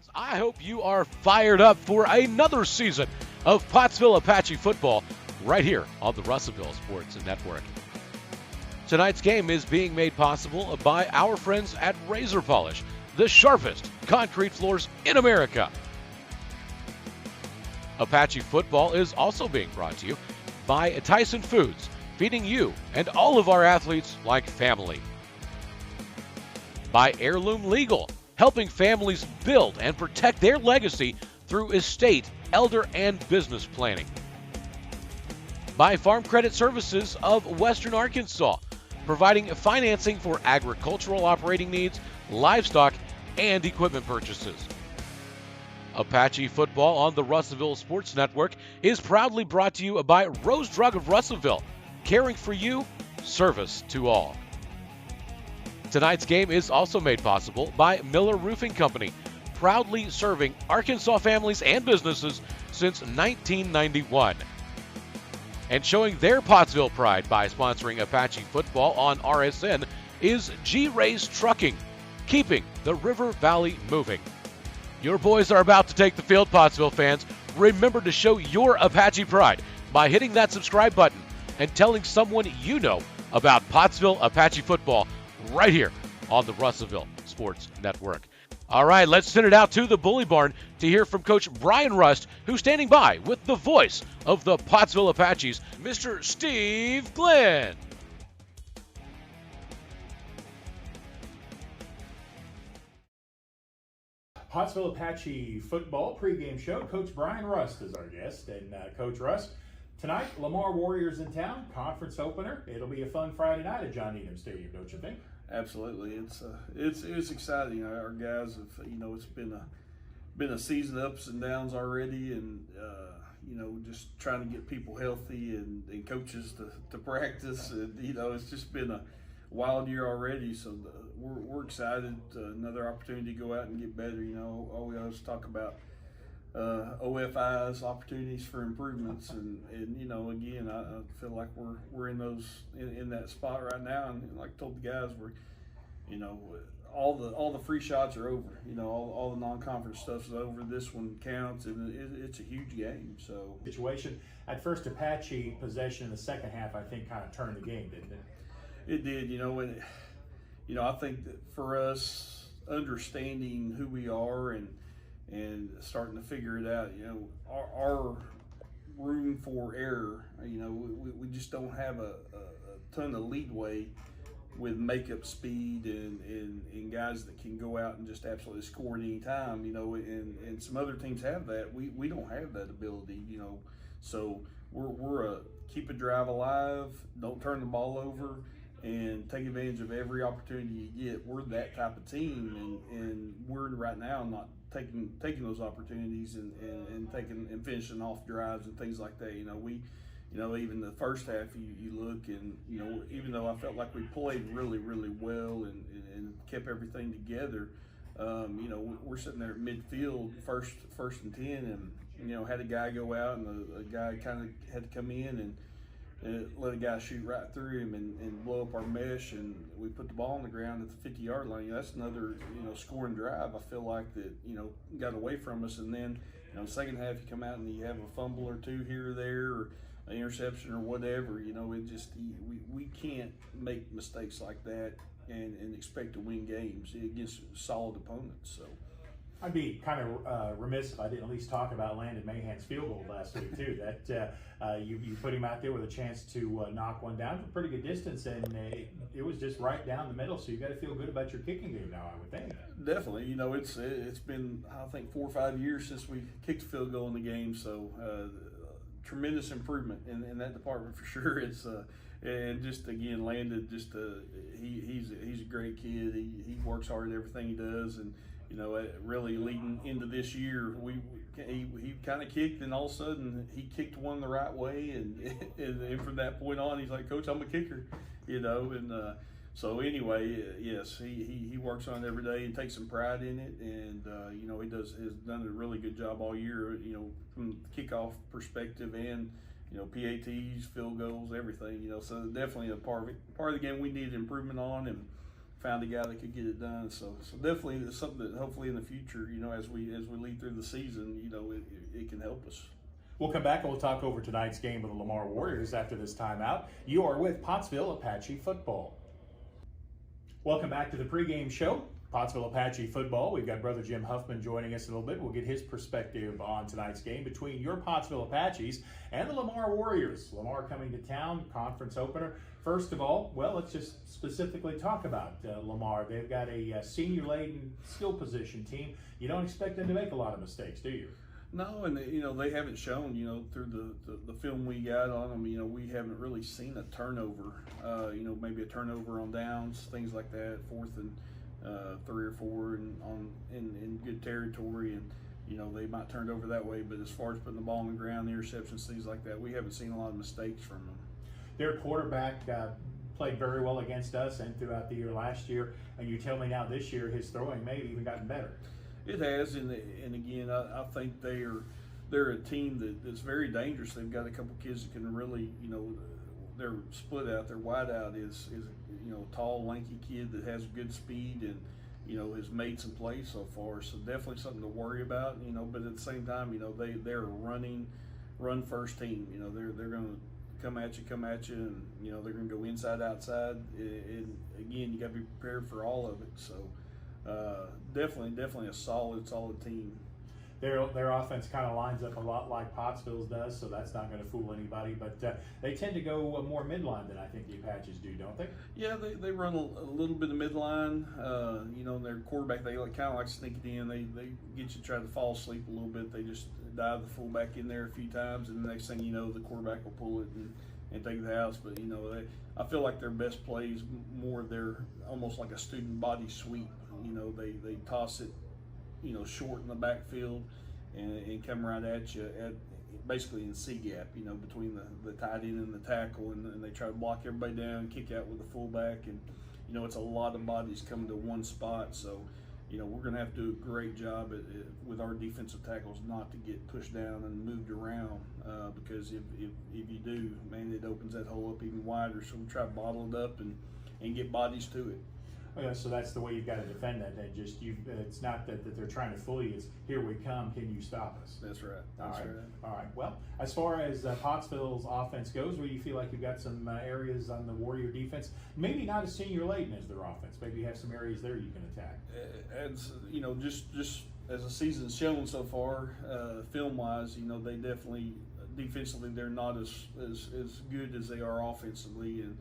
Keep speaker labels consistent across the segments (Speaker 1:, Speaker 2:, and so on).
Speaker 1: fans, I hope you are fired up for another season of Pottsville Apache football right here on the Russellville Sports Network. Tonight's game is being made possible by our friends at Razor Polish, the sharpest concrete floors in America. Apache football is also being brought to you by Tyson Foods, feeding you and all of our athletes like family. By Heirloom Legal, helping families build and protect their legacy through estate, elder, and business planning. By Farm Credit Services of Western Arkansas, providing financing for agricultural operating needs, livestock, and equipment purchases. Apache football on the Russellville Sports Network is proudly brought to you by Rose Drug of Russellville, caring for you, service to all. Tonight's game is also made possible by Miller Roofing Company, proudly serving Arkansas families and businesses since 1991. And showing their Pottsville pride by sponsoring Apache football on RSN is G-Rays Trucking, keeping the River Valley moving. Your boys are about to take the field, Pottsville fans. Remember to show your Apache pride by hitting that subscribe button and telling someone you know about Pottsville Apache football right here on the Russellville Sports Network. All right, let's send it out to the Bully Barn to hear from Coach Brian Rust, who's standing by with the voice of the Pottsville Apaches, Mr. Steve Glenn.
Speaker 2: Pottsville Apache football pregame show. Coach Brian Rust is our guest. And Coach Rust, tonight, Lamar Warriors in town, conference opener. It'll be a fun Friday night at John Needham Stadium, don't you think?
Speaker 3: Absolutely, it's exciting. Our guys have, it's been a season of ups and downs already, and just trying to get people healthy and coaches to practice, and it's just been a wild year already. So we're excited. Another opportunity to go out and get better. We always talk about OFIs, opportunities for improvements, and again, I feel like we're in that spot right now, and like I told the guys, we're all the free shots are over. All the non-conference stuff's over. This one counts, and it's a huge game. So
Speaker 2: Situation at first, Apache possession in the second half, I think, kind of turned the game, didn't it?
Speaker 3: It did. I think that for us, understanding who we are and starting to figure it out, our room for error, we just don't have a ton of leadway with makeup speed and guys that can go out and just absolutely score at any time, and some other teams have that. We don't have that ability, so we're a keep a drive alive, don't turn the ball over, and take advantage of every opportunity you get. We're that type of team, and we're right now not taking those opportunities and taking and finishing off drives and things like that. Even the first half, you look and even though I felt like we played really, really well and kept everything together, we're sitting there at midfield, first and 10, and had a guy go out and a guy kind of had to come in and let a guy shoot right through him and blow up our mesh, and we put the ball on the ground at the 50-yard line. That's another scoring drive I feel like that got away from us. And then second half you come out and you have a fumble or two here or there, or an interception or whatever. It just we can't make mistakes like that and expect to win games against solid opponents. So
Speaker 2: I'd be kind of remiss if I didn't at least talk about Landon Mahan's field goal last week too. That you put him out there with a chance to knock one down from a pretty good distance, and it was just right down the middle. So you got to feel good about your kicking game now, I would think.
Speaker 3: Definitely, it's been I think 4 or 5 years since we kicked a field goal in the game. So tremendous improvement in that department for sure. It's and just again Landon, he's a great kid. He works hard at everything he does, and really leading into this year, he kind of kicked, and all of a sudden he kicked one the right way, and from that point on, he's like, Coach, I'm a kicker, and so anyway, yes, he works on it every day and takes some pride in it, and has done a really good job all year, from the kickoff perspective and PATs, field goals, everything, so definitely a part of the game we needed improvement on, and found a guy that could get it done. So definitely it's something that hopefully in the future, as we lead through the season, it can help us.
Speaker 2: We'll come back and we'll talk over tonight's game with the Lamar Warriors after this timeout. You are with Pottsville Apache football. Welcome back to the pregame show. Pottsville Apache football. We've got Brother Jim Huffman joining us in a little bit. We'll get his perspective on tonight's game between your Pottsville Apaches and the Lamar Warriors. Lamar coming to town, conference opener. First of all, well, let's just specifically talk about Lamar. They've got a senior-laden skill position team. You don't expect them to make a lot of mistakes, do you?
Speaker 3: No, and they haven't shown, through the film we got on them, we haven't really seen a turnover. Maybe a turnover on downs, things like that, 4th and 3 or 4 in good territory, and they might turn it over that way. But as far as putting the ball on the ground, the interceptions, things like that, we haven't seen a lot of mistakes from them.
Speaker 2: Their quarterback played very well against us and throughout the year last year, and you tell me now this year his throwing may have even gotten better.
Speaker 3: It has, and again, I think they're a team that's very dangerous. They've got a couple kids that can really, they're split out. Their wide out is a tall, lanky kid that has good speed and has made some plays so far. So definitely something to worry about. But at the same time, they're a run first team. They're going to come at you, and they're going to go inside, outside. And again, you got to be prepared for all of it. So definitely a solid team.
Speaker 2: Their offense kind of lines up a lot like Pottsville's does, so that's not going to fool anybody. But they tend to go more midline than I think the Apaches do, don't they?
Speaker 3: Yeah, they run a little bit of midline. Their quarterback, they kind of like sneak it in. They get you to try to fall asleep a little bit. They just dive the fullback in there a few times, and the next thing you know, the quarterback will pull it and take the house. But I feel like their best plays they're almost like a student body sweep. They toss it short in the backfield and come right at you basically in C gap, between the tight end and the tackle, and they try to block everybody down, kick out with the fullback, and it's a lot of bodies coming to one spot. So we're going to have to do a great job with our defensive tackles not to get pushed down and moved around, because if you do, man, it opens that hole up even wider. So we try to bottle it up and get bodies to it.
Speaker 2: Okay, so that's the way you've got to defend that. It's not that they're trying to fool you. It's here we come. Can you stop us?
Speaker 3: That's right.
Speaker 2: All right. Well, as far as Pottsville's offense goes, where you feel like you've got some areas on the Warrior defense, maybe not as senior laden as their offense. Maybe you have some areas there you can attack.
Speaker 3: As just as the season's shown so far, film wise, they definitely defensively they're not as good as they are offensively, and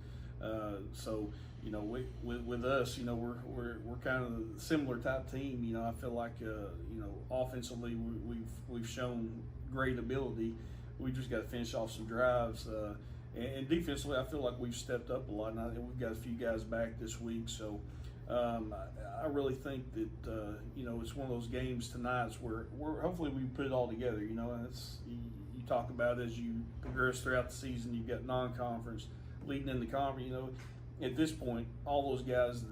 Speaker 3: so. With us, we're kind of a similar type team. I feel like offensively we've shown great ability. We just got to finish off some drives, and defensively I feel like we've stepped up a lot. And we've got a few guys back this week, so I really think that it's one of those games tonight where hopefully we put it all together. And it's you talk about as you progress throughout the season. You've got non-conference leading into conference. At this point, all those guys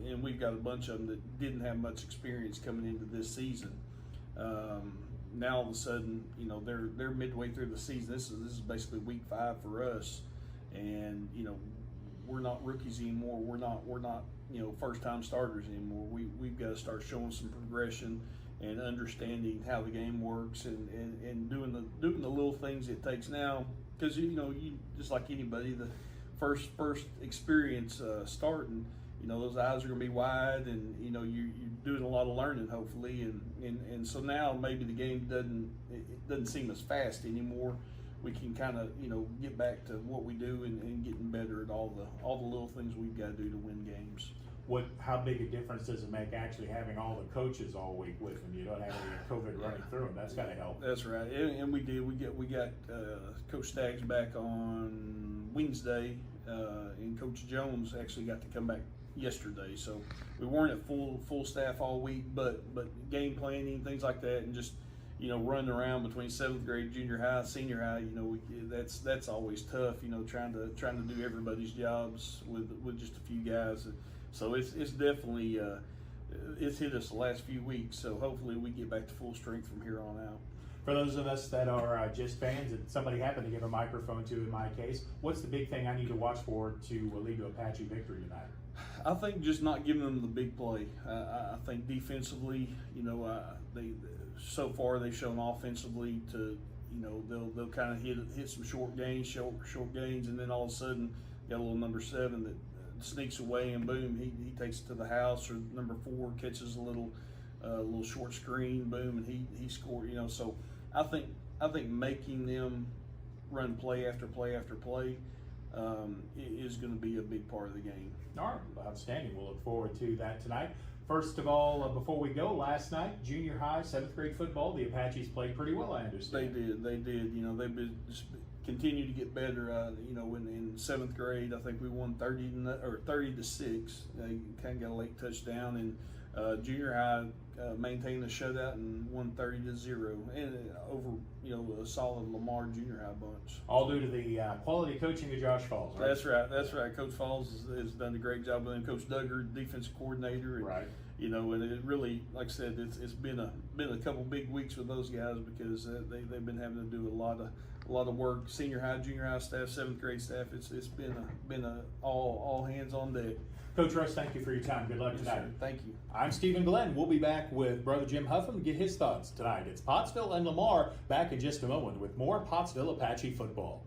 Speaker 3: and we've got a bunch of them that didn't have much experience coming into this season. Now all of a sudden, they're midway through the season. This is basically week 5 for us, and we're not rookies anymore. We're not first time starters anymore. We've got to start showing some progression and understanding how the game works and doing the little things it takes now, because you just like anybody, the first experience starting, those eyes are going to be wide, and you're doing a lot of learning hopefully, and so now maybe the game doesn't seem as fast anymore. We can kind of get back to what we do and getting better at all the little things we've got to do to win games.
Speaker 2: How big a difference does it make actually having all the coaches all week with them? You don't have any COVID running through them. That's got to help.
Speaker 3: That's right, and we do. We got Coach Staggs back on Wednesday, and Coach Jones actually got to come back yesterday. So we weren't at full staff all week, but game planning, things like that, and just running around between 7th grade, junior high, senior high. That's always tough. Trying to do everybody's jobs with just a few guys. So it's definitely it's hit us the last few weeks. So hopefully we get back to full strength from here on out.
Speaker 2: For those of us that are just fans and somebody happened to give a microphone to, in my case, what's the big thing I need to watch for to lead to Apache victory tonight?
Speaker 3: I think just not giving them the big play. I think defensively, they so far they've shown offensively to, they'll kind of hit some short gains, and then all of a sudden got a little number 7 that sneaks away and boom, he takes it to the house, or number 4 catches a little short screen, boom, and he scored. So I think making them run play after play after play is going to be a big part of the game.
Speaker 2: All right, outstanding. We'll look forward to that tonight. First of all, before we go, last night, junior high, 7th grade football, the Apaches played pretty well, I understand.
Speaker 3: They did. They've been continue to get better. In 7th grade, I think we won 30-6. They kind of got a late touchdown, and junior high maintained the shutout and won 30-0, and over a solid Lamar junior high bunch.
Speaker 2: All due to the quality coaching of Josh Falls, right?
Speaker 3: That's right. Coach Falls has done a great job with him. Coach Duggar, defensive coordinator, and,
Speaker 2: right.
Speaker 3: And it really, like I said, it's been a couple big weeks with those guys, because they've been having to do a lot of work. Senior high, junior high staff, 7th grade staff. It's been all hands on deck.
Speaker 2: Coach Russ, thank you for your time. Good luck tonight.
Speaker 3: Sir. Thank you.
Speaker 2: I'm Stephen Glenn. We'll be back with Brother Jim Huffam to get his thoughts tonight. It's Pottsville and Lamar back in just a moment with more Pottsville Apache football.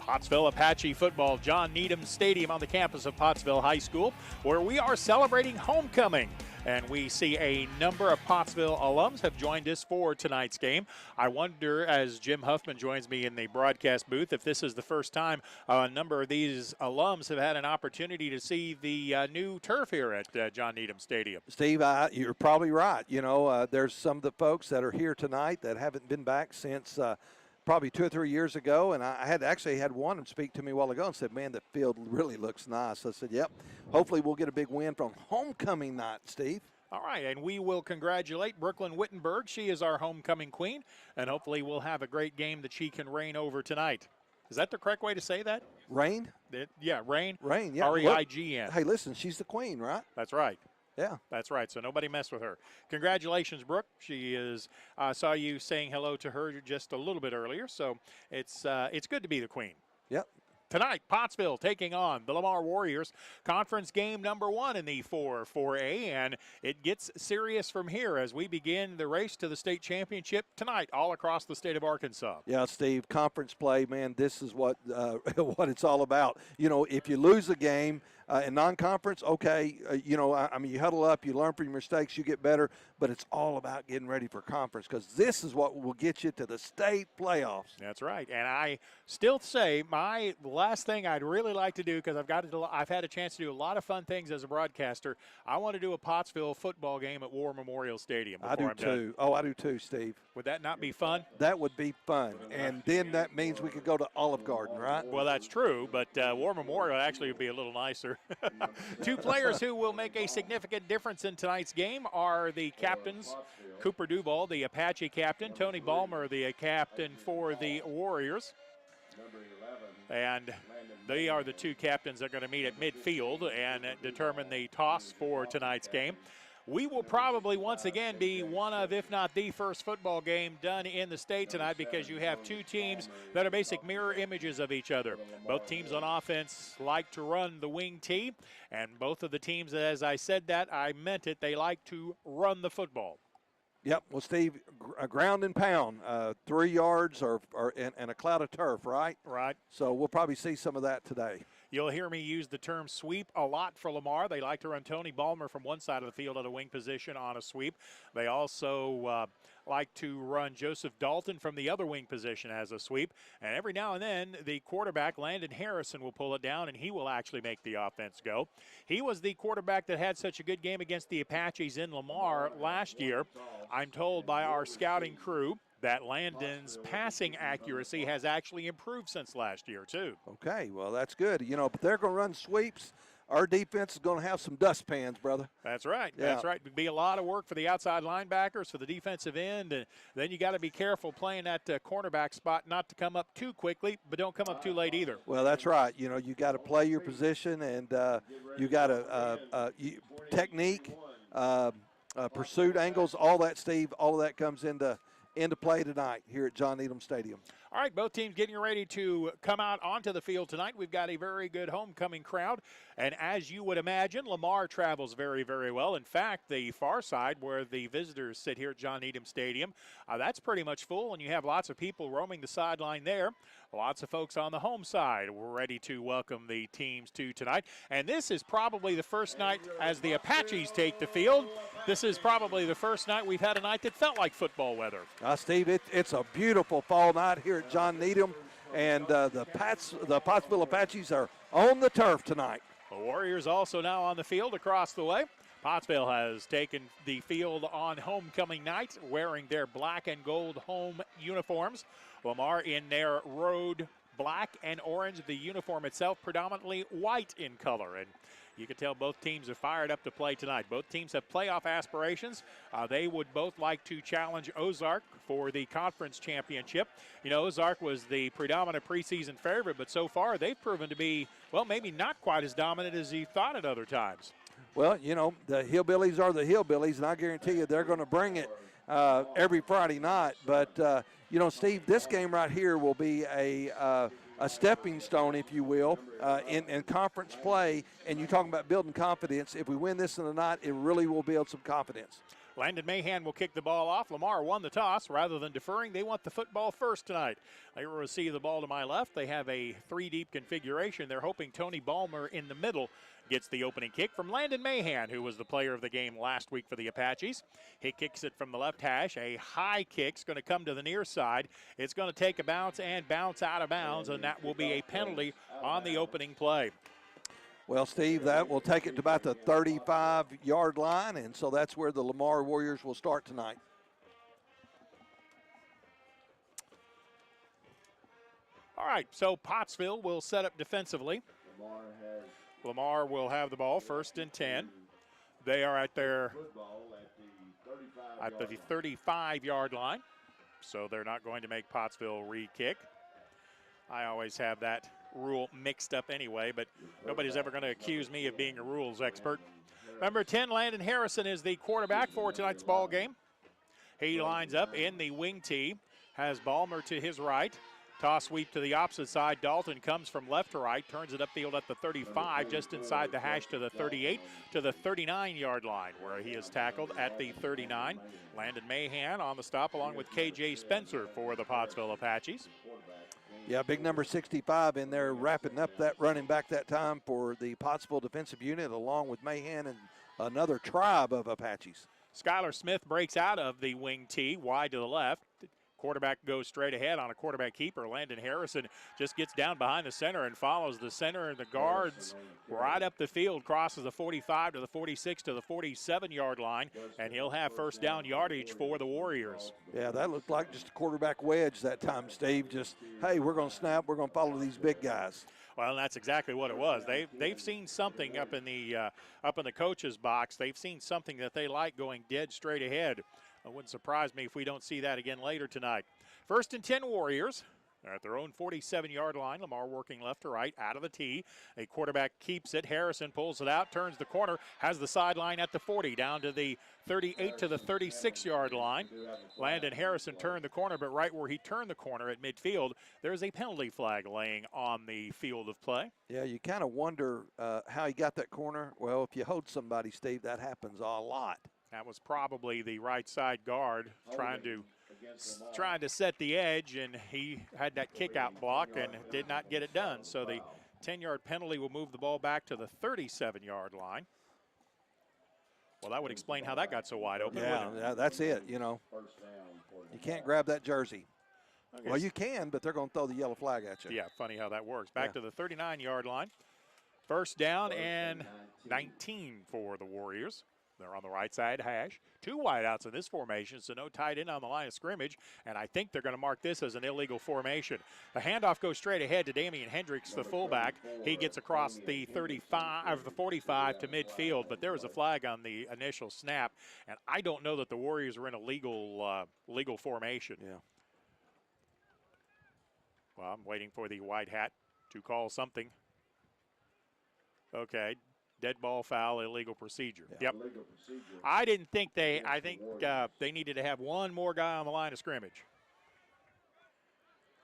Speaker 4: Pottsville Apache football, John Needham Stadium on the campus of Pottsville High School, where we are celebrating homecoming. And we see a number of Pottsville alums have joined us for tonight's game. I wonder, as Jim Huffman joins me in the broadcast booth, if this is the first time a number of these alums have had an opportunity to see the new turf here at John Needham Stadium.
Speaker 5: Steve, you're probably right. There's some of the folks that are here tonight that haven't been back since probably 2 or 3 years ago, and I had actually had one speak to me a while ago and said, man, the field really looks nice. I said, yep, hopefully we'll get a big win from homecoming night, Steve.
Speaker 4: All right, and we will congratulate Brooklyn Wittenberg. She is our homecoming queen, and hopefully we'll have a great game that she can reign over tonight. Is that the correct way to say that?
Speaker 5: Rain?
Speaker 4: Yeah, Reign.
Speaker 5: Rain, yeah.
Speaker 4: R-E-I-G-N.
Speaker 5: Hey, listen, she's the queen, right?
Speaker 4: That's right.
Speaker 5: Yeah.
Speaker 4: That's right, so nobody mess with her. Congratulations, Brooke. She is, saw you saying hello to her just a little bit earlier, so it's good to be the queen.
Speaker 5: Yep.
Speaker 4: Tonight, Pottsville taking on the Lamar Warriors. Conference game number 1 in the 4A, and it gets serious from here as we begin the race to the state championship tonight all across the state of Arkansas.
Speaker 5: Yeah, Steve, conference play, man, this is what what it's all about. You know, if you lose a game in non-conference, okay, you know, I mean, you huddle up, you learn from your mistakes, you get better, but it's all about getting ready for conference because this is what will get you to the state playoffs.
Speaker 4: That's right, and I still say my last thing I'd really like to do, because I've had a chance to do a lot of fun things as a broadcaster. I want to do a Pottsville football game at War Memorial Stadium.
Speaker 5: I do too. Oh, I do too, Steve.
Speaker 4: Would that not be fun?
Speaker 5: That would be fun, and then that means we could go to Olive Garden, right?
Speaker 4: Well, that's true, but War Memorial actually would be a little nicer. 2 players who will make a significant difference in tonight's game are the captains, Cooper Duval, the Apache captain, Tony Ballmer, the captain for the Warriors. And they are the 2 captains that are going to meet at midfield and determine the toss for tonight's game. We will probably once again be one of, if not the first football game done in the state tonight because you have 2 teams that are basic mirror images of each other. Both teams on offense like to run the wing T, and both of the teams, as I said that, I meant it, they like to run the football.
Speaker 5: Yep. Well, Steve, ground and pound, 3 yards or and a cloud of turf, right?
Speaker 4: Right.
Speaker 5: So we'll probably see some of that today.
Speaker 4: You'll hear me use the term sweep a lot for Lamar. They like to run Tony Ballmer from one side of the field at a wing position on a sweep. They also like to run Joseph Dalton from the other wing position as a sweep. And every now and then, the quarterback, Landon Harrison, will pull it down, and he will actually make the offense go. He was the quarterback that had such a good game against the Apaches in Lamar last year. I'm told by our scouting crew that Landon's passing accuracy has actually improved since last year, too.
Speaker 5: Okay, well, that's good. You know, but they're going to run sweeps. Our defense is going to have some dustpans, brother.
Speaker 4: That's right.
Speaker 5: Yeah.
Speaker 4: That's right. It'd be a lot of work for the outside linebackers, for the defensive end, and then you got to be careful playing that cornerback spot not to come up too quickly, but don't come up too late either.
Speaker 5: Well, that's right. You know, you got to play your position, and you got to technique, pursuit angles, all that, Steve. All of that comes into play tonight here at John Needham Stadium.
Speaker 4: All right, both teams getting ready to come out onto the field tonight. We've got a very good homecoming crowd, and as you would imagine, Lamar travels very, very well. In fact, the far side where the visitors sit here at John Needham Stadium, that's pretty much full, and you have lots of people roaming the sideline there. Lots of folks on the home side. We're ready to welcome the teams to tonight, and this is probably the first night as the Apaches take the field. This is probably the first night we've had a night that felt like football weather.
Speaker 5: Steve, it's a beautiful fall night here at John Needham, and the Pottsville Apaches are on the turf tonight.
Speaker 4: The Warriors also now on the field across the way. Pottsville has taken the field on homecoming night, wearing their black and gold home uniforms. Lamar in their road black and orange, the uniform itself predominantly white in color. And you can tell both teams are fired up to play tonight. Both teams have playoff aspirations. They would both like to challenge Ozark for the conference championship. You know, Ozark was the predominant preseason favorite, but so far they've proven to be, well, maybe not quite as dominant as you thought at other times.
Speaker 5: Well, you know, the Hillbillies are the Hillbillies, and I guarantee you they're going to bring it every Friday night. But, you know, Steve, this game right here will be a stepping stone, if you will, in conference play. And you're talking about building confidence. If we win this in the night, it really will build some confidence.
Speaker 4: Landon Mahan will kick the ball off. Lamar won the toss. Rather than deferring, they want the football first tonight. They will receive the ball to my left. They have a 3-deep configuration. They're hoping Tony Ballmer in the middle gets the opening kick from Landon Mahan, who was the player of the game last week for the Apaches. He kicks it from the left hash. A high kick's going to come to the near side. It's going to take a bounce and bounce out of bounds, and that will be a penalty on the opening play.
Speaker 5: Well, Steve, that will take it to about the 35-yard line, and so that's where the Lamar Warriors will start tonight.
Speaker 4: All right, so Pottsville will set up defensively. Lamar will have the ball, 1st and 10. They are at the 35-yard line, so they're not going to make Pottsville re-kick. I always have that rule mixed up anyway, but nobody's ever going to accuse me of being a rules expert. Number 10, Landon Harrison, is the quarterback for tonight's ball game. He lines up in the wing tee, has Ballmer to his right. Toss sweep to the opposite side. Dalton comes from left to right, turns it upfield at the 35, just inside the hash to the 38, to the 39-yard line, where he is tackled at the 39. Landon Mahan on the stop, along with KJ Spencer for the Pottsville Apaches.
Speaker 5: Yeah, big number 65 in there, wrapping up that running back that time for the Pottsville defensive unit, along with Mahan and another tribe of Apaches.
Speaker 4: Skylar Smith breaks out of the wing tee, wide to the left. Quarterback goes straight ahead on a quarterback keeper. Landon Harrison just gets down behind the center and follows the center and the guards right up the field, crosses the 45 to the 46 to the 47-yard line, and he'll have first down yardage for the Warriors.
Speaker 5: Yeah, that looked like just a quarterback wedge that time, Steve. Just, hey, we're going to snap, we're going to follow these big guys.
Speaker 4: Well, that's exactly what it was. They've seen something up in the coach's box. They've seen something that they like, going dead straight ahead. It wouldn't surprise me if we don't see that again later tonight. 1st and 10 Warriors. They're at their own 47-yard line. Lamar working left to right, out of the tee. A quarterback keeps it. Harrison pulls it out, turns the corner, has the sideline at the 40, down to the 38 to the 36-yard line. Landon Harrison turned the corner, but right where he turned the corner at midfield, there's a penalty flag laying on the field of play.
Speaker 5: Yeah, you kind of wonder how he got that corner. Well, if you hold somebody, Steve, that happens a lot.
Speaker 4: That was probably the right side guard trying to set the edge, and he had that kick out block and did not get it done. So the 10-yard penalty will move the ball back to the 37-yard line. Well, that would explain how that got so wide open.
Speaker 5: Yeah, that's it, you know. You can't grab that jersey. Okay. Well, you can, but they're going to throw the yellow flag at you.
Speaker 4: Yeah, funny how that works. Back to the 39-yard line. First down and 19 for the Warriors. They're on the right side hash. 2 wideouts in this formation, so no tight end on the line of scrimmage, and I think they're going to mark this as an illegal formation. The handoff goes straight ahead to Damian Hendricks, the fullback. He gets across the 45 to midfield, but there was a flag on the initial snap, and I don't know that the Warriors were in a legal formation.
Speaker 5: Yeah.
Speaker 4: Well, I'm waiting for the white hat to call something. Okay. Dead ball foul, illegal procedure.
Speaker 5: Yeah.
Speaker 4: Yep. I think they needed to have one more guy on the line of scrimmage.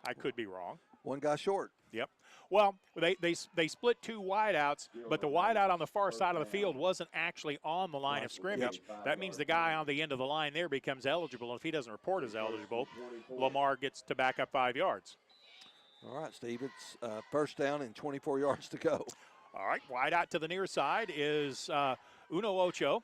Speaker 4: I could be wrong.
Speaker 5: One guy short.
Speaker 4: Yep. Well, they split 2 wideouts, but the wideout on the far side of the field wasn't actually on the line of scrimmage.
Speaker 5: Yep.
Speaker 4: That means the guy on the end of the line there becomes eligible, and if he doesn't report as eligible, Lamar gets to back up 5 yards.
Speaker 5: All right, Steve, it's first down and 24 yards to go.
Speaker 4: All right, wide out to the near side is Uno Ocho.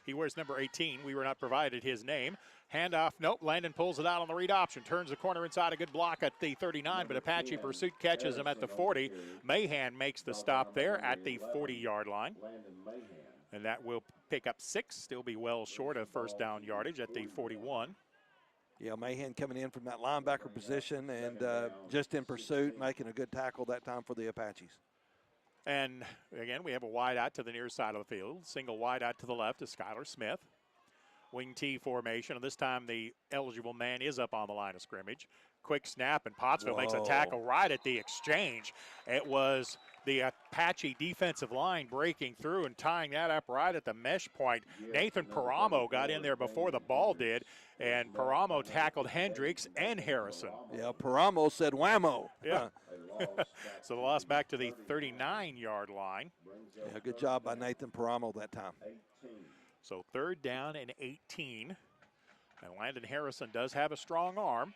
Speaker 4: He wears number 18. We were not provided his name. Handoff, nope, Landon pulls it out on the read option. Turns the corner inside, a good block at the 39, but Apache pursuit catches him at the 40. Mahan makes the stop there at the 40-yard line. And that will pick up 6, still be well short of first down yardage at the 41.
Speaker 5: Yeah, Mahan coming in from that linebacker position and just in pursuit, making a good tackle that time for the Apaches.
Speaker 4: And, again, we have a wide out to the near side of the field. Single wide out to the left is Skylar Smith. Wing T formation, and this time the eligible man is up on the line of scrimmage. Quick snap, and Pottsville makes a tackle right at the exchange. It was the Apache defensive line breaking through and tying that up right at the mesh point. Nathan Paramo got in there before the ball did, and Paramo tackled Hendricks and Harrison.
Speaker 5: Yeah, Paramo said whammo.
Speaker 4: Yeah. So the loss back to the 39-yard line.
Speaker 5: Yeah, good job by Nathan Paramo that time.
Speaker 4: So 3rd down and 18. And Landon Harrison does have a strong arm.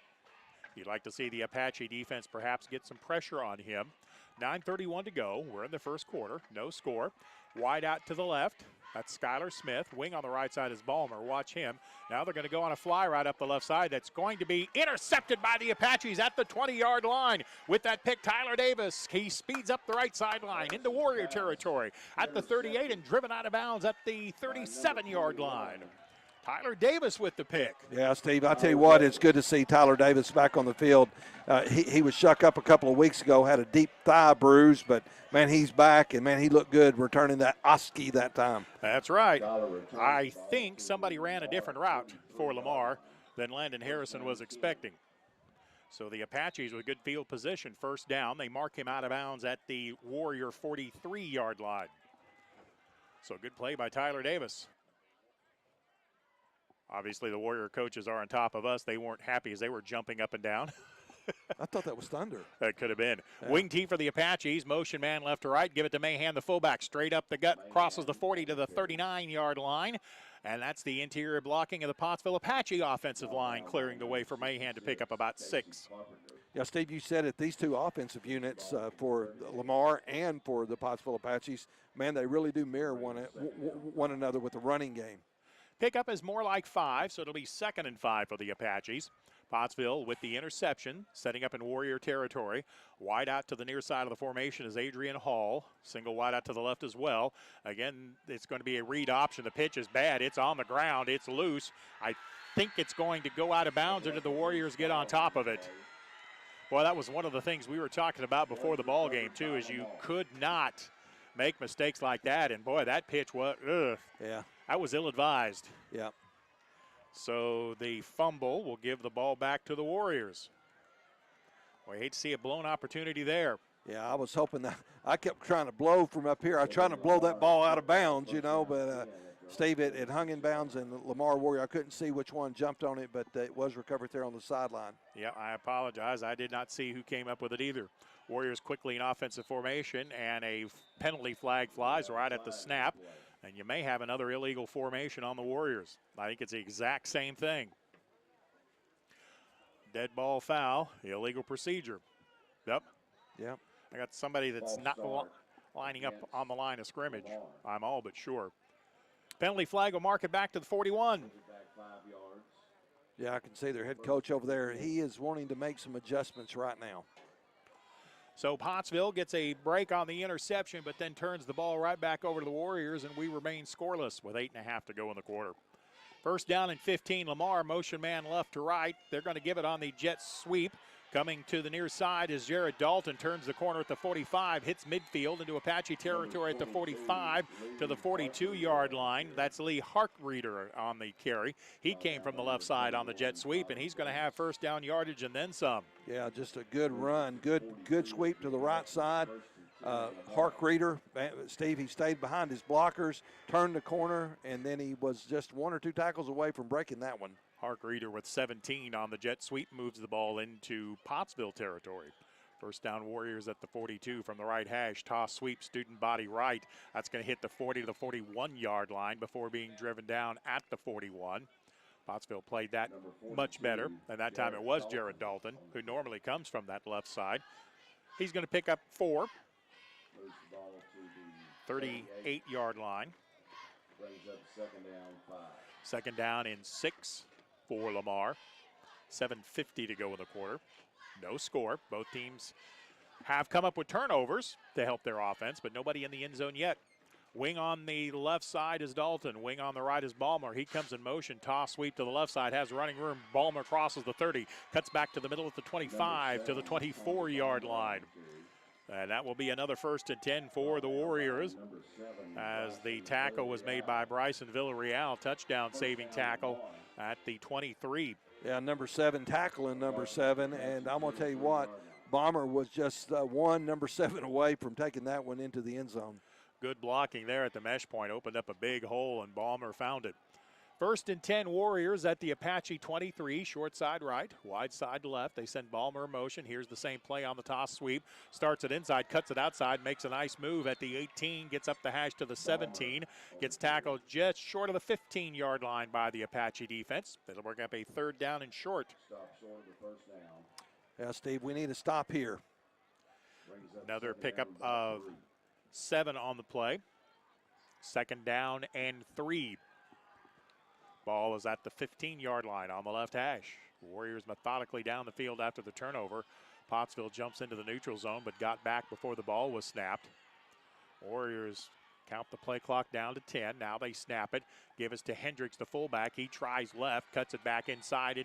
Speaker 4: You'd like to see the Apache defense perhaps get some pressure on him. 9:31 to go. We're in the first quarter. No score. Wide out to the left. That's Skylar Smith. Wing on the right side is Ballmer. Watch him. Now they're going to go on a fly right up the left side. That's going to be intercepted by the Apaches at the 20-yard line. With that pick, Tyler Davis. He speeds up the right sideline into Warrior territory at the 38 and driven out of bounds at the 37-yard line. Tyler Davis with the pick.
Speaker 5: Yeah, Steve, I tell you what, it's good to see Tyler Davis back on the field. He was shook up a couple of weeks ago, had a deep thigh bruise, but, man, he's back, and, man, he looked good returning that Oski that time.
Speaker 4: That's right. I think somebody ran a different route for Lamar than Landon Harrison was expecting. So the Apaches with good field position, first down. They mark him out of bounds at the Warrior 43-yard line. So good play by Tyler Davis. Obviously, the Warrior coaches are on top of us. They weren't happy as they were jumping up and down.
Speaker 5: I thought that was thunder.
Speaker 4: That could have been.
Speaker 5: Yeah.
Speaker 4: Wing T for the Apaches. Motion man left to right. Give it to Mahan, the fullback. Straight up the gut. Crosses the 40 to the 39-yard line. And that's the interior blocking of the Pottsville Apache offensive line, clearing the way for Mahan to pick up about 6.
Speaker 5: Yeah, Steve, you said it. These two offensive units for Lamar and for the Pottsville Apaches, man, they really do mirror one another with the running game.
Speaker 4: Pickup is more like 5, so it'll be 2nd and 5 for the Apaches. Pottsville with the interception, setting up in Warrior territory. Wide out to the near side of the formation is Adrian Hall. Single wide out to the left as well. Again, it's going to be a read option. The pitch is bad. It's on the ground. It's loose. I think it's going to go out of bounds, or did the Warriors get on top of it? Boy, that was one of the things we were talking about before the ball game, too, is you could not make mistakes like that. And, boy, that pitch was,
Speaker 5: Yeah.
Speaker 4: That was ill-advised.
Speaker 5: Yeah.
Speaker 4: So the fumble will give the ball back to the Warriors. We hate to see a blown opportunity there.
Speaker 5: Yeah, I was hoping that I kept trying to blow from up here. I was trying to blow that ball out of bounds, but Steve, it hung in bounds, and Lamar Warrior, I couldn't see which one jumped on it, but it was recovered there on the sideline.
Speaker 4: Yeah, I apologize. I did not see who came up with it either. Warriors quickly in offensive formation, and a penalty flag flies right at the snap. And you may have another illegal formation on the Warriors. I think it's the exact same thing. Dead ball foul, illegal procedure. Yep.
Speaker 5: Yep.
Speaker 4: I got somebody that's not lining up on the line of scrimmage. I'm all but sure. Penalty flag will mark it back to the 41.
Speaker 5: Yeah, I can see their head coach over there. He is wanting to make some adjustments right now.
Speaker 4: So Pottsville gets a break on the interception, but then turns the ball right back over to the Warriors, and we remain scoreless with 8.5 to go in the quarter. First down and 15, Lamar, motion man left to right. They're going to give it on the jet sweep. Coming to the near side is Jared Dalton, turns the corner at the 45, hits midfield into Apache territory at the 45 to the 42-yard line. That's Lee Harkreeder on the carry. He came from the left side on the jet sweep, and he's going to have first down yardage and then some.
Speaker 5: Yeah, just a good run, good sweep to the right side. Harkreeder, Steve, he stayed behind his blockers, turned the corner, and then he was just 1 or 2 tackles away from breaking that one.
Speaker 4: Harkreeder with 17 on the jet sweep moves the ball into Pottsville territory. First down Warriors at the 42 from the right hash. Toss sweep, student body right. That's going to hit the 40 to the 41-yard line before being driven down at the 41. Pottsville played that much better, and that time it was Jared Dalton, who normally comes from that left side. He's going to pick up 4. 38-yard line. Second down in 6 for Lamar. 7:50 to go in the quarter. No score. Both teams have come up with turnovers to help their offense, but nobody in the end zone yet. Wing on the left side is Dalton. Wing on the right is Balmer. He comes in motion. Toss sweep to the left side. Has running room. Balmer crosses the 30. Cuts back to the middle at the 25 to the 24-yard line. And that will be another 1st and 10 for the Warriors, as the tackle was made by Bryson Villarreal. Touchdown saving tackle at the 23.
Speaker 5: Yeah, number 7 tackling number 7. And I'm going to tell you what, Bomber was just number 7 away from taking that one into the end zone.
Speaker 4: Good blocking there at the mesh point. Opened up a big hole, and Balmer found it. 1st and 10 Warriors at the Apache 23. Short side right, wide side left. They send Balmer in motion. Here's the same play on the toss sweep. Starts it inside, cuts it outside, makes a nice move at the 18. Gets up the hash to the 17. Gets tackled just short of the 15-yard line by the Apache defense. That'll work up a 3rd down and short.
Speaker 5: Yeah, Steve, we need a stop here.
Speaker 4: Another pickup of 7 on the play. 2nd down and 3. Ball is at the 15-yard line on the left hash. Warriors methodically down the field after the turnover. Pottsville jumps into the neutral zone, but got back before the ball was snapped. Warriors Count the play clock down to 10. Now they snap it. Give us to Hendricks, the fullback. He tries left, cuts it back inside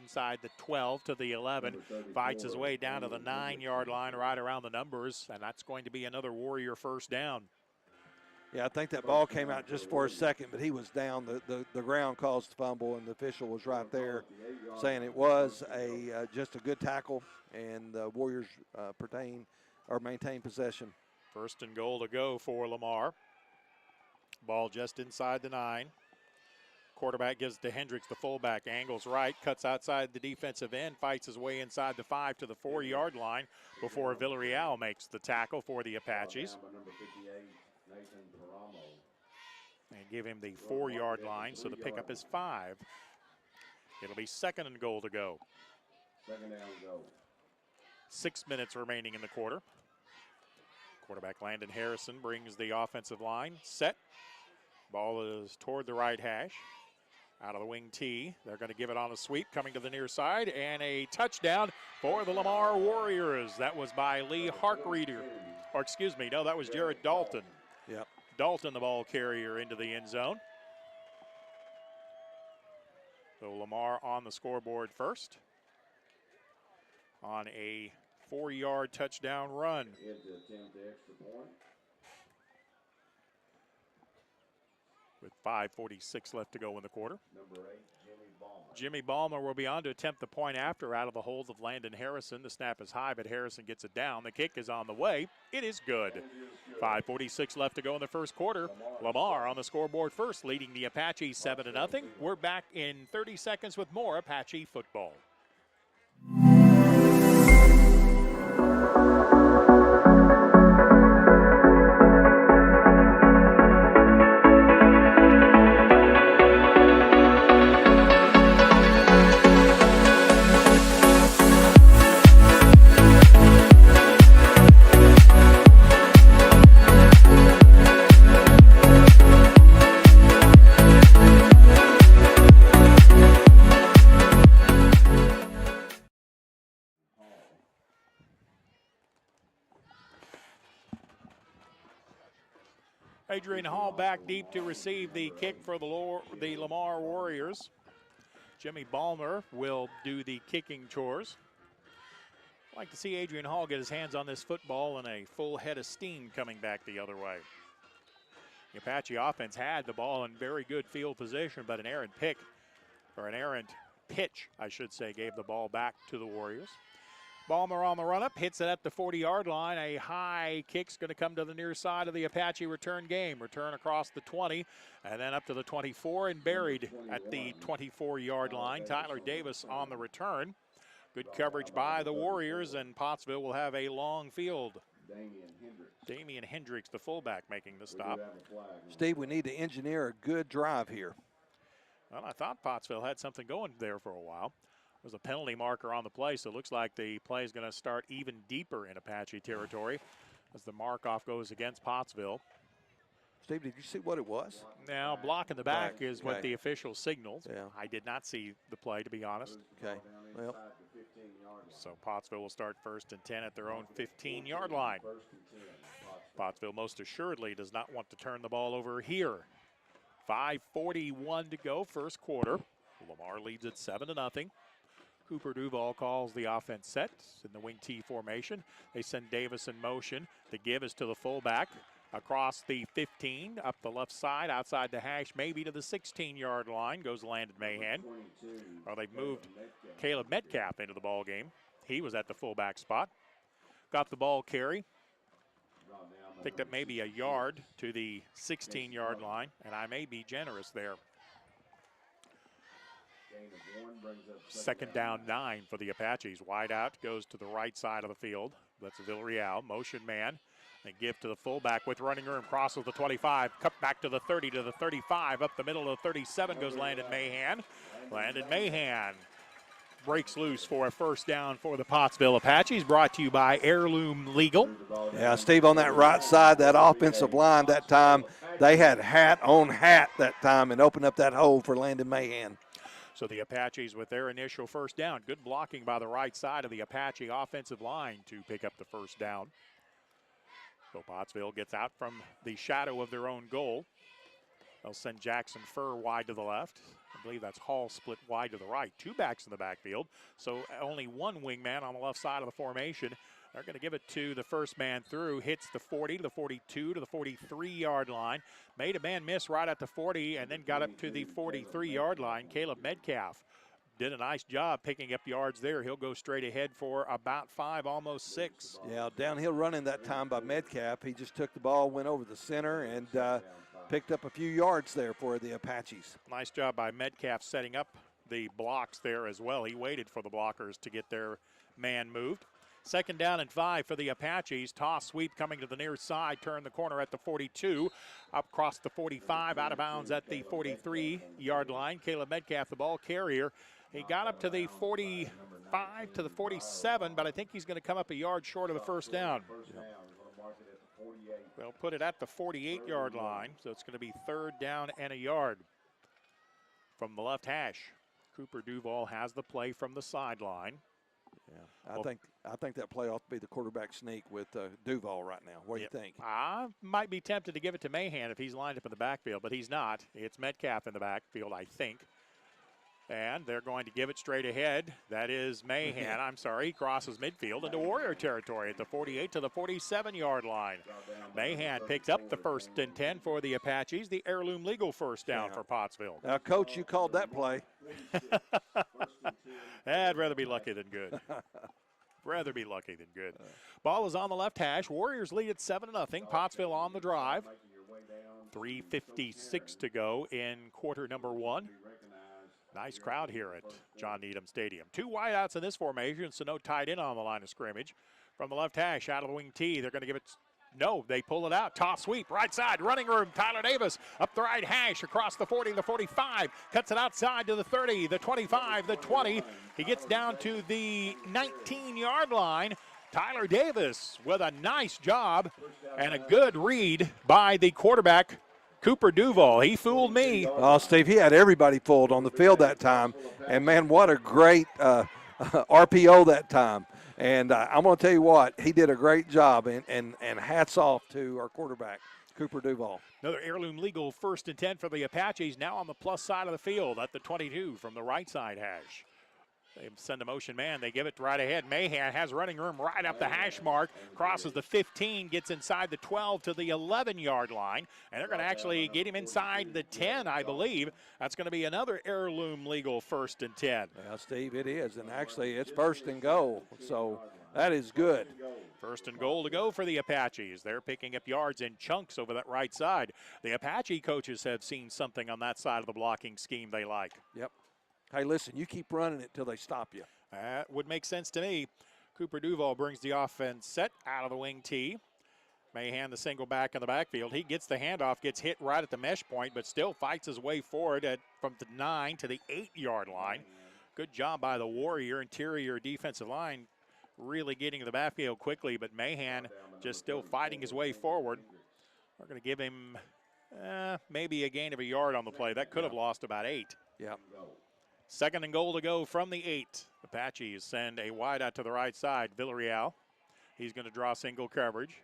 Speaker 4: the 12 to the 11. Fights his way down to the 9-yard line, right around the numbers, and that's going to be another Warrior first down.
Speaker 5: Yeah, I think that ball came out just for a second, but he was down. The ground caused the fumble, and the official was right there saying it was just a good tackle, and the Warriors maintain possession.
Speaker 4: First and goal to go for Lamar. Ball just inside the 9. Quarterback gives it to Hendricks, the fullback. Angles right, cuts outside the defensive end, fights his way inside the 5 to the 4-yard line before Villarreal makes the tackle for the Apaches. And give him the 4-yard line, so the pickup is 5. It'll be second and goal to go. 6 minutes remaining in the quarter. Quarterback Landon Harrison brings the offensive line. Set. Ball is toward the right hash. Out of the wing tee. They're going to give it on a sweep, coming to the near side, and a touchdown for the Lamar Warriors. That was by Lee Harkreeder. Or excuse me, no, that was Jared Dalton.
Speaker 5: Yep.
Speaker 4: Dalton, the ball carrier, into the end zone. So Lamar on the scoreboard first on a 4-yard touchdown run. With 5:46 left to go in the quarter.
Speaker 6: Number 8,
Speaker 4: Jimmy Ballmer will be on to attempt the point after out of the hold of Landon Harrison. The snap is high, but Harrison gets it down. The kick is on the way. It is good. 5:46 left to go in the first quarter. Lamar on the scoreboard first, leading the Apaches 7-0. We're back in 30 seconds with more Apache football. Adrian Hall back deep to receive the kick for the Lamar Warriors. Jimmy Ballmer will do the kicking chores. I'd like to see Adrian Hall get his hands on this football and a full head of steam coming back the other way. The Apache offense had the ball in very good field position, but an errant pitch, I should say, gave the ball back to the Warriors. Ballmer on the run-up, hits it at the 40-yard line. A high kick's going to come to the near side of the Apache return game. Return across the 20, and then up to the 24, and buried at the 24-yard line. Tyler Davis on the return. Good coverage by the Warriors, and Pottsville will have a long field. Damian Hendricks, the fullback, making the stop.
Speaker 5: Steve, we need to engineer a good drive here.
Speaker 4: Well, I thought Pottsville had something going there for a while. There's a penalty marker on the play, so it looks like the play is going to start even deeper in Apache territory as the mark-off goes against Pottsville.
Speaker 5: Steve, did you see what it was?
Speaker 4: Now, block in the back is what the official signals.
Speaker 5: Yeah.
Speaker 4: I did not see the play, to be honest.
Speaker 5: Okay. Well,
Speaker 4: so Pottsville will start 1st and 10 at their own 15-yard line. Pottsville most assuredly does not want to turn the ball over here. 5:41 to go, first quarter. Lamar leads at 7-0. Cooper Duval calls the offense set in the wing T formation. They send Davis in motion. The give is to the fullback across the 15, up the left side, outside the hash, maybe to the 16-yard line. Goes Landon Mahan. Well, they've moved Caleb Metcalf into the ball game. He was at the fullback spot. Got the ball carry. Picked up maybe a yard to the 16-yard line, and I may be generous there. 2nd down 9 for the Apaches. Wide out, goes to the right side of the field. That's Villarreal, motion man. They give to the fullback with running room, crosses the 25, cut back to the 30, to the 35, up the middle of the 37 goes Landon Mahan. Landon Mahan breaks loose for a first down for the Pottsville Apaches, brought to you by Heirloom Legal.
Speaker 5: Yeah, Steve, on that right side, that offensive line that time, they had hat on hat that time and opened up that hole for Landon Mahan.
Speaker 4: So the Apaches with their initial first down. Good blocking by the right side of the Apache offensive line to pick up the first down. So Pottsville gets out from the shadow of their own goal. They'll send Jackson Furr wide to the left. I believe that's Hall split wide to the right. 2 backs in the backfield, so only 1 wingman on the left side of the formation. They're going to give it to the first man through. Hits the 40 to the 42 to the 43-yard line. Made a man miss right at the 40 and then got up to the 43-yard line. Caleb Metcalf did a nice job picking up yards there. He'll go straight ahead for about 5, almost 6.
Speaker 5: Yeah, downhill running that time by Metcalf. He just took the ball, went over the center, and picked up a few yards there for the Apaches.
Speaker 4: Nice job by Metcalf setting up the blocks there as well. He waited for the blockers to get their man moved. 2nd down and 5 for the Apaches. Toss sweep coming to the near side. Turn the corner at the 42. Up across the 45. Out of bounds at the 43-yard line. Caleb Metcalf, the ball carrier. He got up to the 45 to the 47, but I think he's going to come up a yard short of the first down. They'll put it at the 48-yard line, so it's going to be 3rd down and a yard from the left hash. Cooper Duval has the play from the sideline.
Speaker 5: Yeah, I think that play ought to be the quarterback sneak with Duval right now. What do you think?
Speaker 4: I might be tempted to give it to Mahan if he's lined up in the backfield, but he's not. It's Metcalf in the backfield, I think. And they're going to give it straight ahead. That is Mahan. I'm sorry. He crosses midfield into Warrior territory at the 48 to the 47-yard line. Mahan picks up the 1st and 10 for the Apaches. The heirloom legal first down for Pottsville.
Speaker 5: Now, Coach, you called that play.
Speaker 4: I'd rather be lucky than good. Rather be lucky than good. Ball is on the left hash. Warriors lead at 7-0. Pottsville on the drive. 3:56 to go in quarter number 1. Nice crowd here at John Needham Stadium. 2 wideouts in this formation, so no tight end on the line of scrimmage. From the left hash, out of the wing tee, they're going to give it. No, they pull it out. Toss sweep, right side, running room. Tyler Davis up the right hash, across the 40, the 45. Cuts it outside to the 30, the 25, the 20. He gets down to the 19-yard line. Tyler Davis with a nice job and a good read by the quarterback, Cooper Duval. He fooled me.
Speaker 5: Oh, Steve, he had everybody fooled on the field that time. And, man, what a great RPO that time. And I'm going to tell you what, he did a great job, and hats off to our quarterback, Cooper Duval.
Speaker 4: Another heirloom legal 1st and 10 for the Apaches, now on the plus side of the field at the 22 from the right side hash. They send a motion man. They give it right ahead. Mahan has running room right up the hash mark. Crosses the 15, gets inside the 12 to the 11-yard line. And they're going to actually get him inside the 10, I believe. That's going to be another heirloom legal 1st and 10.
Speaker 5: Well, Steve, it is. And actually, it's 1st and goal. So that is good.
Speaker 4: 1st and goal to go for the Apaches. They're picking up yards in chunks over that right side. The Apache coaches have seen something on that side of the blocking scheme they like.
Speaker 5: Yep. Hey, listen, you keep running it till they stop you.
Speaker 4: That would make sense to me. Cooper Duval brings the offense set out of the wing tee. Mahan, the single back in the backfield. He gets the handoff, gets hit right at the mesh point, but still fights his way forward from the 9 to the 8-yard line. Good job by the Warrior interior defensive line, really getting to the backfield quickly, but Mahan just still fighting his way forward. We're going to give him maybe a gain of a yard on the play. That could have lost about 8.
Speaker 5: Yeah.
Speaker 4: 2nd and goal to go from the 8. Apaches send a wide out to the right side. Villarreal, he's going to draw single coverage.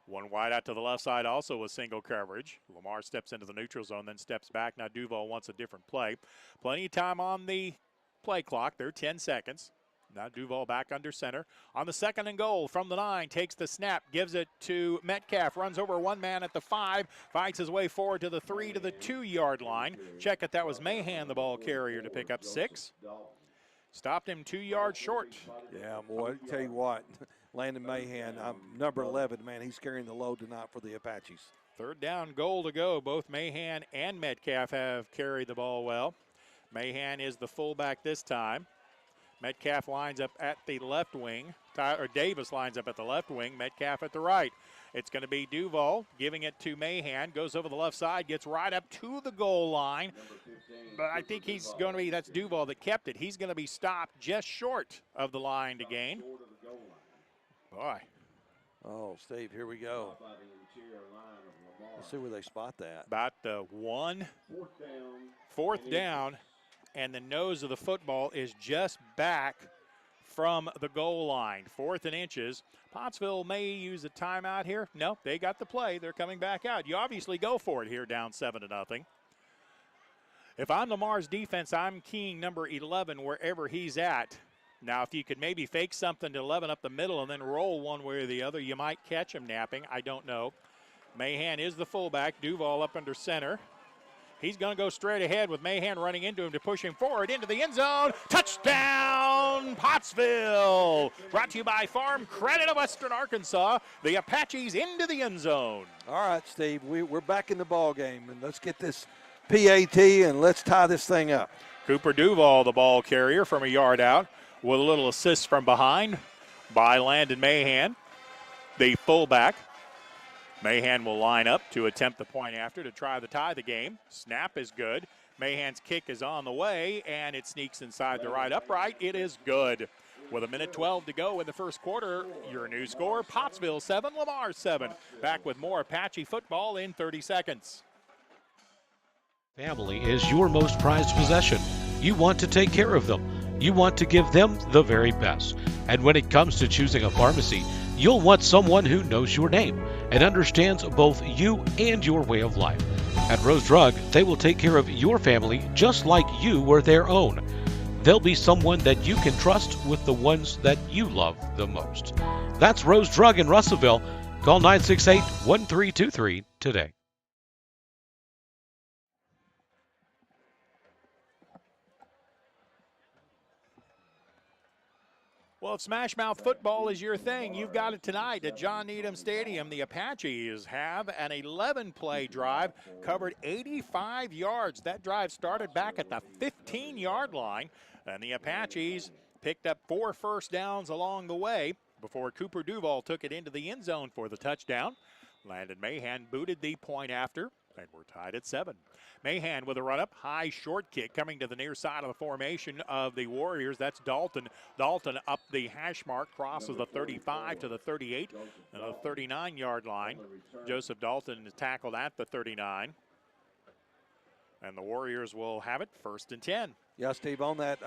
Speaker 4: 1 wide out to the left side, also a single coverage. Lamar steps into the neutral zone, then steps back. Now Duval wants a different play. Plenty of time on the play clock. They're 10 seconds. Now Duval back under center. On the 2nd and goal from the 9, takes the snap, gives it to Metcalf, runs over 1 man at the 5, fights his way forward to the 3 to the 2-yard line. Check it, that was Mahan, the ball carrier, to pick up 6. Stopped him 2 yards short.
Speaker 5: Yeah, boy, I tell you what, Landon Mahan, number 11, man, he's carrying the load tonight for the Apaches.
Speaker 4: 3rd down, goal to go. Both Mahan and Metcalf have carried the ball well. Mahan is the fullback this time. Metcalf lines up at the left wing. Davis lines up at the left wing. Metcalf at the right. It's going to be Duval giving it to Mahan. Goes over the left side, gets right up to the goal line. But I think he's going to be, that's Duval that kept it. He's going to be stopped just short of the line to gain. Boy.
Speaker 5: Oh, Steve, here we go. Let's see where they spot that.
Speaker 4: About 4th down. And the nose of the football is just back from the goal line. 4th and inches. Pottsville may use a timeout here. No, they got the play. They're coming back out. You obviously go for it here, down 7-0. If I'm Lamar's defense, I'm keying number 11 wherever he's at. Now, if you could maybe fake something to 11 up the middle and then roll one way or the other, you might catch him napping. I don't know. Mahan is the fullback. Duval up under center. He's going to go straight ahead with Mahan running into him to push him forward into the end zone. Touchdown, Pottsville! Brought to you by Farm Credit of Western Arkansas. The Apaches into the end zone.
Speaker 5: All right, Steve, we're back in the ball game, and let's get this PAT and let's tie this thing up.
Speaker 4: Cooper Duval, the ball carrier from a yard out, with a little assist from behind by Landon Mahan, the fullback. Mahan will line up to attempt the point after to try to tie the game. Snap is good. Mahan's kick is on the way, and it sneaks inside the right upright. It is good. With 1:12 to go in the first quarter, your new score, Pottsville 7, Lamar 7. Back with more Apache football in 30 seconds.
Speaker 1: Family is your most prized possession. You want to take care of them. You want to give them the very best. And when it comes to choosing a pharmacy, you'll want someone who knows your name and understands both you and your way of life. At Rose Drug, they will take care of your family just like you were their own. They'll be someone that you can trust with the ones that you love the most. That's Rose Drug in Russellville. Call 968-1323 today.
Speaker 4: Well, if Smash Mouth football is your thing, you've got it tonight at John Needham Stadium. The Apaches have an 11-play drive, covered 85 yards. That drive started back at the 15-yard line, and the Apaches picked up 4 first downs along the way before Cooper Duval took it into the end zone for the touchdown. Landon Mahan booted the point after, and we're tied at 7. Mahan with a run-up, high short kick coming to the near side of the formation of the Warriors. That's Dalton. Dalton up the hash mark, crosses the 35 to the 38 and a 39-yard line. Joseph Dalton is tackled at the 39. And the Warriors will have it 1st and 10.
Speaker 5: Yeah, Steve, on that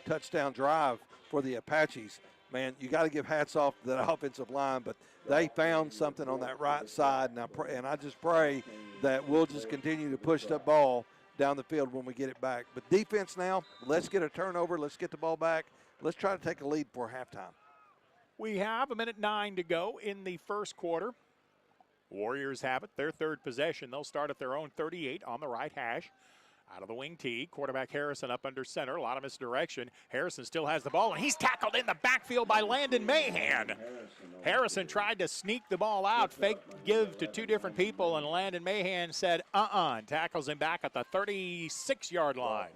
Speaker 5: touchdown drive for the Apaches, man, you got to give hats off to that offensive line, but they found something on that right side, and I just pray that we'll just continue to push the ball down the field when we get it back. But defense now, let's get a turnover. Let's get the ball back. Let's try to take a lead for halftime.
Speaker 4: We have 1:09 to go in the first quarter. Warriors have it, their 3rd possession. They'll start at their own 38 on the right hash. Out of the wing tee, quarterback Harrison up under center. A lot of misdirection. Harrison still has the ball, and he's tackled in the backfield by Landon Mahan. Harrison tried to sneak the ball out, fake give to 2 different people, and Landon Mahan said, and tackles him back at the 36-yard line.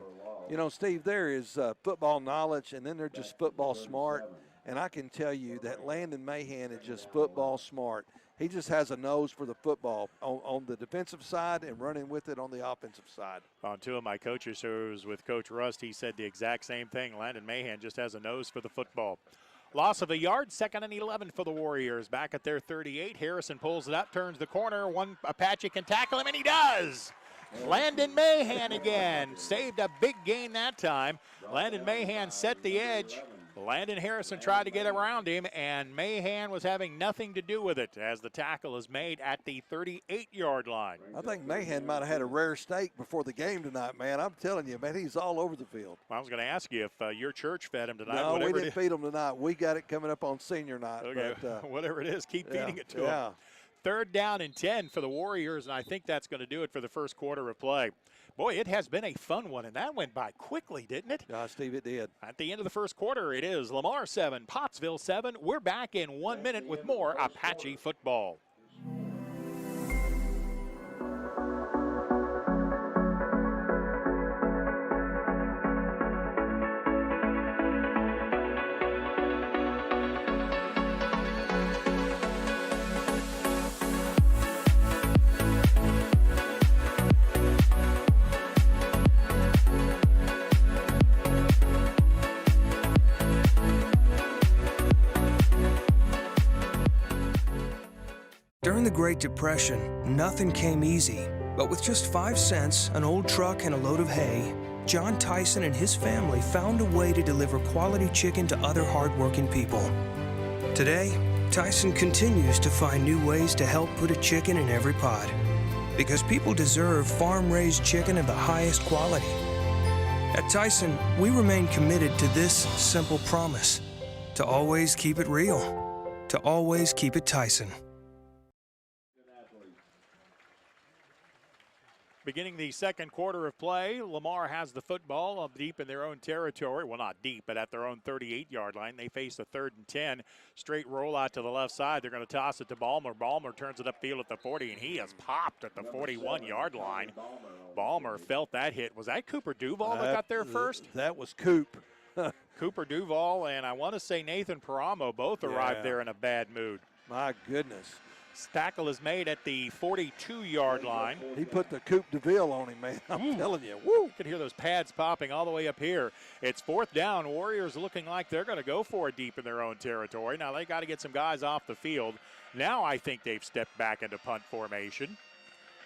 Speaker 5: You know, Steve, there is football knowledge, and then they're just football smart. And I can tell you that Landon Mahan is just football smart. He just has a nose for the football on the defensive side and running with it on the offensive side.
Speaker 4: On 2 of my coaches shows with Coach Rust, he said the exact same thing. Landon Mahan just has a nose for the football. Loss of a yard, 2nd and 11 for the Warriors. Back at their 38, Harrison pulls it up, turns the corner. One Apache can tackle him, and he does. Landon Mahan again. Saved a big gain that time. Landon Mahan set the edge. Landon Harrison tried to get around him, and Mahan was having nothing to do with it as the tackle is made at the 38-yard line.
Speaker 5: I think Mahan might have had a rare steak before the game tonight, man. I'm telling you, man, he's all over the field.
Speaker 4: I was going to ask you if your church fed him tonight.
Speaker 5: No, we didn't feed him tonight. We got it coming up on senior night.
Speaker 4: Okay, but, whatever it is, keep feeding it to him.
Speaker 5: Yeah.
Speaker 4: 3rd down and 10 for the Warriors, and I think that's going to do it for the first quarter of play. Boy, it has been a fun one, and that went by quickly, didn't it?
Speaker 5: Yeah, Steve, it did.
Speaker 4: At the end of the first quarter, it is Lamar 7, Pottsville 7. We're back in 1 minute with more Apache football.
Speaker 6: During the Great Depression, nothing came easy. But with just 5 cents, an old truck, and a load of hay, John Tyson and his family found a way to deliver quality chicken to other hardworking people. Today, Tyson continues to find new ways to help put a chicken in every pot. Because people deserve farm-raised chicken of the highest quality. At Tyson, we remain committed to this simple promise: to always keep it real, to always keep it Tyson.
Speaker 4: Beginning the second quarter of play, Lamar has the football up deep in their own territory. Well, not deep, but at their own 38-yard line. They face a 3rd and 10. Straight rollout to the left side. They're going to toss it to Balmer. Balmer turns it upfield at the 40, and he has popped at the 41-yard line. Balmer felt that hit. Was that Cooper Duval that got there first?
Speaker 5: That was Coop.
Speaker 4: Cooper Duval and I want to say Nathan Paramo both arrived there in a bad mood.
Speaker 5: My goodness.
Speaker 4: Tackle is made at the 42-yard line.
Speaker 5: He put the Coupe de Ville on him, man. I'm telling you. Woo!
Speaker 4: You can hear those pads popping all the way up here. It's 4th down. Warriors looking like they're going to go for it deep in their own territory. Now they got to get some guys off the field. Now I think they've stepped back into punt formation.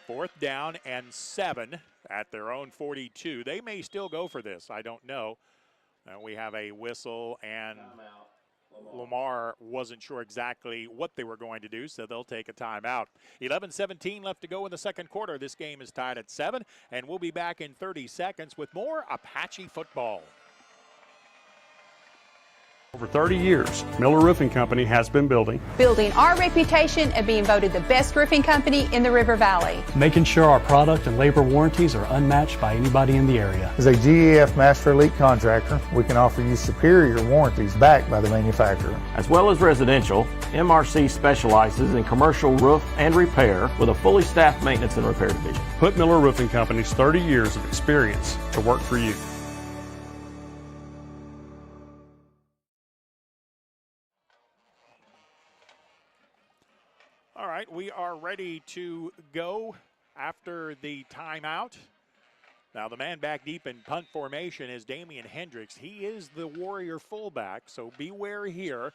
Speaker 4: 4th down and 7 at their own 42. They may still go for this. I don't know. We have a whistle, and Lamar wasn't sure exactly what they were going to do, so they'll take a timeout. 11:17 left to go in the second quarter. This game is tied at 7, and we'll be back in 30 seconds with more Apache football.
Speaker 7: Over 30 years, Miller Roofing Company has been building
Speaker 8: our reputation of being voted the best roofing company in the River Valley.
Speaker 9: Making sure our product and labor warranties are unmatched by anybody in the area.
Speaker 10: As a GEF Master Elite contractor, we can offer you superior warranties backed by the manufacturer.
Speaker 11: As well as residential, MRC specializes in commercial roof and repair with a fully staffed maintenance and repair division.
Speaker 7: Put Miller Roofing Company's 30 years of experience to work for you.
Speaker 4: All right, we are ready to go after the timeout. Now the man back deep in punt formation is Damian Hendricks. He is the Warrior fullback, so beware here.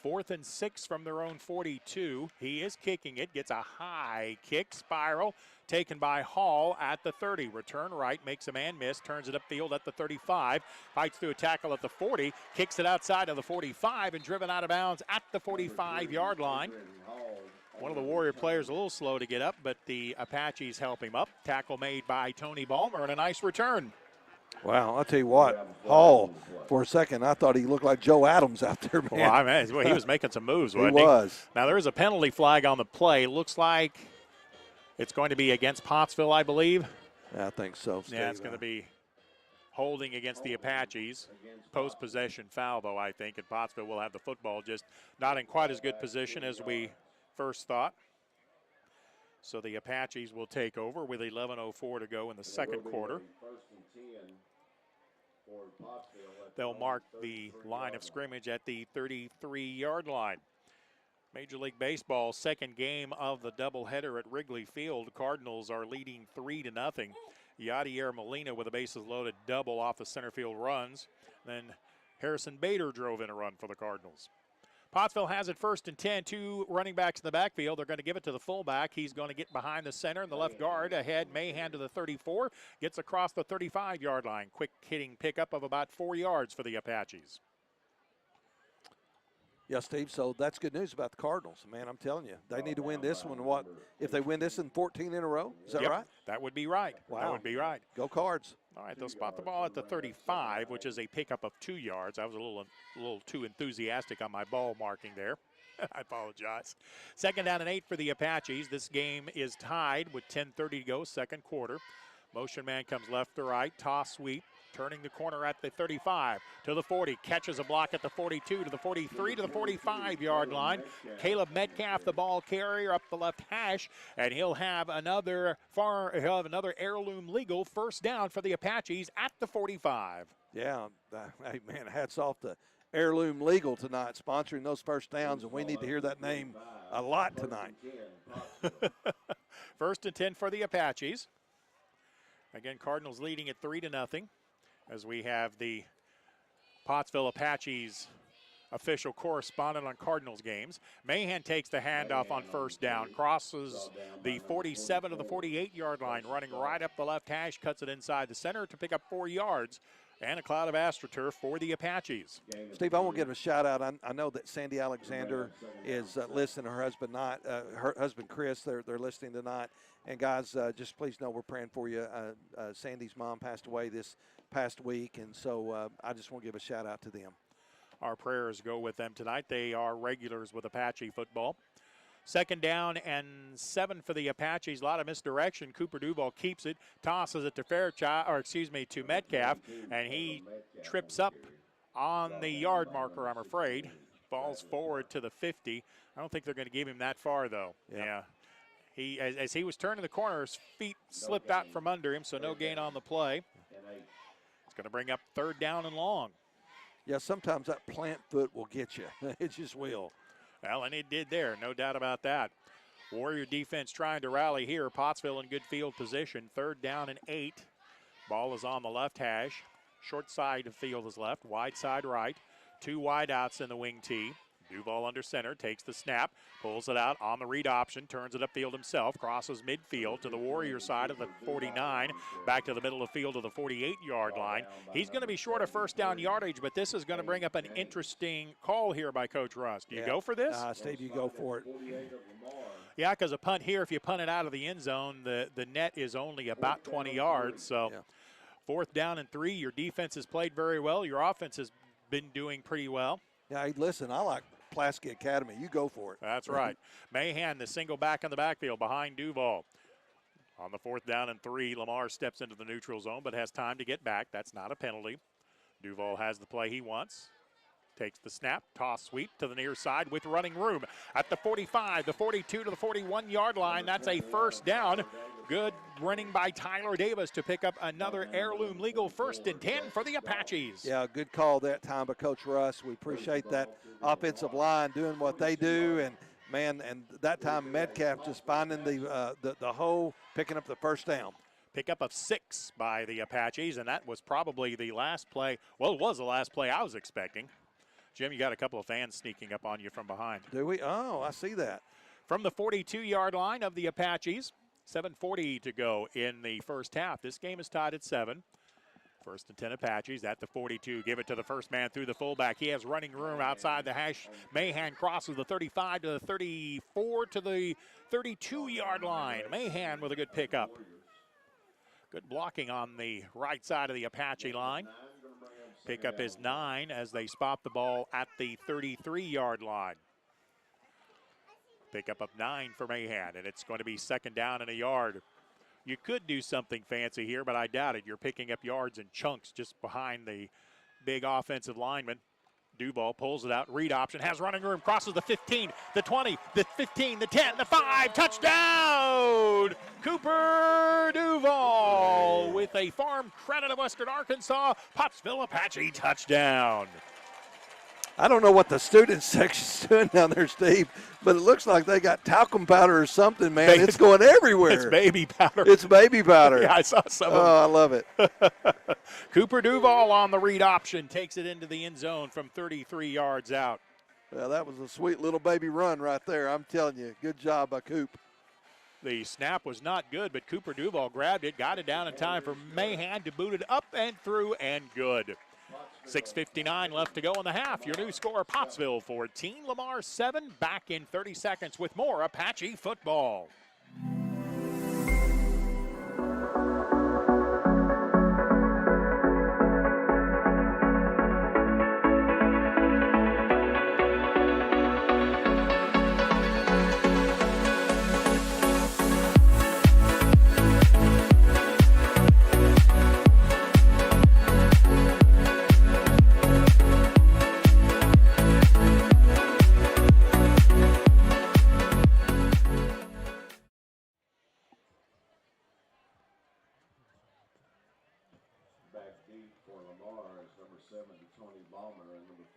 Speaker 4: 4th and 6 from their own 42. He is kicking it, gets a high kick, spiral, taken by Hall at the 30. Return right, makes a man miss, turns it upfield at the 35, fights through a tackle at the 40, kicks it outside of the 45, and driven out of bounds at the 45-yard line. One of the Warrior players a little slow to get up, but the Apaches help him up. Tackle made by Tony Balmer and a nice return.
Speaker 5: Wow, I'll tell you what, Hall, for a second, I thought he looked like Joe Adams out there, man.
Speaker 4: Well, I mean, he was making some moves, wasn't
Speaker 5: he? Was.
Speaker 4: Now, there is a penalty flag on the play. Looks like it's going to be against Pottsville, I believe.
Speaker 5: Yeah, I think so.
Speaker 4: Yeah, it's going to be holding against the Apaches. Post-possession foul, though, I think, and Pottsville will have the football, just not in quite as good position as we first thought. So the Apaches will take over with 11:04 to go in the second quarter. They'll mark the line of scrimmage at the 33-yard line. Major League Baseball, second game of the doubleheader at Wrigley Field. Cardinals are leading 3-0. Yadier Molina with a bases loaded double off the center field runs. Then Harrison Bader drove in a run for the Cardinals. Pottsville has it 1st and 10, 2 running backs in the backfield. They're going to give it to the fullback. He's going to get behind the center and the left guard. Ahead, Mahan to the 34, gets across the 35-yard line. Quick hitting pickup of about 4 yards for the Apaches.
Speaker 5: Yeah, Steve, so that's good news about the Cardinals. Man, I'm telling you, they need to win this one. What if they win this in 14 in a row? Is that right?
Speaker 4: That would be right.
Speaker 5: Wow.
Speaker 4: That would be right.
Speaker 5: Go Cards.
Speaker 4: All right, they'll spot the ball at the 35, which is a pickup of 2 yards. I was a little too enthusiastic on my ball marking there. I apologize. 2nd down and 8 for the Apaches. This game is tied with 10:30 to go, second quarter. Motion man comes left to right, toss sweep. Turning the corner at the 35 to the 40, catches a block at the 42 to the 43 to the 45-yard line. Caleb Metcalf, the ball carrier, up the left hash, and he'll have another heirloom legal first down for the Apaches at the 45.
Speaker 5: Yeah, hey man, hats off to Heirloom Legal tonight, sponsoring those first downs, and we need to hear that name a lot tonight.
Speaker 4: 1st and 10 for the Apaches. Again, Cardinals leading at 3-0. As we have the Pottsville Apaches official correspondent on Cardinals games. Mahan takes the handoff on first down, crosses the 47 to the 48-yard line, running right up the left hash, cuts it inside the center to pick up 4 yards, and a cloud of AstroTurf for the Apaches.
Speaker 5: Steve, I want to give a shout out. I know that Sandy Alexander is listening. Her husband Chris, they're listening tonight. And guys, just please know we're praying for you. Sandy's mom passed away this past week, and so I just want to give a shout out to them.
Speaker 4: Our prayers go with them tonight. They are regulars with Apache football. 2nd down and 7 for the Apaches. A lot of misdirection. Cooper Duval keeps it, tosses it to to Metcalf, and he trips up on the yard marker, I'm afraid. Falls forward to the 50. I don't think they're going to give him that far, though. Yeah. He, as he was turning the corner, his feet slipped out from under him, so no gain on the play. It's going to bring up 3rd down and long.
Speaker 5: Yeah, sometimes that plant foot will get you. It just will.
Speaker 4: Well, and it did there, no doubt about that. Warrior defense trying to rally here. Pottsville in good field position. 3rd down and 8. Ball is on the left hash. Short side of field is left, wide side right. 2 wideouts in the wing tee. Duval under center, takes the snap, pulls it out on the read option, turns it upfield himself, crosses midfield to the Warrior side of the 49, back to the middle of field to the 48-yard line. He's going to be short of 1st down yardage, but this is going to bring up an interesting call here by Coach Russ. Do you go for this?
Speaker 5: Steve, you go for it.
Speaker 4: Yeah, because a punt here, if you punt it out of the end zone, the net is only about 20 yards. So 4th down and 3, your defense has played very well. Your offense has been doing pretty well.
Speaker 5: Yeah, listen, I like Pulaski Academy. You go for it.
Speaker 4: That's right. Mahan, the single back in the backfield behind Duval. On the 4th down and 3, Lamar steps into the neutral zone but has time to get back. That's not a penalty. Duval has the play he wants. Takes the snap, toss sweep to the near side with running room. At the 45, the 42 to the 41-yard line. That's a 1st down. Good running by Tyler Davis to pick up another heirloom legal 1st and 10 for the Apaches.
Speaker 5: Yeah, good call that time by Coach Russ. We appreciate that offensive line doing what they do. And, man, and that time Metcalf just finding the hole, picking up the 1st down.
Speaker 4: Pickup of 6 by the Apaches, and that was probably the last play. Well, it was the last play I was expecting. Jim, you got a couple of fans sneaking up on you from behind.
Speaker 5: Do we? Oh, I see that.
Speaker 4: From the 42-yard line of the Apaches, 7:40 to go in the 1st half. This game is tied at 7. 1st and 10 Apaches at the 42. Give it to the 1st man through the fullback. He has running room outside the hash. Mahan crosses the 35 to the 34 to the 32-yard line. Mahan with a good pickup. Good blocking on the right side of the Apache line. Pickup is 9 as they spot the ball at the 33-yard line. Pickup of 9 for Mahan, and it's going to be 2nd down and a yard. You could do something fancy here, but I doubt it. You're picking up yards in chunks just behind the big offensive lineman. Duval pulls it out, read option, has running room, crosses the 15, the 20, the 15, the 10, the 5, touchdown! Cooper Duval with a Farm Credit of Western Arkansas, Pottsville Apache touchdown.
Speaker 5: I don't know what the student section's doing down there, Steve, but it looks like they got talcum powder or something, man. It's going everywhere.
Speaker 4: It's baby powder.
Speaker 5: It's baby powder.
Speaker 4: Yeah, I saw some of it.
Speaker 5: Oh, I love it.
Speaker 4: Cooper Duval on the read option takes it into the end zone from 33 yards out.
Speaker 5: Well, that was a sweet little baby run right there. I'm telling you, good job by Coop.
Speaker 4: The snap was not good, but Cooper Duval grabbed it, got it down in time for Mahan to boot it up and through, and good. 6:59 left to go in the half. Your new score, Pottsville 14, Lamar 7. Back in 30 seconds with more Apache football.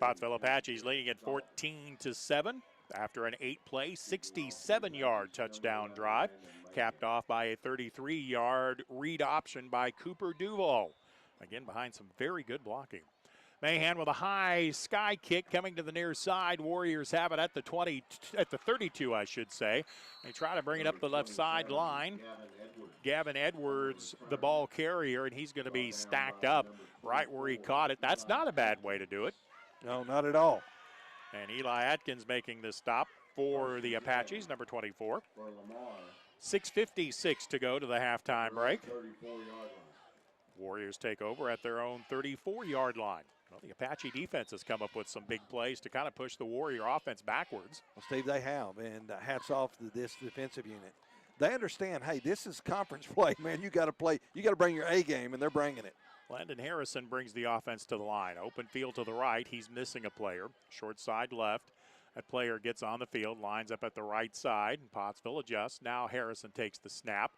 Speaker 4: Pottsville Apaches leading at 14-7 after an 8-play, 67-yard touchdown drive, capped off by a 33-yard read option by Cooper Duval. Again, behind some very good blocking. Mahan with a high sky kick coming to the near side. Warriors have it at the 32, I should say. They try to bring it up the left sideline. Gavin Edwards, the ball carrier, and he's going to be stacked up right where he caught it. That's not a bad way to do it.
Speaker 5: No, not at all.
Speaker 4: And Eli Atkins making the stop for the Apaches, number 24. 6:56 to go to the halftime break. Warriors take over at their own 34-yard line. Well, the Apache defense has come up with some big plays to kind of push the Warrior offense backwards.
Speaker 5: Well, Steve, they have, and hats off to this defensive unit. They understand, hey, this is conference play, man. You got to play. You got to bring your A game, and they're bringing it.
Speaker 4: Landon Harrison brings the offense to the line. Open field to the right. He's missing a player. Short side left. That player gets on the field, lines up at the right side, and Pottsville adjusts. Now Harrison takes the snap.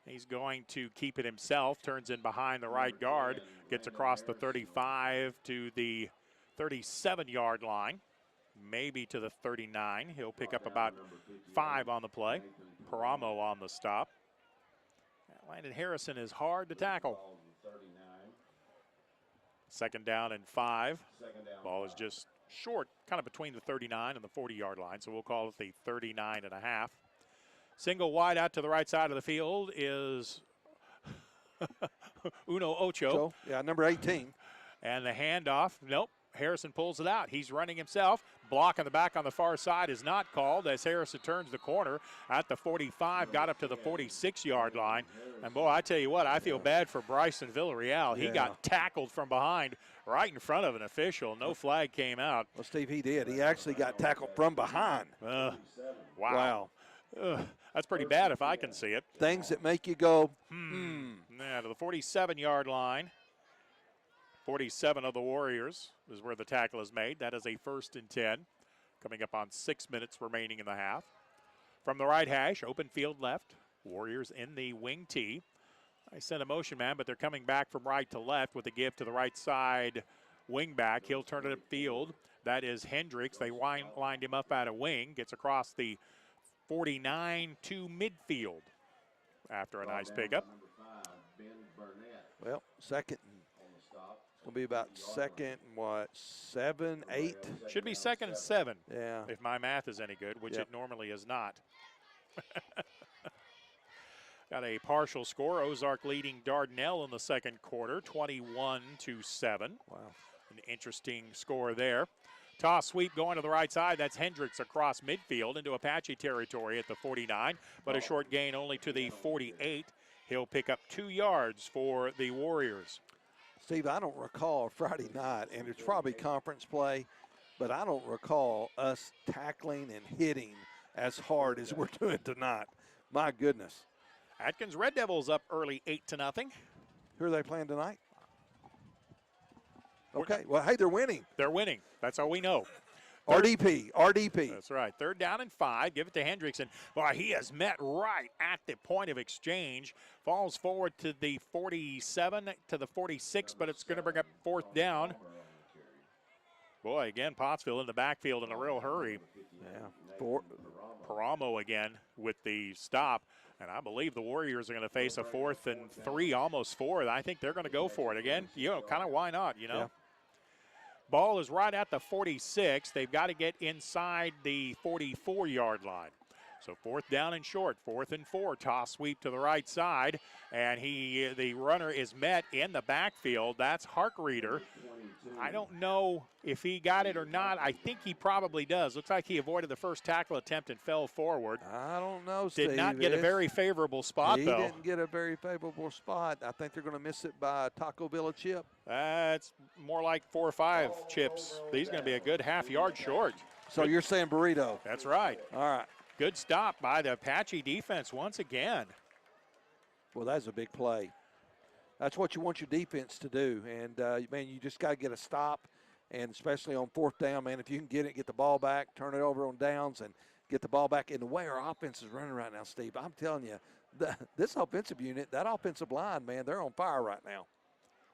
Speaker 4: He's going to keep it himself, turns in behind the right guard, gets across the 35 to the 37-yard line, maybe to the 39. He'll pick up about 5 on the play. Paramo on the stop. Landon Harrison is hard to tackle. Second down and 5. Ball is just short, kind of between the 39 and the 40-yard line, so we'll call it the 39 and a half. Single wide out to the right side of the field is Uno Ocho.
Speaker 5: Yeah, number 18.
Speaker 4: And the handoff, nope, Harrison pulls it out. He's running himself. Block on the back on the far side is not called as Harrison turns the corner at the 45, got up to the 46-yard line. And, boy, I tell you what, I feel bad for Bryson Villarreal. He got tackled from behind right in front of an official. No flag came out.
Speaker 5: Well, Steve, he did. He actually got tackled from behind.
Speaker 4: Wow. That's pretty bad if I can see it.
Speaker 5: Things that make you go,
Speaker 4: Yeah, to the 47-yard line. 47 of the Warriors is where the tackle is made. That is a 1st and 10. Coming up on 6 minutes remaining in the half. From the right hash, open field left. Warriors in the wing tee. I sent a motion man, but they're coming back from right to left with a give to the right side wing back. He'll turn it upfield. That is Hendricks. They lined him up at a wing. Gets across the 49 to midfield after a nice pickup.
Speaker 5: Well, second. It's going to be about second and 7, 8?
Speaker 4: Should be 2nd and 7.
Speaker 5: Yeah.
Speaker 4: If my math is any good, which it normally is not. Got a partial score. Ozark leading Dardanelle in the second quarter, 21-7.
Speaker 5: Wow.
Speaker 4: An interesting score there. Toss sweep going to the right side. That's Hendricks across midfield into Apache territory at the 49, but a short gain only to the 48. He'll pick up 2 yards for the Warriors.
Speaker 5: Steve, I don't recall Friday night, and it's probably conference play, but I don't recall us tackling and hitting as hard as we're doing tonight. My goodness.
Speaker 4: Atkins Red Devils up early 8-0.
Speaker 5: Who are they playing tonight? Okay, well, hey, they're winning.
Speaker 4: They're winning. That's all we know.
Speaker 5: RDP.
Speaker 4: That's right. 3rd down and 5. Give it to Hendricks. And, boy, he has met right at the point of exchange. Falls forward to the 47, to the 46, but it's going to bring up 4th down. Boy, again, Pottsville in the backfield in a real hurry.
Speaker 5: Yeah.
Speaker 4: Paramo again with the stop. And I believe the Warriors are going to face a 4th and 3, almost 4. I think they're going to go for it again. Kind of why not,
Speaker 5: Yeah.
Speaker 4: Ball is right at the 46. They've got to get inside the 44-yard line. So 4th down and short, 4th and 4. Toss sweep to the right side, and the runner is met in the backfield. That's Harkreeder. I don't know if he got it or not. I think he probably does. Looks like he avoided the first tackle attempt and fell forward.
Speaker 5: I don't know, Steve.
Speaker 4: Did not get a very favorable spot, though.
Speaker 5: He didn't get a very favorable spot. I think they're going to miss it by a Taco Bell chip.
Speaker 4: That's more like 4 or 5 chips. He's going to be a good half-yard short.
Speaker 5: So you're saying burrito.
Speaker 4: That's right.
Speaker 5: All right.
Speaker 4: Good stop by the Apache defense once again.
Speaker 5: Well, that's a big play. That's what you want your defense to do. And, man, you just got to get a stop, and especially on 4th down, man, if you can get it, get the ball back, turn it over on downs, and get the ball back. And the way our offense is running right now, Steve, I'm telling you, this offensive unit, that offensive line, man, they're on fire right now.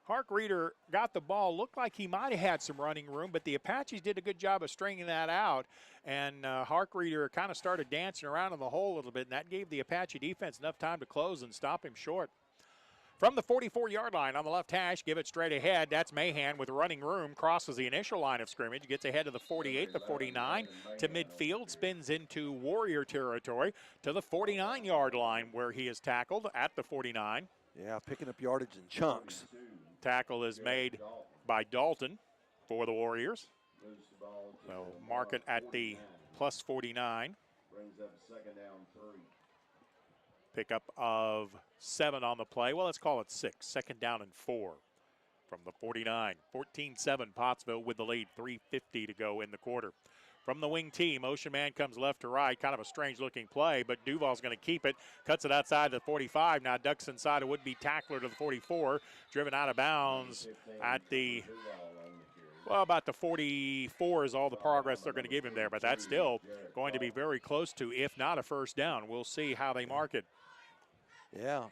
Speaker 4: Harkreeder got the ball. Looked like he might have had some running room, but the Apaches did a good job of stringing that out. And Harkreeder kind of started dancing around in the hole a little bit, and that gave the Apache defense enough time to close and stop him short. From the 44-yard line on the left hash, give it straight ahead. That's Mahan with running room, crosses the initial line of scrimmage, gets ahead to the 48, the 49, to midfield, spins into Warrior territory to the 49-yard line where he is tackled at the 49.
Speaker 5: Yeah, picking up yardage in chunks.
Speaker 4: Tackle is made by Dalton for the Warriors. So mark it at the plus 49. Pickup of 7 on the play. Well, let's call it 6. Second down and 4 from the 49. 14-7 Pottsville with the lead. 3:50 to go in the quarter. From the wing tee, motion man comes left to right. Kind of a strange-looking play, but Duval's going to keep it. Cuts it outside the 45. Now ducks inside a would-be tackler to the 44. Driven out of bounds at the, well, about the 44 is all the progress they're going to give him there, but that's still going to be very close to, if not a first down. We'll see how they mark it.
Speaker 5: Yeah.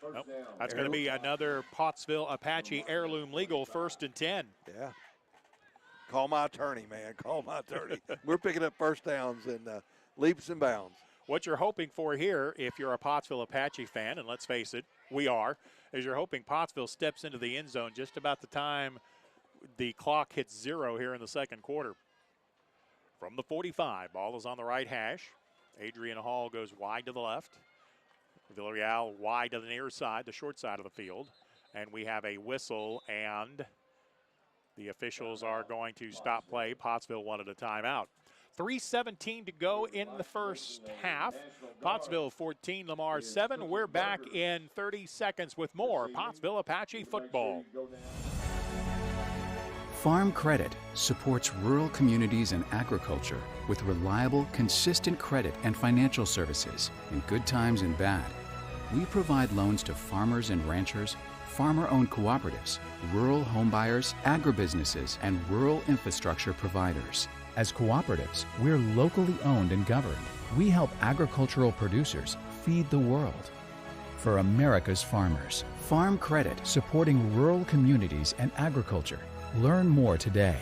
Speaker 4: Nope. That's going to be another Pottsville Apache heirloom legal, 1st and 10.
Speaker 5: Yeah. Call my attorney, man. Call my attorney. We're picking up first downs and leaps and bounds.
Speaker 4: What you're hoping for here, if you're a Pottsville Apache fan, and let's face it, we are, is you're hoping Pottsville steps into the end zone just about the time the clock hits 0 here in the second quarter. From the 45, ball is on the right hash. Adrian Hall goes wide to the left. Villarreal wide to the near side, the short side of the field. And we have a whistle, and the officials are going to stop play. Pottsville wanted a timeout. 3:17 to go in the first half. Pottsville 14, Lamar 7. We're back in 30 seconds with more Pottsville Apache football.
Speaker 12: Farm Credit supports rural communities and agriculture with reliable, consistent credit and financial services in good times and bad. We provide loans to farmers and ranchers, farmer-owned cooperatives, rural homebuyers, agribusinesses, and rural infrastructure providers. As cooperatives, we're locally owned and governed. We help agricultural producers feed the world. For America's farmers, Farm Credit, supporting rural communities and agriculture. Learn more today.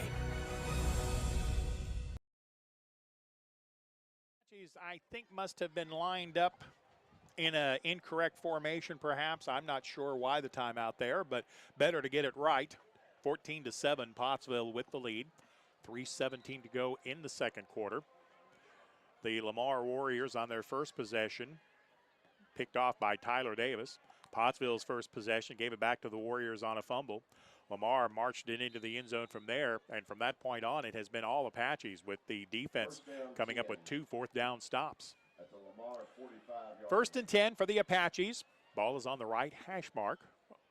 Speaker 4: I think must have been lined up in an incorrect formation, perhaps. I'm not sure why the timeout there, but better to get it right. 14-7, Pottsville with the lead. 3:17 to go in the second quarter. The Lamar Warriors on their first possession, picked off by Tyler Davis. Pottsville's first possession gave it back to the Warriors on a fumble. Lamar marched it into the end zone from there, and from that point on, it has been all Apaches, with the defense coming up with 2 fourth-down stops. 1st and 10 for the Apaches. Ball is on the right hash mark.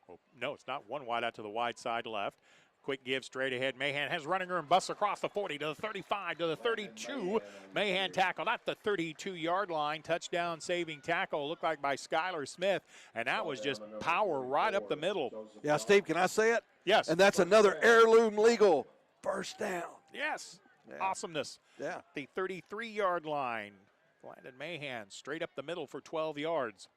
Speaker 4: Oh, no, it's not. One wide out to the wide side left. Quick give straight ahead. Mahan has running room, busts across the 40 to the 35 to the 32. Mahan tackled at the 32-yard line. Touchdown saving tackle, looked like by Skylar Smith, and that was just power right up the middle.
Speaker 5: Yeah, Steve, can I say it?
Speaker 4: Yes.
Speaker 5: And that's another heirloom legal first down.
Speaker 4: Yes.
Speaker 5: Yeah.
Speaker 4: Awesomeness.
Speaker 5: Yeah.
Speaker 4: The 33-yard line. Landon Mahan straight up the middle for 12 yards.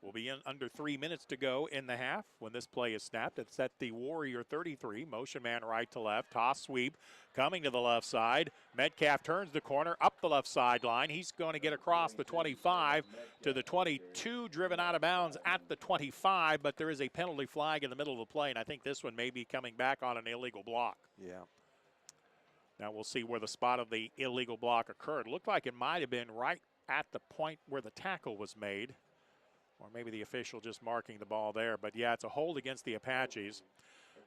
Speaker 4: We'll be in under 3 minutes to go in the half when this play is snapped. It's at the Warrior 33. Motion man right to left. Toss sweep coming to the left side. Metcalf turns the corner up the left sideline. He's going to get across the 25 to the 22, driven out of bounds at the 25, but there is a penalty flag in the middle of the play, and I think this one may be coming back on an illegal block.
Speaker 5: Yeah.
Speaker 4: Now we'll see where the spot of the illegal block occurred. Looked like it might have been right at the point where the tackle was made. Or maybe the official just marking the ball there. But, yeah, it's a hold against the Apaches.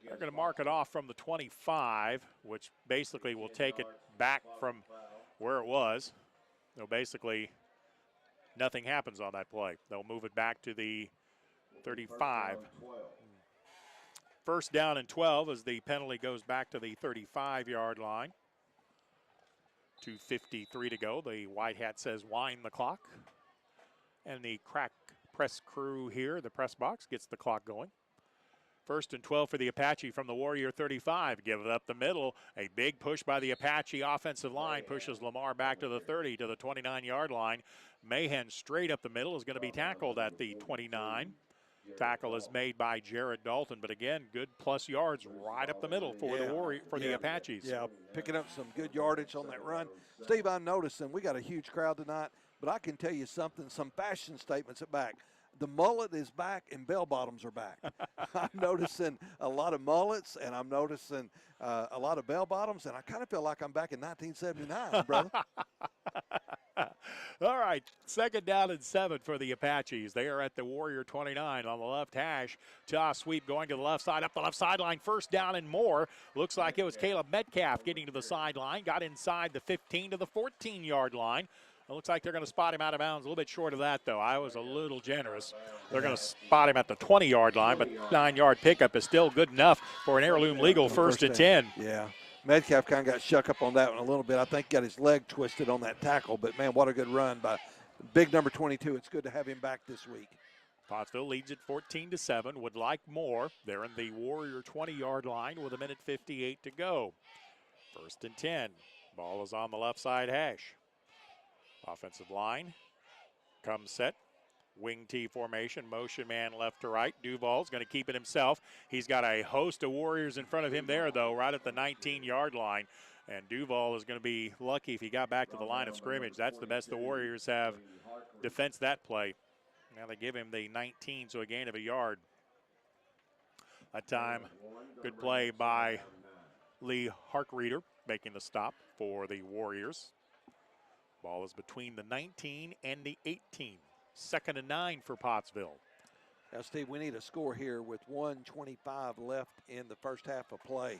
Speaker 4: They're going to mark it off from the 25, which basically will take it back from where it was. So, basically, nothing happens on that play. They'll move it back to the 35. 1st down and 12 as the penalty goes back to the 35-yard line. 2:53 to go. The white hat says wind the clock. And the crack press crew here, the press box, gets the clock going. 1st and 12 for the Apache from the Warrior 35. Give it up the middle. A big push by the Apache offensive line pushes Lamar back to the 30 to the 29-yard line. Mahan straight up the middle is going to be tackled at the 29. Tackle is made by Jared Dalton, but again, good plus yards right up the middle for the Warrior, for the Apaches.
Speaker 5: Yeah, picking up some good yardage on that run. Steve, I'm noticing we got a huge crowd tonight, but I can tell you something, some fashion statements at back. the mullet is back and bell bottoms are back. I'm noticing a lot of mullets, and I'm noticing a lot of bell bottoms, and I kind of feel like I'm back in 1979, brother.
Speaker 4: All right, 2nd down and 7 for the Apaches. They are at the Warrior 29 on the left hash. Toss sweep going to the left side, up the left sideline. 1st down and more. Looks like it was Caleb Metcalf getting to the sideline. Got inside the 15 to the 14-yard line. It looks like they're going to spot him out of bounds. A little bit short of that, though. I was a little generous. They're going to spot him at the 20-yard line, but 9-yard pickup is still good enough for an heirloom legal 1st and 10.
Speaker 5: Yeah. Metcalf kind of got shook up on that one a little bit. I think got his leg twisted on that tackle, but, man, what a good run by big number 22. It's good to have him back this week.
Speaker 4: Pottsville leads it 14-7. Would like more. They're in the Warrior 20-yard line with 1:58 to go. 1st and 10. Ball is on the left side hash. Offensive line comes set. Wing T formation, motion man left to right. Duval's going to keep it himself. He's got a host of Warriors in front of him there, though, right at the 19-yard line. And Duval is going to be lucky if he got back to the line of scrimmage. That's the best the Warriors have defensed that play. Now they give him the 19, so a gain of a yard. That time, good play by Lee Harkreader, making the stop for the Warriors. Ball is between the 19 and the 18. 2nd and 9 for Pottsville.
Speaker 5: Now, Steve, we need a score here with 1:25 left in the first half of play.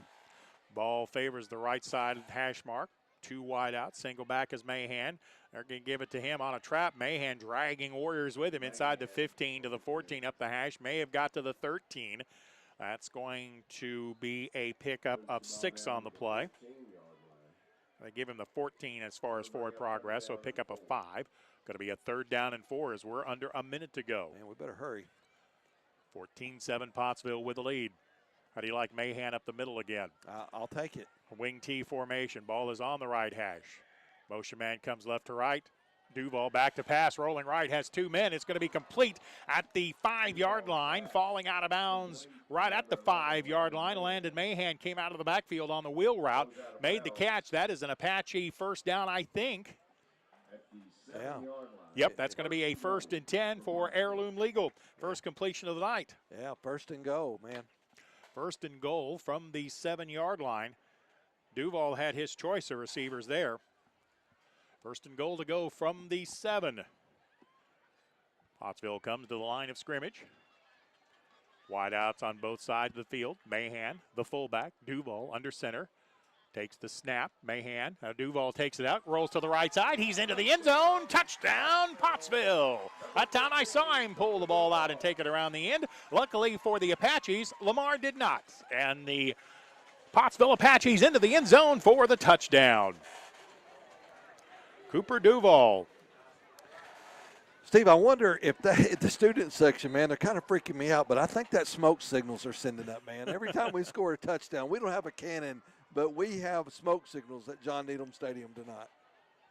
Speaker 4: Ball favors the right side hash mark. 2 wide out. Single back is Mahan. They're going to give it to him on a trap. Mahan dragging Warriors with him inside the 15 to the 14 up the hash. May have got to the 13. That's going to be a pickup of 6 on the play. They give him the 14 as far as forward progress, so a pickup of 5. Going to be a 3rd down and 4 as we're under a minute to go.
Speaker 5: Man, we better hurry.
Speaker 4: 14-7 Pottsville with the lead. How do you like Mahan up the middle again?
Speaker 5: I'll take it.
Speaker 4: Wing T formation. Ball is on the right hash. Motion man comes left to right. Duval back to pass, rolling right, has 2 men. It's going to be complete at the 5-yard line, falling out of bounds right at the 5-yard line. Landon Mahan came out of the backfield on the wheel route, made the catch. That is an Apache 1st down, I think.
Speaker 5: Yeah.
Speaker 4: Yep, that's going to be a 1st and 10 for Heirloom Legal. First completion of the night.
Speaker 5: Yeah, 1st and goal, man.
Speaker 4: 1st and goal from the 7-yard line. Duval had his choice of receivers there. 1st and goal to go from the 7. Pottsville comes to the line of scrimmage. Wide outs on both sides of the field. Mahan, the fullback. Duval under center. Takes the snap. Mahan. Duval takes it out. Rolls to the right side. He's into the end zone. Touchdown, Pottsville. That time I saw him pull the ball out and take it around the end. Luckily for the Apaches, Lamar did not. And the Pottsville Apaches into the end zone for the touchdown. Cooper Duval.
Speaker 5: Steve, I wonder if the student section, man, they're kind of freaking me out, but I think that smoke signals are sending up, man. Every time we score a touchdown, we don't have a cannon, but we have smoke signals at John Needham Stadium tonight.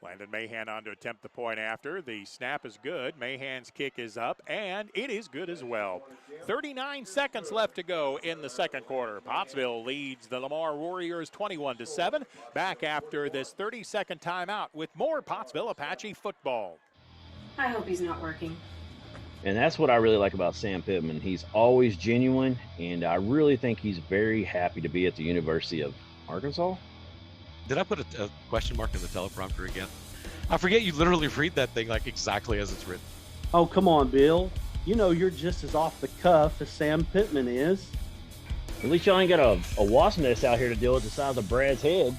Speaker 4: Landon Mahan on to attempt the point after. The snap is good. Mahan's kick is up, and it is good as well. 39 seconds left to go in the 2nd quarter. Pottsville leads the Lamar Warriors 21-7. Back after this 30-second timeout with more Pottsville Apache football.
Speaker 13: I hope he's not working.
Speaker 11: And that's what I really like about Sam Pittman. He's always genuine, and I really think he's very happy to be at the University of Arkansas.
Speaker 1: Did I put a question mark in the teleprompter again? I forget you literally read that thing like exactly as it's written.
Speaker 14: Oh, come on, Bill. You know you're just as off the cuff as Sam Pittman is.
Speaker 11: At least y'all ain't got a wasp nest out here to deal with the size of Brad's head.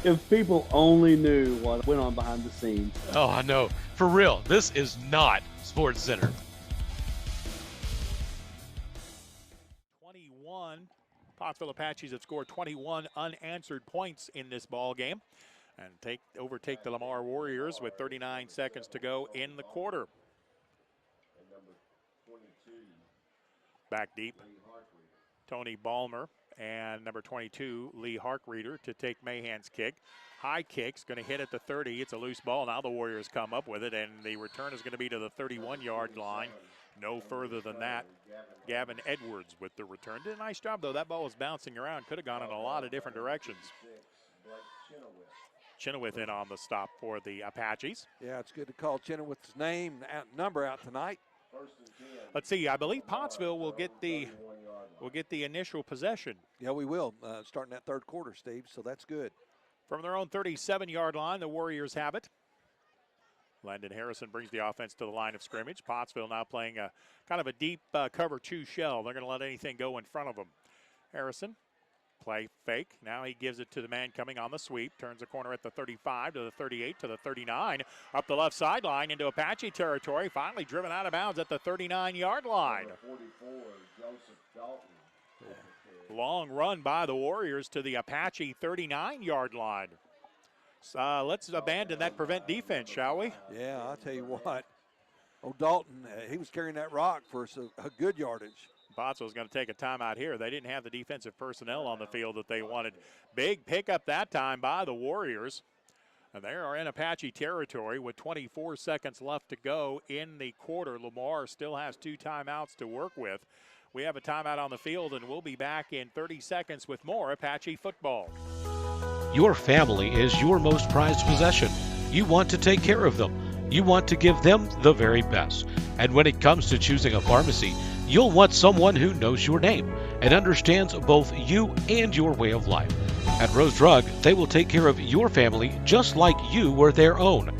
Speaker 14: If people only knew what went on behind the scenes.
Speaker 1: Oh, I know. For real, this is not Sports Center.
Speaker 4: 21. Pottsville Apaches have scored 21 unanswered points in this ball game and overtake the Lamar Warriors with 39 seconds to go in the quarter. Back deep, Tony Ballmer and number 22, Lee Harkreader, to take Mahan's kick. High kick's going to hit at the 30. It's a loose ball. Now the Warriors come up with it, and the return is going to be to the 31-yard line. No further than that. Gavin Edwards with the return. Did a nice job, though. That ball was bouncing around. Could have gone in a lot of different directions. Chenoweth in on the stop for the Apaches.
Speaker 5: Yeah, it's good to call Chenoweth's number out tonight.
Speaker 4: Let's see. I believe Pottsville will get the initial possession.
Speaker 5: Yeah, we will. Starting that third quarter, Steve. So that's good.
Speaker 4: From their own 37-yard line, the Warriors have it. Landon Harrison brings the offense to the line of scrimmage. Pottsville now playing a kind of a deep cover 2 shell. They're going to let anything go in front of them. Harrison, play fake. Now he gives it to the man coming on the sweep. Turns the corner at the 35 to the 38 to the 39. Up the left sideline into Apache territory. Finally driven out of bounds at the 39-yard line. Long run by the Warriors to the Apache 39-yard line. Let's abandon that prevent defense, shall we?
Speaker 5: Yeah, I'll tell you what. Dalton, he was carrying that rock for a good yardage.
Speaker 4: Pottsville's going to take a timeout here. They didn't have the defensive personnel on the field that they wanted. Big pickup that time by the Warriors. And they are in Apache territory with 24 seconds left to go in the quarter. Lamar still has 2 timeouts to work with. We have a timeout on the field, and we'll be back in 30 seconds with more Apache football.
Speaker 1: Your family is your most prized possession. You want to take care of them. You want to give them the very best. And when it comes to choosing a pharmacy, you'll want someone who knows your name and understands both you and your way of life. At Rose Drug, they will take care of your family just like you were their own.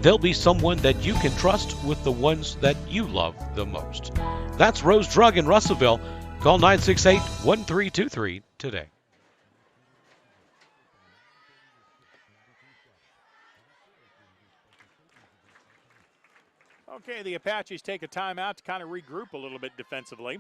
Speaker 1: They'll be someone that you can trust with the ones that you love the most. That's Rose Drug in Russellville. Call 968-1323 today.
Speaker 4: Okay, the Apaches take a timeout to kind of regroup a little bit defensively.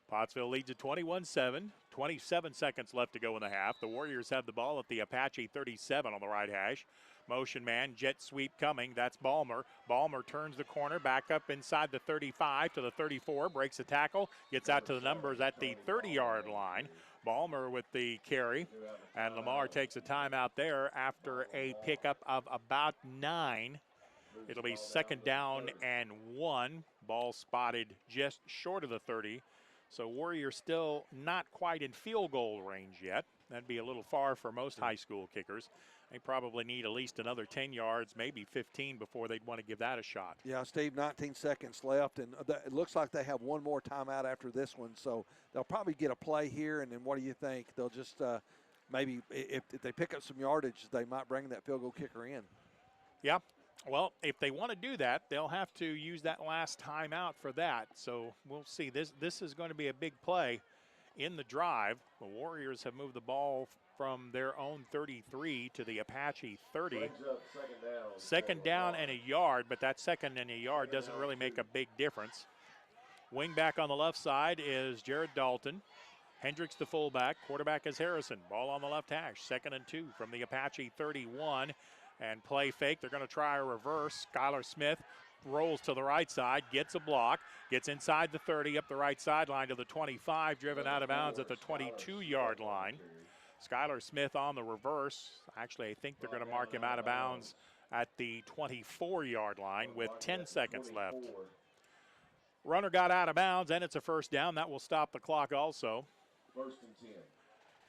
Speaker 4: Pottsville leads at 21-7. 27 seconds left to go in the half. The Warriors have the ball at the Apache 37 on the right hash. Motion man, jet sweep coming. That's Balmer. Balmer turns the corner, back up inside the 35 to the 34, breaks a tackle, gets out to the numbers at the 30-yard line. Balmer with the carry, and Lamar takes a timeout there after a pickup of about 9. It'll be 2nd down and 1. Ball spotted just short of the 30. So Warriors still not quite in field goal range yet. That'd be a little far for most high school kickers. They probably need at least another 10 yards, maybe 15 before they'd want to give that a shot.
Speaker 5: Yeah, Steve, 19 seconds left, and it looks like they have one more timeout after this one. So they'll probably get a play here, and then what do you think? They'll just maybe if they pick up some yardage, they might bring that field goal kicker in.
Speaker 4: Yeah. Well, if they want to do that, they'll have to use that last timeout for that. So we'll see. This is going to be a big play in the drive. The Warriors have moved the ball from their own 33 to the Apache 30. Second down and a yard, but that second and a yard doesn't really make a big difference. Wing back on the left side is Jared Dalton. Hendricks the fullback. Quarterback is Harrison. Ball on the left hash. 2nd and 2 from the Apache 31. And play fake. They're going to try a reverse. Skylar Smith rolls to the right side, gets a block, gets inside the 30, up the right sideline to the 25, driven out of bounds at the 22-yard line. Skylar Smith on the reverse. Actually, I think they're going to mark him out of bounds at the 24-yard line with 10 seconds left. Runner got out of bounds, and it's a 1st down. That will stop the clock also.
Speaker 15: 1st and 10.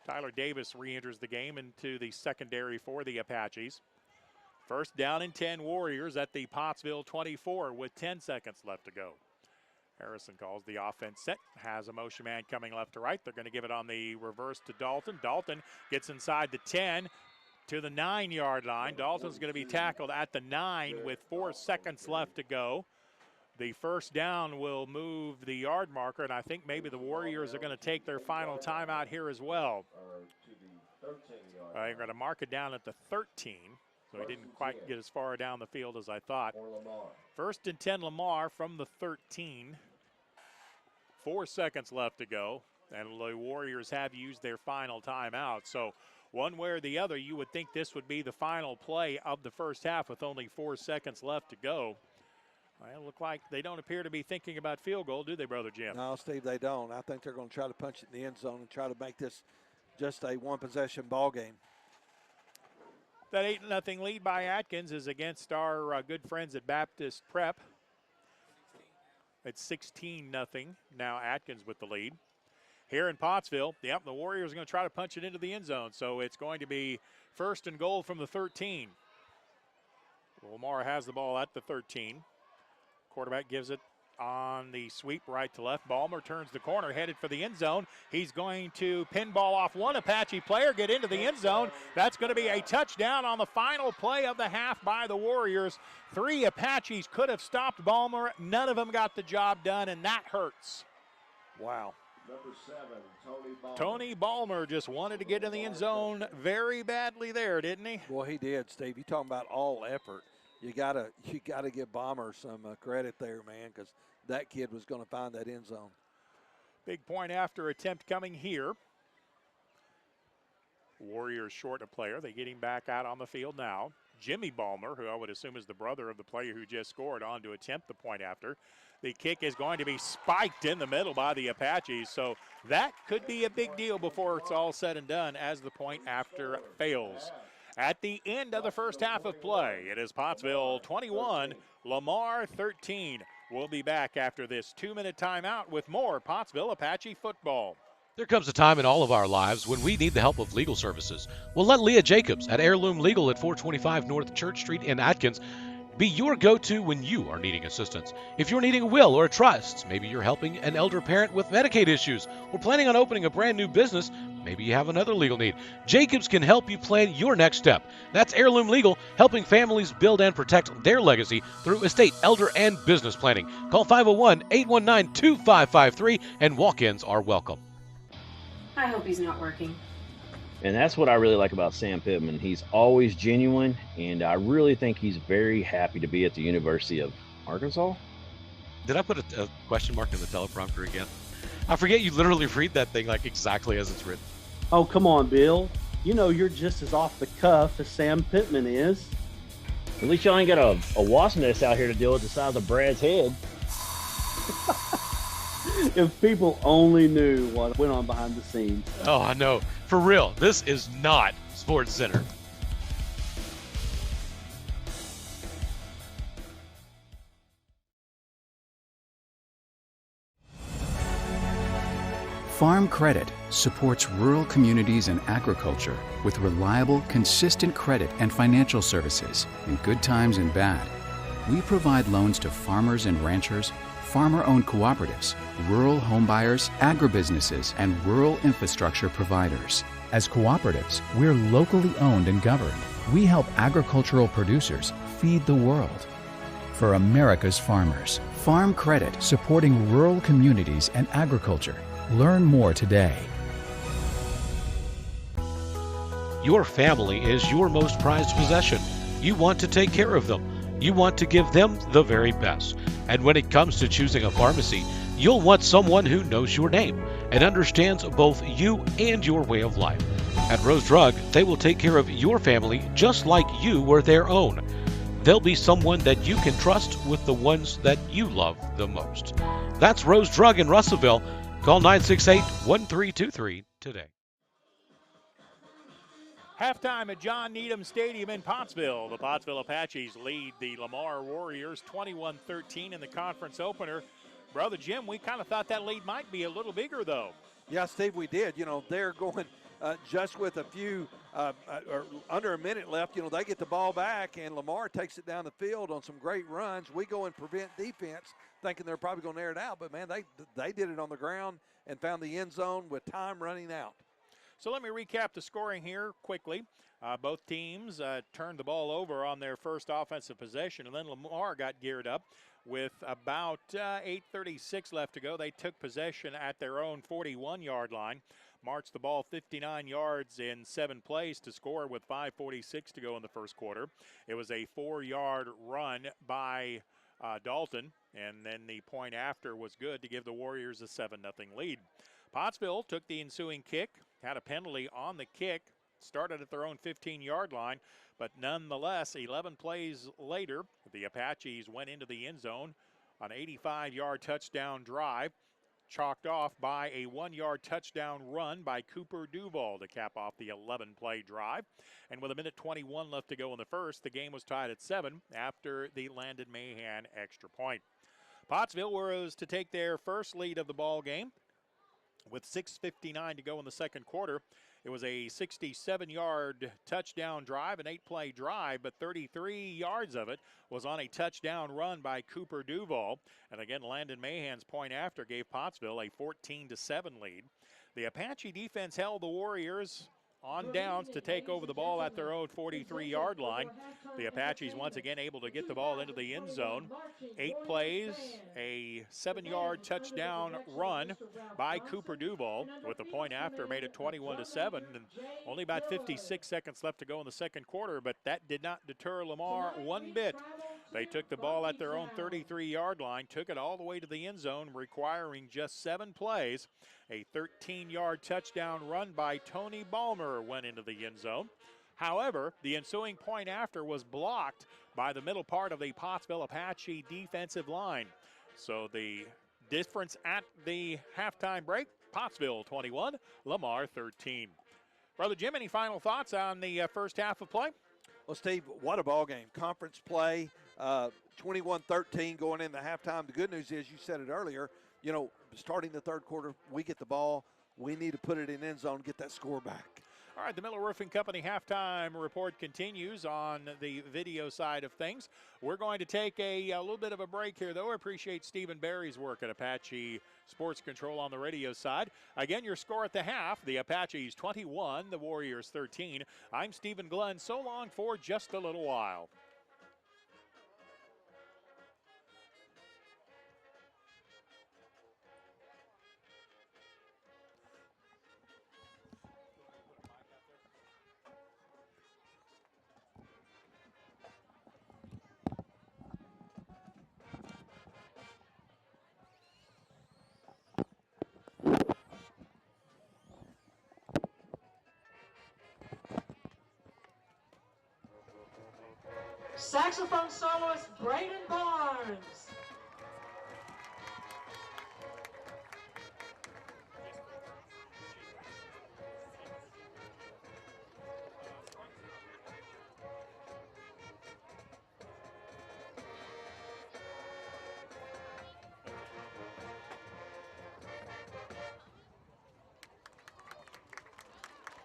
Speaker 4: Tyler Davis re-enters the game into the secondary for the Apaches. 1st down and 10 Warriors at the Pottsville 24 with 10 seconds left to go. Harrison calls the offense set, has a motion man coming left to right. They're going to give it on the reverse to Dalton. Dalton gets inside the 10 to the 9-yard line. Dalton's going to be tackled at the 9 with 4 seconds left to go. The 1st down will move the yard marker, and I think maybe the Warriors are going to take their final timeout here as well. They're going to mark it down at the 13. So he didn't quite get as far down the field as I thought. 1st and 10 Lamar from the 13. 4 seconds left to go. And the Warriors have used their final timeout. So one way or the other, you would think this would be the final play of the first half with only 4 seconds left to go. Well, look like they don't appear to be thinking about field goal, do they, Brother Jim?
Speaker 5: No, Steve, they don't. I think they're going to try to punch it in the end zone and try to make this just a one-possession ball game.
Speaker 4: That 8-0 lead by Atkins is against our good friends at Baptist Prep. It's 16-0. Now Atkins with the lead. here in Pottsville. Yep, the Warriors are going to try to punch it into the end zone. So it's going to be 1st and goal from the 13. Lamar has the ball at the 13. Quarterback gives it on the sweep right to left. Balmer turns the corner, headed for the end zone. He's going to pinball off one Apache player, get into the end zone. That's going to be a touchdown on the final play of the half by the Warriors. 3 Apaches could have stopped Balmer. None of them got the job done, and that hurts.
Speaker 5: Wow.
Speaker 15: Number 7, Tony Balmer.
Speaker 4: Tony Balmer just wanted to get in the end zone very badly there, didn't he?
Speaker 5: Boy, he did, Steve. You're talking about all effort. You gotta give Balmer some credit there, man, because that kid was going to find that end zone.
Speaker 4: Big point after attempt coming here. Warriors short a player. They get him back out on the field now. Jimmy Balmer, who I would assume is the brother of the player who just scored, on to attempt the point after. The kick is going to be spiked in the middle by the Apaches, so that could be a big deal before it's all said and done as the point after fails. At the end of the first half of play, it is Pottsville 21, Lamar 13. We'll be back after this 2-minute timeout with more Pottsville Apache football.
Speaker 1: There comes a time in all of our lives when we need the help of legal services. Well, let Leah Jacobs at Heirloom Legal at 425 North Church Street in Atkins be your go-to when you are needing assistance. If you're needing a will or a trust, maybe you're helping an elder parent with Medicaid issues, or planning on opening a brand new business, maybe you have another legal need. Jacobs can help you plan your next step. That's Heirloom Legal, helping families build and protect their legacy through estate, elder, and business planning. Call 501-819-2553, and walk-ins are welcome.
Speaker 13: I hope he's not working.
Speaker 11: And that's what I really like about Sam Pittman. He's always genuine, and I really think he's very happy to be at the University of Arkansas.
Speaker 1: Did I put a question mark in the teleprompter again? I forget you literally read that thing like exactly as it's written.
Speaker 14: Oh, come on, Bill. You know you're just as off the cuff as Sam Pittman is.
Speaker 11: At least y'all ain't got a wasp nest out here to deal with the size of Brad's head.
Speaker 14: If people only knew what went on behind the scenes.
Speaker 1: Oh, I know. For real, this is not Sports Center.
Speaker 12: Farm Credit supports rural communities and agriculture with reliable, consistent credit and financial services in good times and bad. We provide loans to farmers and ranchers, farmer-owned cooperatives, rural homebuyers, agribusinesses, and rural infrastructure providers. As cooperatives, we're locally owned and governed. We help agricultural producers feed the world. For America's farmers, Farm Credit, supporting rural communities and agriculture. Learn more today.
Speaker 1: Your family is your most prized possession. You want to take care of them. You want to give them the very best. And when it comes to choosing a pharmacy, you'll want someone who knows your name and understands both you and your way of life. At Rose Drug, they will take care of your family just like you were their own. They'll be someone that you can trust with the ones that you love the most. That's Rose Drug in Russellville. Call 968-1323 today.
Speaker 4: Halftime at John Needham Stadium in Pottsville. The Pottsville Apaches lead the Lamar Warriors 21-13 in the conference opener. Brother Jim, we kind of thought that lead might be a little bigger, though.
Speaker 5: Yeah, Steve, we did. You know, they're going just with a few, or under a minute left. You know, they get the ball back, and Lamar takes it down the field on some great runs. We go and prevent defense, thinking they're probably going to air it out. But, man, they did it on the ground and found the end zone with time running out.
Speaker 4: So let me recap the scoring here quickly. Both teams turned the ball over on their first offensive possession, and then Lamar got geared up with about 8:36 left to go. They took possession at their own 41-yard line, marched the ball 59 yards in 7 plays to score with 5:46 to go in the first quarter. It was a 4-yard run by Dalton, and then the point after was good to give the Warriors a 7-0 lead. Pottsville took the ensuing kick, had a penalty on the kick, started at their own 15-yard line, but nonetheless, 11 plays later, the Apaches went into the end zone on an 85-yard touchdown drive, chalked off by a 1-yard touchdown run by Cooper Duval to cap off the 11-play drive. And with 1:21 left to go in the first, the game was tied at 7 after the Landon Mahan extra point. Pottsville was to take their first lead of the ball game. With 6:59 to go in the second quarter, it was a 67-yard touchdown drive, an 8-play drive, but 33 yards of it was on a touchdown run by Cooper Duval. And again, Landon Mahan's point after gave Pottsville a 14-7 lead. The Apache defense held the Warriors on downs to take over the ball at their own 43-yard line. The Apaches once again able to get the ball into the end zone. 8 plays, a 7-yard touchdown run by Cooper Duval with the point after made it 21-7, and only about 56 seconds left to go in the second quarter, but that did not deter Lamar one bit. They took the ball at their own 33-yard line, took it all the way to the end zone, requiring just 7 plays. A 13-yard touchdown run by Tony Ballmer went into the end zone. However, the ensuing point after was blocked by the middle part of the Pottsville Apache defensive line. So the difference at the halftime break, Pottsville 21, Lamar 13. Brother Jim, any final thoughts on the first half of play?
Speaker 5: Well, Steve, what a ball game. Conference play, 21-13 going into halftime. The good news is, you said it earlier, you know, starting the third quarter, we get the ball. We need to put it in end zone, get that score back.
Speaker 4: All right, the Miller Roofing Company halftime report continues on the video side of things. We're going to take a little bit of a break here, though. I appreciate Stephen Barry's work at Apache Sports Control on the radio side. Again, your score at the half, the Apaches 21, the Warriors 13. I'm Stephen Glenn. So long for just a little while.
Speaker 16: Saxophone soloist Braden Barnes.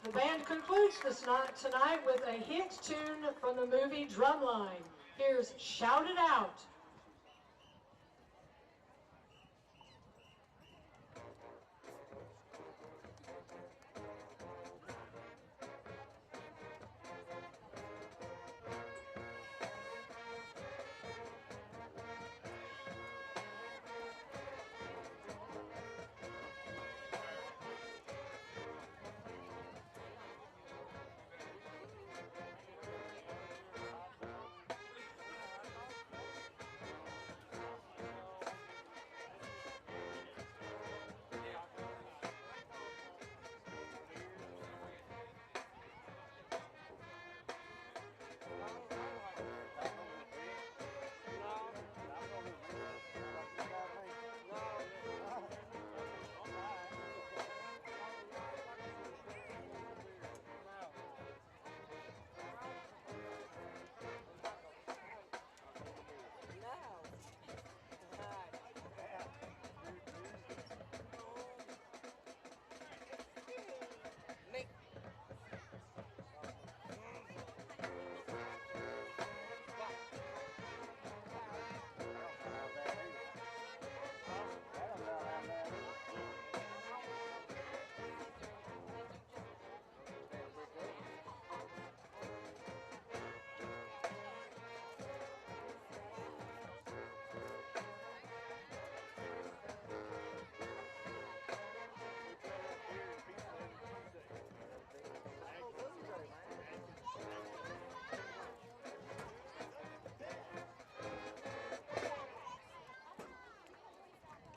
Speaker 16: The band concludes this night tonight with a hit tune from the movie Drumline. Here's Shout It Out.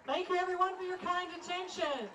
Speaker 16: Thank you, everyone, for your kind attention.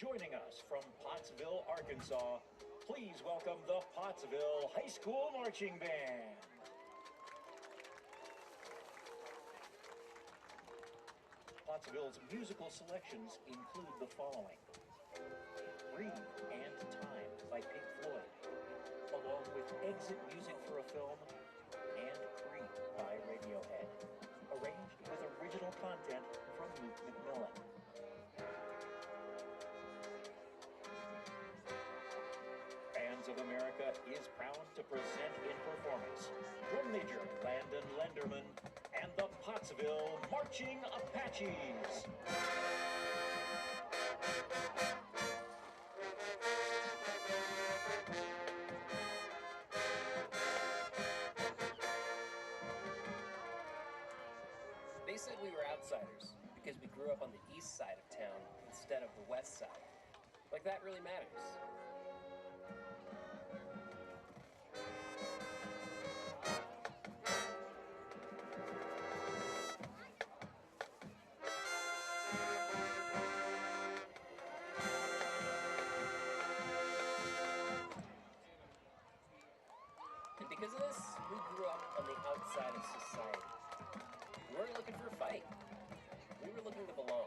Speaker 17: Joining us from Pottsville, Arkansas, please welcome the Pottsville High School Marching Band. Pottsville's musical selections include the following: Breathe and Time by Pink Floyd, along with exit music for a film, and Creep by Radiohead, arranged with original content from Luke McMillan. Bands of America is proud to present in performance drum major Landon Lenderman and the Pottsville Marching Apaches.
Speaker 18: They said we were outsiders because we grew up on the east side of town instead of the west side. Like that really matters. And because of this, we grew up on the outside of society. We weren't looking for a fight. We were looking to belong.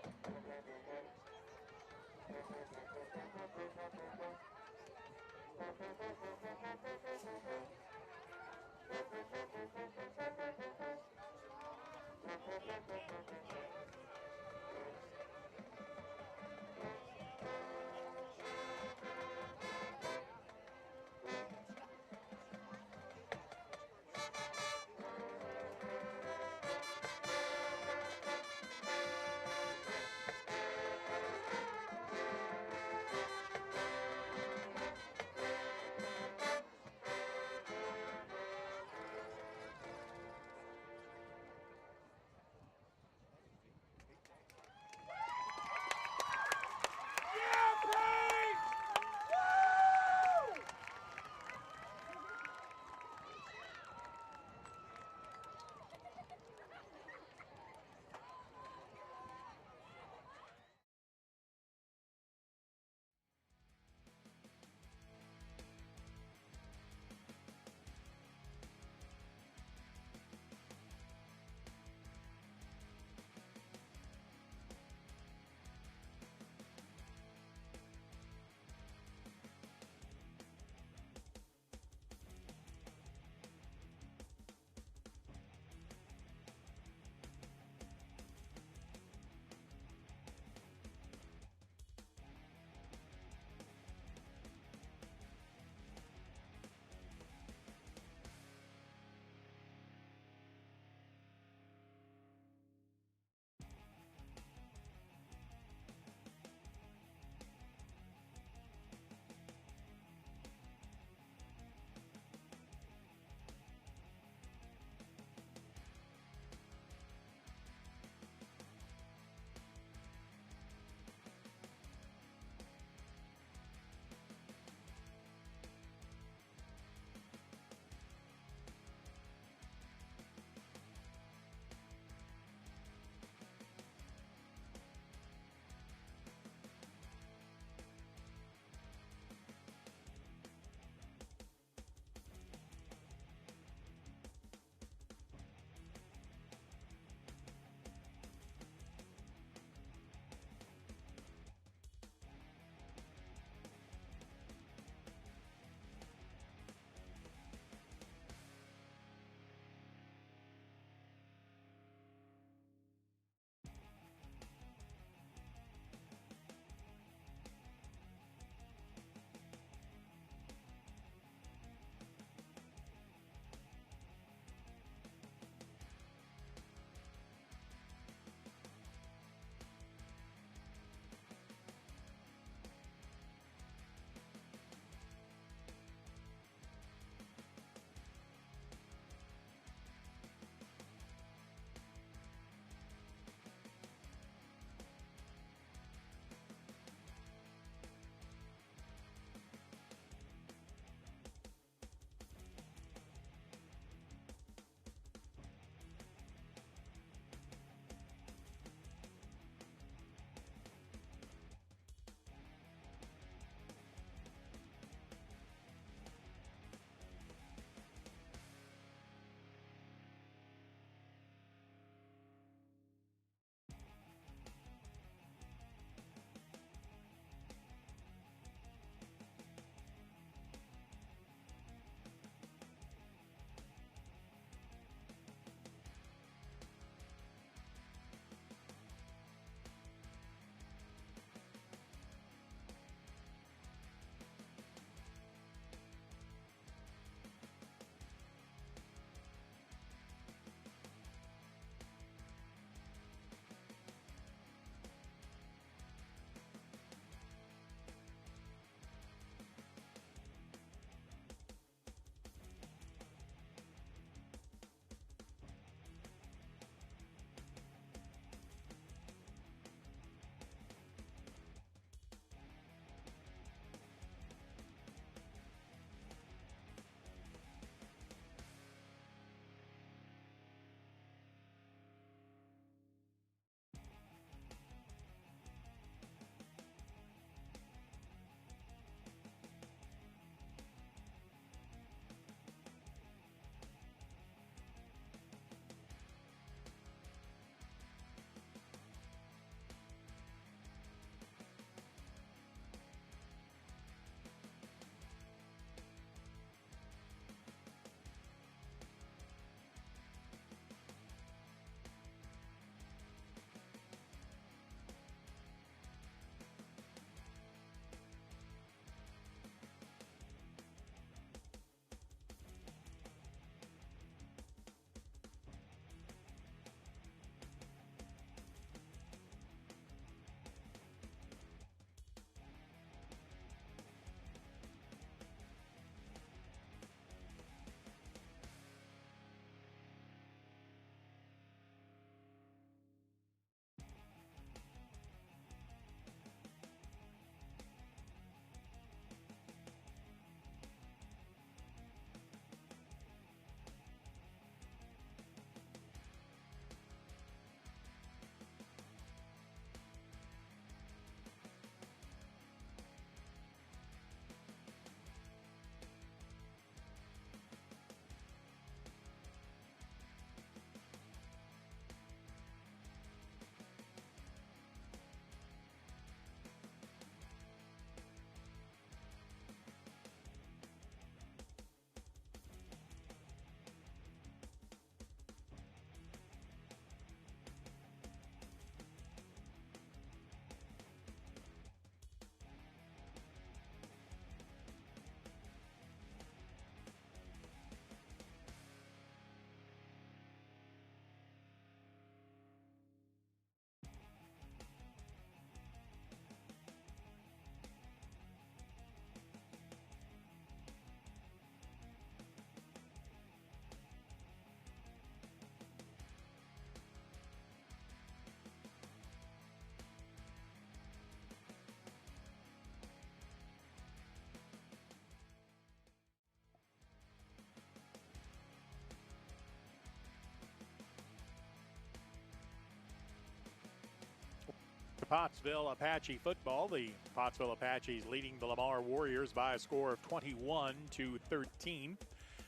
Speaker 4: Pottsville Apache football. The Pottsville Apaches leading the Lamar Warriors by a score of 21-13.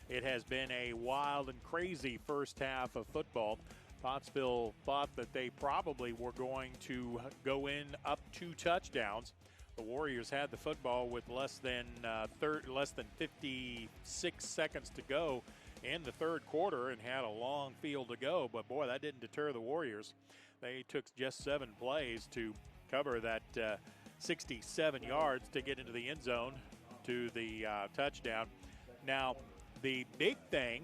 Speaker 4: It has been a wild and crazy first half of football. Pottsville thought that they probably were going to go in up 2 touchdowns. The Warriors had the football with less than 56 seconds to go in the third quarter and had a long field to go. But boy, that didn't deter the Warriors. They took just 7 plays to cover that 67 yards to get into the end zone to the touchdown. Now, the big thing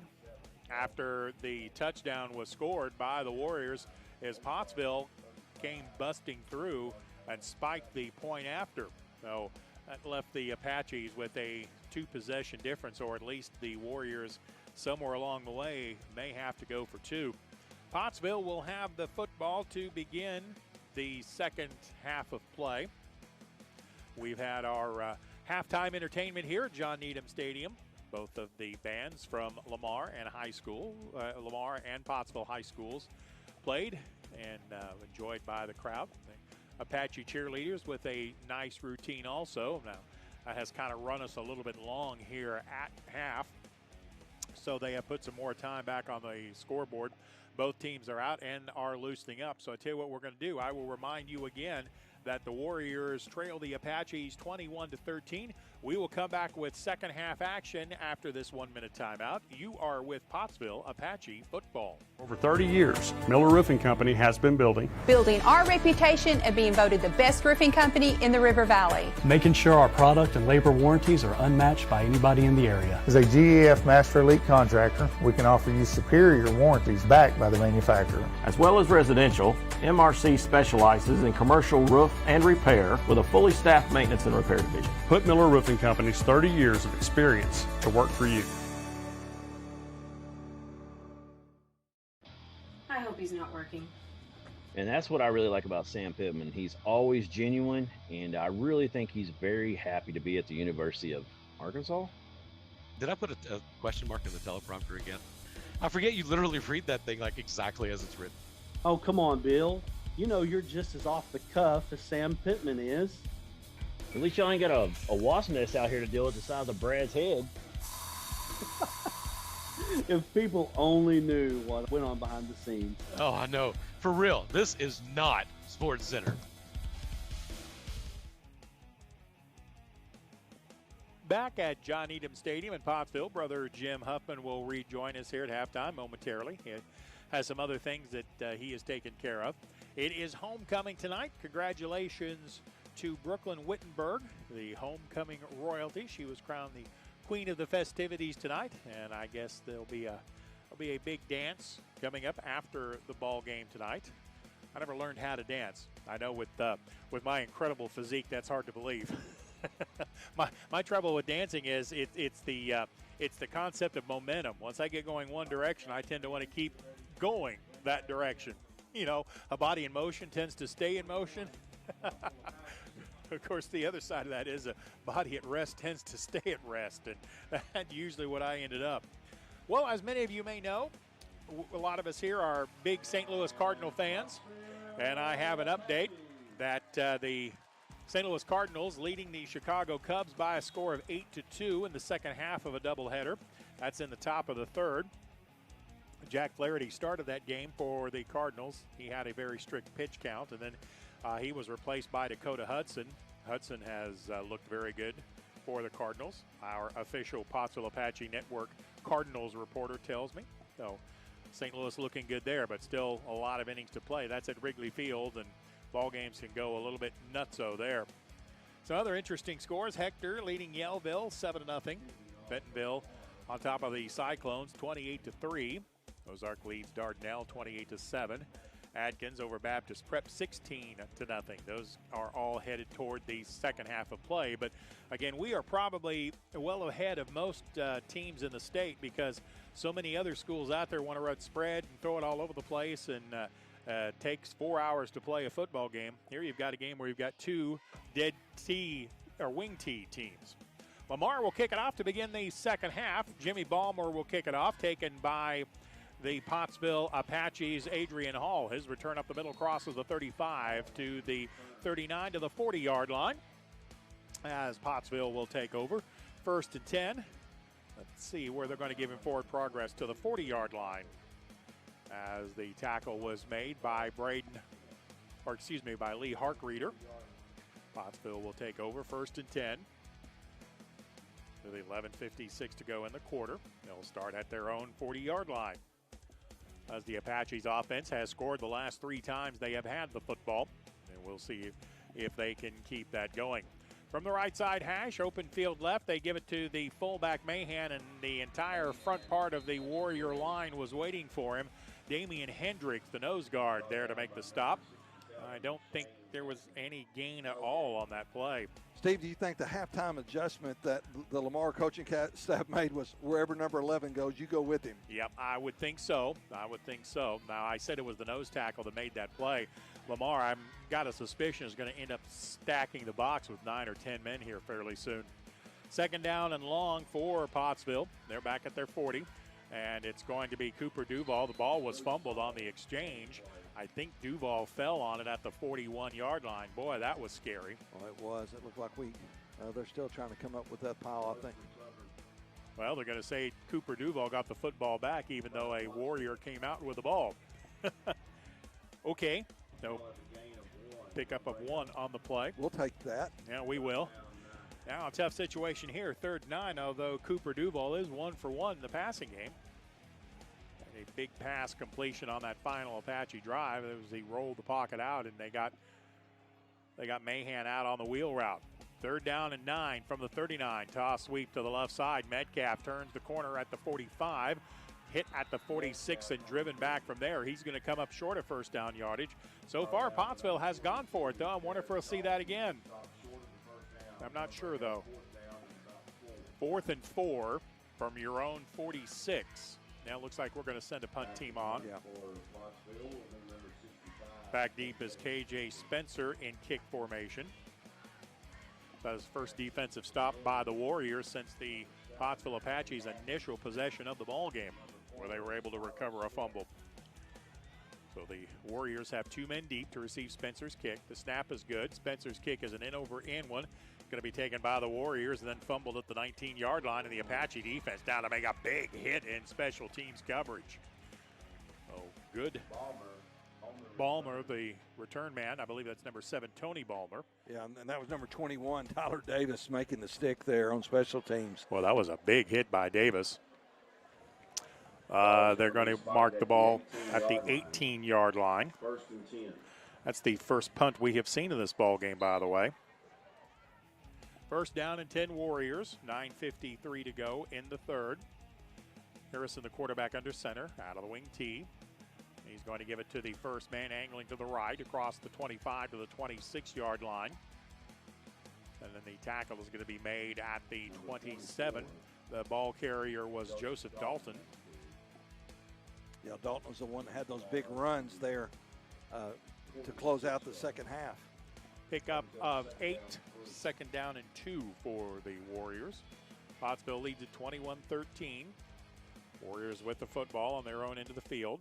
Speaker 4: after the touchdown was scored by the Warriors is Pottsville came busting through and spiked the point after. So that left the Apaches with a 2-possession difference, or at least the Warriors somewhere along the way may have to go for 2. Pottsville will have the football to begin the second half of play. We've had our halftime entertainment here at John Needham Stadium. Both of the bands from Lamar and Lamar and Pottsville High Schools played and enjoyed by the crowd. The Apache cheerleaders with a nice routine also. Now, that has kind of run us a little bit long here at half, so they have put some more time back on the scoreboard. Both teams are out and are loosening up. So I tell you what we're going to do. I will remind you again that the Warriors trail the Apaches 21-13. We will come back with second half action after this 1-minute timeout. You are with Pottsville Apache football.
Speaker 7: Over 30 years, Miller Roofing Company has been building
Speaker 8: our reputation of being voted the best roofing company in the River Valley.
Speaker 9: Making sure our product and labor warranties are unmatched by anybody in the area.
Speaker 10: As a GEF Master Elite contractor, we can offer you superior warranties backed by the manufacturer.
Speaker 19: As well as residential, MRC specializes in commercial roof and repair with a fully staffed maintenance and repair division.
Speaker 7: Put Miller Roofing Company's 30 years of experience to work for you.
Speaker 13: I hope he's not working.
Speaker 11: And that's what I really like about Sam Pittman. He's always genuine, and I really think he's very happy to be at the University of Arkansas.
Speaker 1: Did I put a question mark in the teleprompter again? I forget you literally read that thing like exactly as it's written.
Speaker 14: Oh, come on, Bill. You know you're just as off the cuff as Sam Pittman is.
Speaker 11: At least y'all ain't got a wasp nest out here to deal with the size of Brad's head.
Speaker 14: If people only knew what went on behind the scenes.
Speaker 1: Oh, I know. For real, this is not Sports Center.
Speaker 4: Back at John Needham Stadium in Pottsville, brother Jim Huffman will rejoin us here at halftime momentarily. He has some other things that he has taken care of. It is homecoming tonight. Congratulations to Brooklyn Wittenberg, the homecoming royalty. She was crowned the queen of the festivities tonight, and I guess there'll be a big dance coming up after the ball game tonight. I never learned how to dance. I know with my incredible physique, that's hard to believe. my trouble with dancing is it's the concept of momentum. Once I get going one direction, I tend to want to keep going that direction. You know, a body in motion tends to stay in motion. Of course, the other side of that is a body at rest tends to stay at rest, and that's usually what I ended up. Well, as many of you may know, a lot of us here are big St. Louis Cardinal fans, and I have an update that the St. Louis Cardinals leading the Chicago Cubs by a score of 8-2 in the second half of a doubleheader. That's in the top of the third. Jack Flaherty started that game for the Cardinals. He had a very strict pitch count, and then he was replaced by Dakota Hudson. Hudson has looked very good for the Cardinals. Our official Pottsville Apache Network Cardinals reporter tells me. So St. Louis looking good there, but still a lot of innings to play. That's at Wrigley Field, and ball games can go a little bit nutso there. Some other interesting scores. Hector leading Yellville 7-0. Bentonville on top of the Cyclones 28-3. Ozark leads Dardanelle 28-7. Adkins over Baptist Prep 16-0. Those are all headed toward the second half of play. But again, we are probably well ahead of most teams in the state because so many other schools out there want to run spread and throw it all over the place, and takes 4 hours to play a football game. Here you've got a game where you've got two dead tee or wing tee teams. Lamar will kick it off to begin the second half. Jimmy Ballmer will kick it off, taken by the Pottsville Apaches, Adrian Hall. His return up the middle crosses the 35 to the 39 to the 40-yard line, as Pottsville will take over. 1st and 10. Let's see where they're going to give him forward progress to the 40-yard line, as the tackle was made by by Lee Harkreader. Pottsville will take over. 1st and 10. With 11:56 to go in the quarter. They'll start at their own 40-yard line, as the Apaches offense has scored the last 3 times they have had the football. And we'll see if they can keep that going. From the right side hash, open field left, they give it to the fullback Mahan, and the entire front part of the Warrior line was waiting for him. Damian Hendricks, the nose guard, there to make the stop. I don't think there was any gain at all on that play.
Speaker 5: Steve, do you think the halftime adjustment that the Lamar coaching staff made was wherever number 11 goes, you go with him?
Speaker 4: Yep, I would think so. Now, I said it was the nose tackle that made that play. Lamar, I've got a suspicion, is going to end up stacking the box with 9 or 10 men here fairly soon. 2nd down and long for Pottsville. They're back at their 40, and it's going to be Cooper Duval. The ball was fumbled on the exchange. I think Duval fell on it at the 41-yard line. Boy, that was scary.
Speaker 5: Well, it was. It looked like they're still trying to come up with that pile, I think.
Speaker 4: Well, they're going to say Cooper Duval got the football back, even though a Warrior came out with the ball. Okay, so pickup of 1 on the play.
Speaker 5: We'll take that.
Speaker 4: Yeah, we will. Now a tough situation here, 3rd and 9, although Cooper Duval is 1 for 1 in the passing game. A big pass completion on that final Apache drive. It was he rolled the pocket out, and they got Mahan out on the wheel route. 3rd down and 9 from the 39. Toss sweep to the left side. Metcalf turns the corner at the 45. Hit at the 46 and driven back from there. He's going to come up short of 1st down yardage. So far, Pottsville has gone for it, though. I wonder if we'll see that again. I'm not sure, though. 4th and 4 from your own 46. Now it looks like we're going to send a punt team on.
Speaker 5: Yeah.
Speaker 4: Back deep is KJ Spencer in kick formation. That is first defensive stop by the Warriors since the Pottsville Apache's initial possession of the ball game, where they were able to recover a fumble. So the Warriors have 2 men deep to receive Spencer's kick. The snap is good. Spencer's kick is an in-over-in one. Going to be taken by the Warriors and then fumbled at the 19-yard line, and the Apache defense down to make a big hit in special teams coverage. Oh, good. Balmer, the return man. I believe that's number 7, Tony Balmer.
Speaker 5: Yeah, and that was number 21, Tyler Davis, making the stick there on special teams.
Speaker 4: Well, that was a big hit by Davis. They're going to mark the ball at the 18-yard line.
Speaker 15: 1st and 10.
Speaker 4: That's the first punt we have seen in this ball game, by the way. 1st down and 10 Warriors. 9:53 to go in the 3rd. Harrison, the quarterback, under center, out of the wing tee. He's going to give it to the first man, angling to the right across the 25 to the 26-yard line. And then the tackle is going to be made at the 27. The ball carrier was Joseph Dalton.
Speaker 5: Yeah, Dalton was the one that had those big runs there to close out the second half.
Speaker 4: Pickup of 8, 2nd down and 2 for the Warriors. Pottsville leads at 21-13. Warriors with the football on their own end of the field.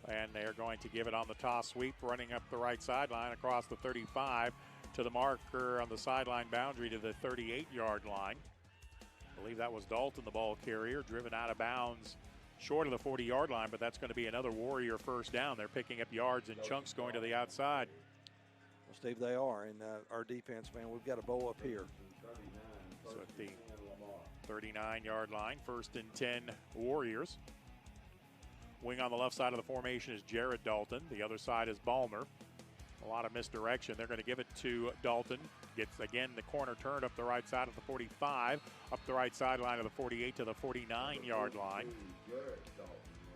Speaker 4: And they're going to give it on the toss sweep, running up the right sideline across the 35 to the marker on the sideline boundary to the 38-yard line. I believe that was Dalton, the ball carrier, driven out of bounds short of the 40-yard line, but that's going to be another Warrior 1st down. They're picking up yards in chunks going to the outside.
Speaker 5: Well, Steve, they are. And our defense, man, we've got a bow up here.
Speaker 4: So at the 39-yard line, 1st and 10 Warriors. Wing on the left side of the formation is Jared Dalton. The other side is Balmer. A lot of misdirection. They're going to give it to Dalton. Gets, again, the corner turned up the right side of the 45, up the right sideline of the 48 to the 49-yard line.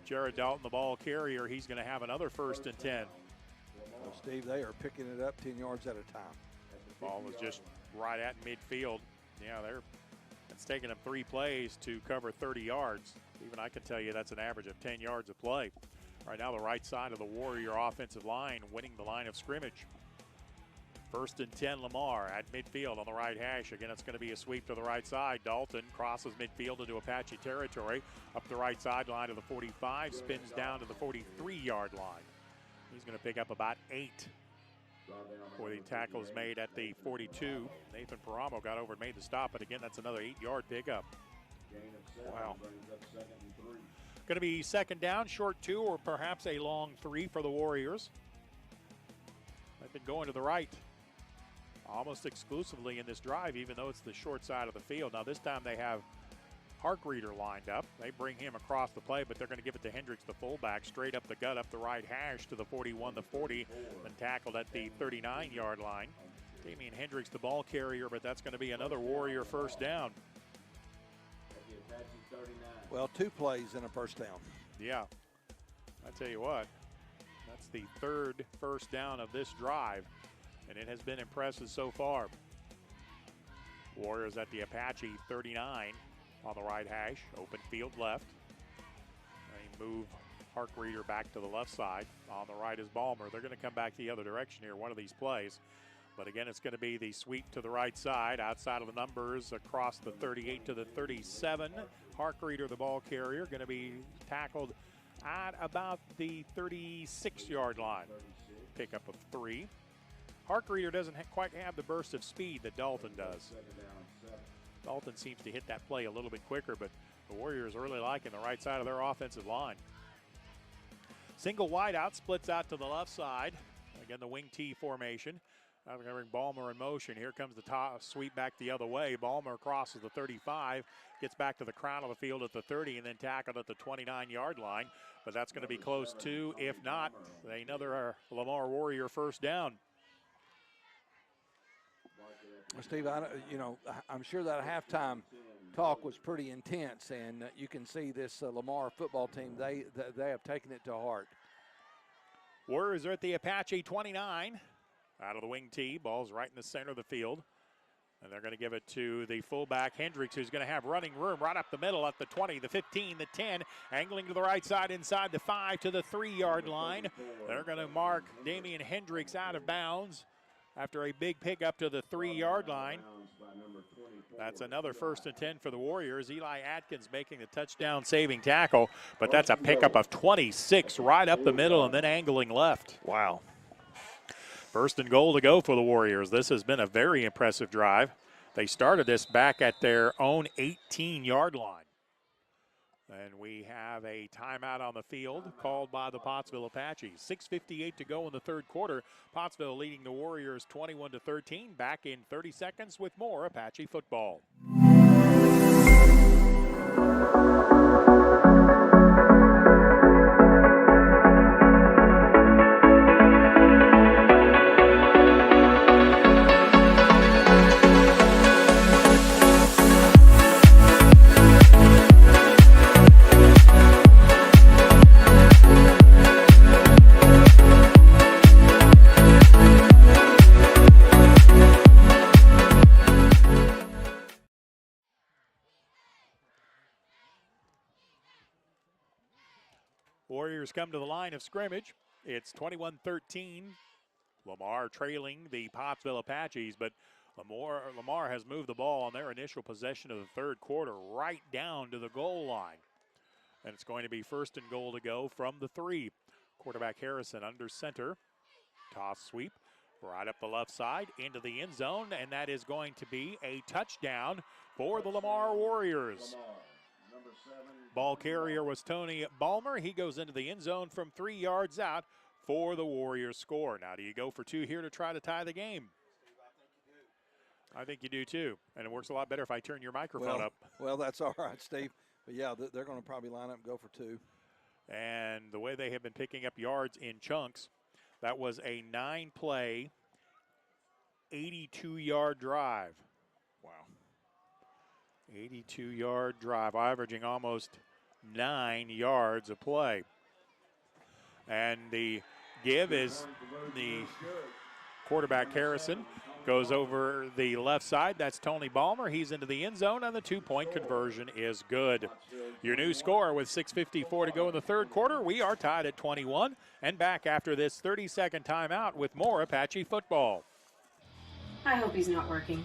Speaker 4: Jared Dalton, the ball carrier, he's going to have another 1st and 10.
Speaker 5: Well, Steve, they are picking it up 10 yards at a time.
Speaker 4: Ball was just right at midfield. Yeah, it's taken them 3 plays to cover 30 yards. Even I can tell you that's an average of 10 yards a play. Right now, the right side of the Warrior offensive line winning the line of scrimmage. First and 10, Lamar at midfield on the right hash. Again, it's going to be a sweep to the right side. Dalton crosses midfield into Apache territory. Up the right sideline to the 45, spins down to the 43-yard line. He's going to pick up about 8 before the tackle is made at the 42. Nathan Paramo got over and made the stop, but again, that's another 8-yard pickup. Wow. Going to be second down, short 2, or perhaps a long 3 for the Warriors. They've been going to the right almost exclusively in this drive, even though it's the short side of the field. Now this time they have Harkreeder lined up. They bring him across the play, but they're going to give it to Hendricks, the fullback, straight up the gut, up the right hash to the 41, the 40, and tackled at the 39-yard line. Damian Hendricks, the ball carrier, but that's going to be another Warrior first down.
Speaker 5: Well, 2 plays and a first down.
Speaker 4: Yeah, I tell you what, that's the 3rd first down of this drive, and it has been impressive so far. Warriors at the Apache 39 on the right hash, open field left. They move Harkreeder back to the left side. On the right is Balmer. They're going to come back the other direction here, one of these plays. But again, it's going to be the sweep to the right side, outside of the numbers, across the 38 to the 37. Harkreeder, the ball carrier, going to be tackled at about the 36-yard line. Pickup of 3. Harkreeder doesn't quite have the burst of speed that Dalton does. Dalton seems to hit that play a little bit quicker, but the Warriors are really liking the right side of their offensive line. Single wide out, splits out to the left side. Again, the wing T formation. Now we're going to bring Balmer in motion. Here comes the top sweep back the other way. Balmer crosses the 35, gets back to the crown of the field at the 30, and then tackled at the 29-yard line. But that's going to be close to, if not, another Lamar Warrior first down.
Speaker 5: Steve, I'm sure that halftime talk was pretty intense, and you can see this Lamar football team, they have taken it to heart.
Speaker 4: Warriors are at the Apache 29. Out of the wing tee, ball's right in the center of the field. And they're going to give it to the fullback, Hendricks, who's going to have running room right up the middle at the 20, the 15, the 10, angling to the right side inside the 5 to the 3-yard line. They're going to mark Damian Hendricks out of bounds after a big pickup to the 3-yard line. That's another 1st and 10 for the Warriors. Eli Atkins making the touchdown saving tackle, but that's a pickup of 26 right up the middle and then angling left. Wow. 1st and goal to go for the Warriors. This has been a very impressive drive. They started this back at their own 18-yard line. And we have a timeout on the field called by the Pottsville Apaches. 6:58 to go in the 3rd quarter. Pottsville leading the Warriors 21-13. Back in 30 seconds with more Apache football. Warriors come to the line of scrimmage. It's 21-13. Lamar trailing the Pottsville Apaches, but Lamar has moved the ball on their initial possession of the 3rd quarter right down to the goal line. And it's going to be 1st and goal to go from the 3. Quarterback Harrison under center. Toss sweep right up the left side into the end zone, and that is going to be a touchdown for the Lamar Warriors. Ball carrier was Tony Balmer. He goes into the end zone from 3 yards out for the Warriors score. Now, do you go for 2 here to try to tie the game? I think you do too. And it works a lot better if I turn your microphone up.
Speaker 5: Well, that's all right, Steve. But yeah, they're going to probably line up and go for 2.
Speaker 4: And the way they have been picking up yards in chunks, that was a 9-play, 82-yard drive. Wow. 82-yard drive, averaging almost 9 yards a play. And the give is the quarterback Harrison goes over the left side. That's Tony Balmer. He's into the end zone, and the 2-point conversion is good. Your new score with 6:54 to go in the 3rd quarter. We are tied at 21 and back after this 30-second timeout with more Apache football.
Speaker 13: I hope he's not working.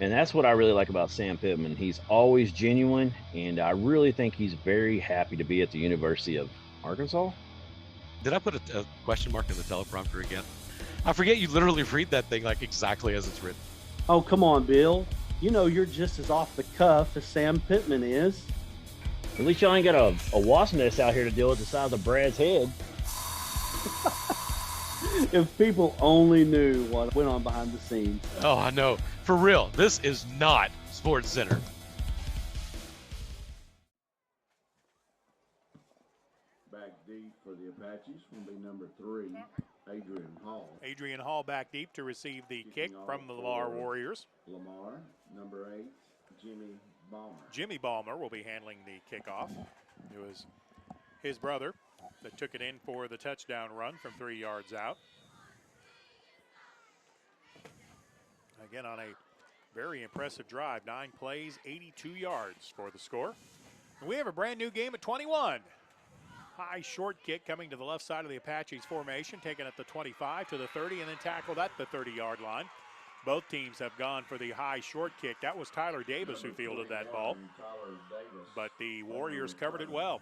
Speaker 11: And that's what I really like about Sam Pittman. He's always genuine, and I really think he's very happy to be at the University of Arkansas.
Speaker 1: Did I put a question mark in the teleprompter again? I forget you literally read that thing like exactly as it's written.
Speaker 14: Oh, come on, Bill. You know you're just as off the cuff as Sam Pittman is.
Speaker 11: At least y'all ain't got a wasp nest out here to deal with the size of Brad's head.
Speaker 14: If people only knew what went on behind the scenes.
Speaker 1: Oh, I know. For real, this is not Sports Center.
Speaker 15: Back deep for the Apaches will be number 3, Adrian Hall.
Speaker 4: Adrian Hall back deep to receive the kick from the Lamar Warriors.
Speaker 15: Lamar, number 8, Jimmy Balmer.
Speaker 4: Jimmy Balmer will be handling the kickoff. It was his brother that took it in for the touchdown run from 3 yards out. Again, on a very impressive drive, 9 plays, 82 yards for the score. And we have a brand new game at 21. High short kick coming to the left side of the Apaches formation, taken at the 25 to the 30 and then tackled at the 30-yard line. Both teams have gone for the high short kick. That was Tyler Davis who fielded that ball. But the Warriors covered it well.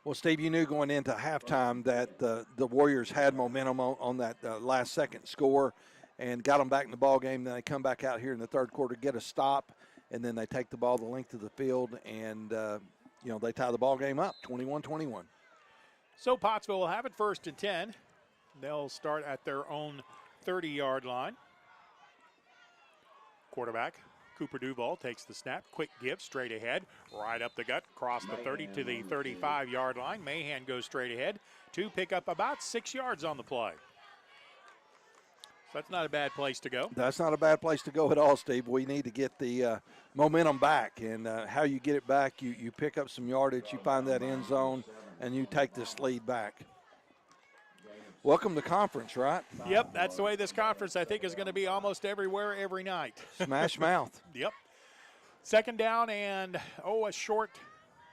Speaker 5: Well, Steve, you knew going into halftime that the Warriors had momentum on that last second score and got them back in the ball game. Then they come back out here in the third quarter, get a stop, and then they take the ball the length of the field, and they tie the ball game up, 21-21.
Speaker 4: So Pottsville will have it 1st and 10. They'll start at their own 30-yard line. Quarterback Cooper Duval takes the snap, quick give, straight ahead, right up the gut, across the 30 to the 35-yard line. Mahan goes straight ahead to pick up about 6 yards on the play. So that's not a bad place to go.
Speaker 5: That's not a bad place to go at all, Steve. We need to get the momentum back, and how you get it back, you pick up some yardage, you find that end zone, and you take this lead back. Welcome to conference, right?
Speaker 4: Yep, that's the way this conference, I think, is going to be almost everywhere, every night.
Speaker 5: Smash mouth.
Speaker 4: Yep. 2nd down and, a short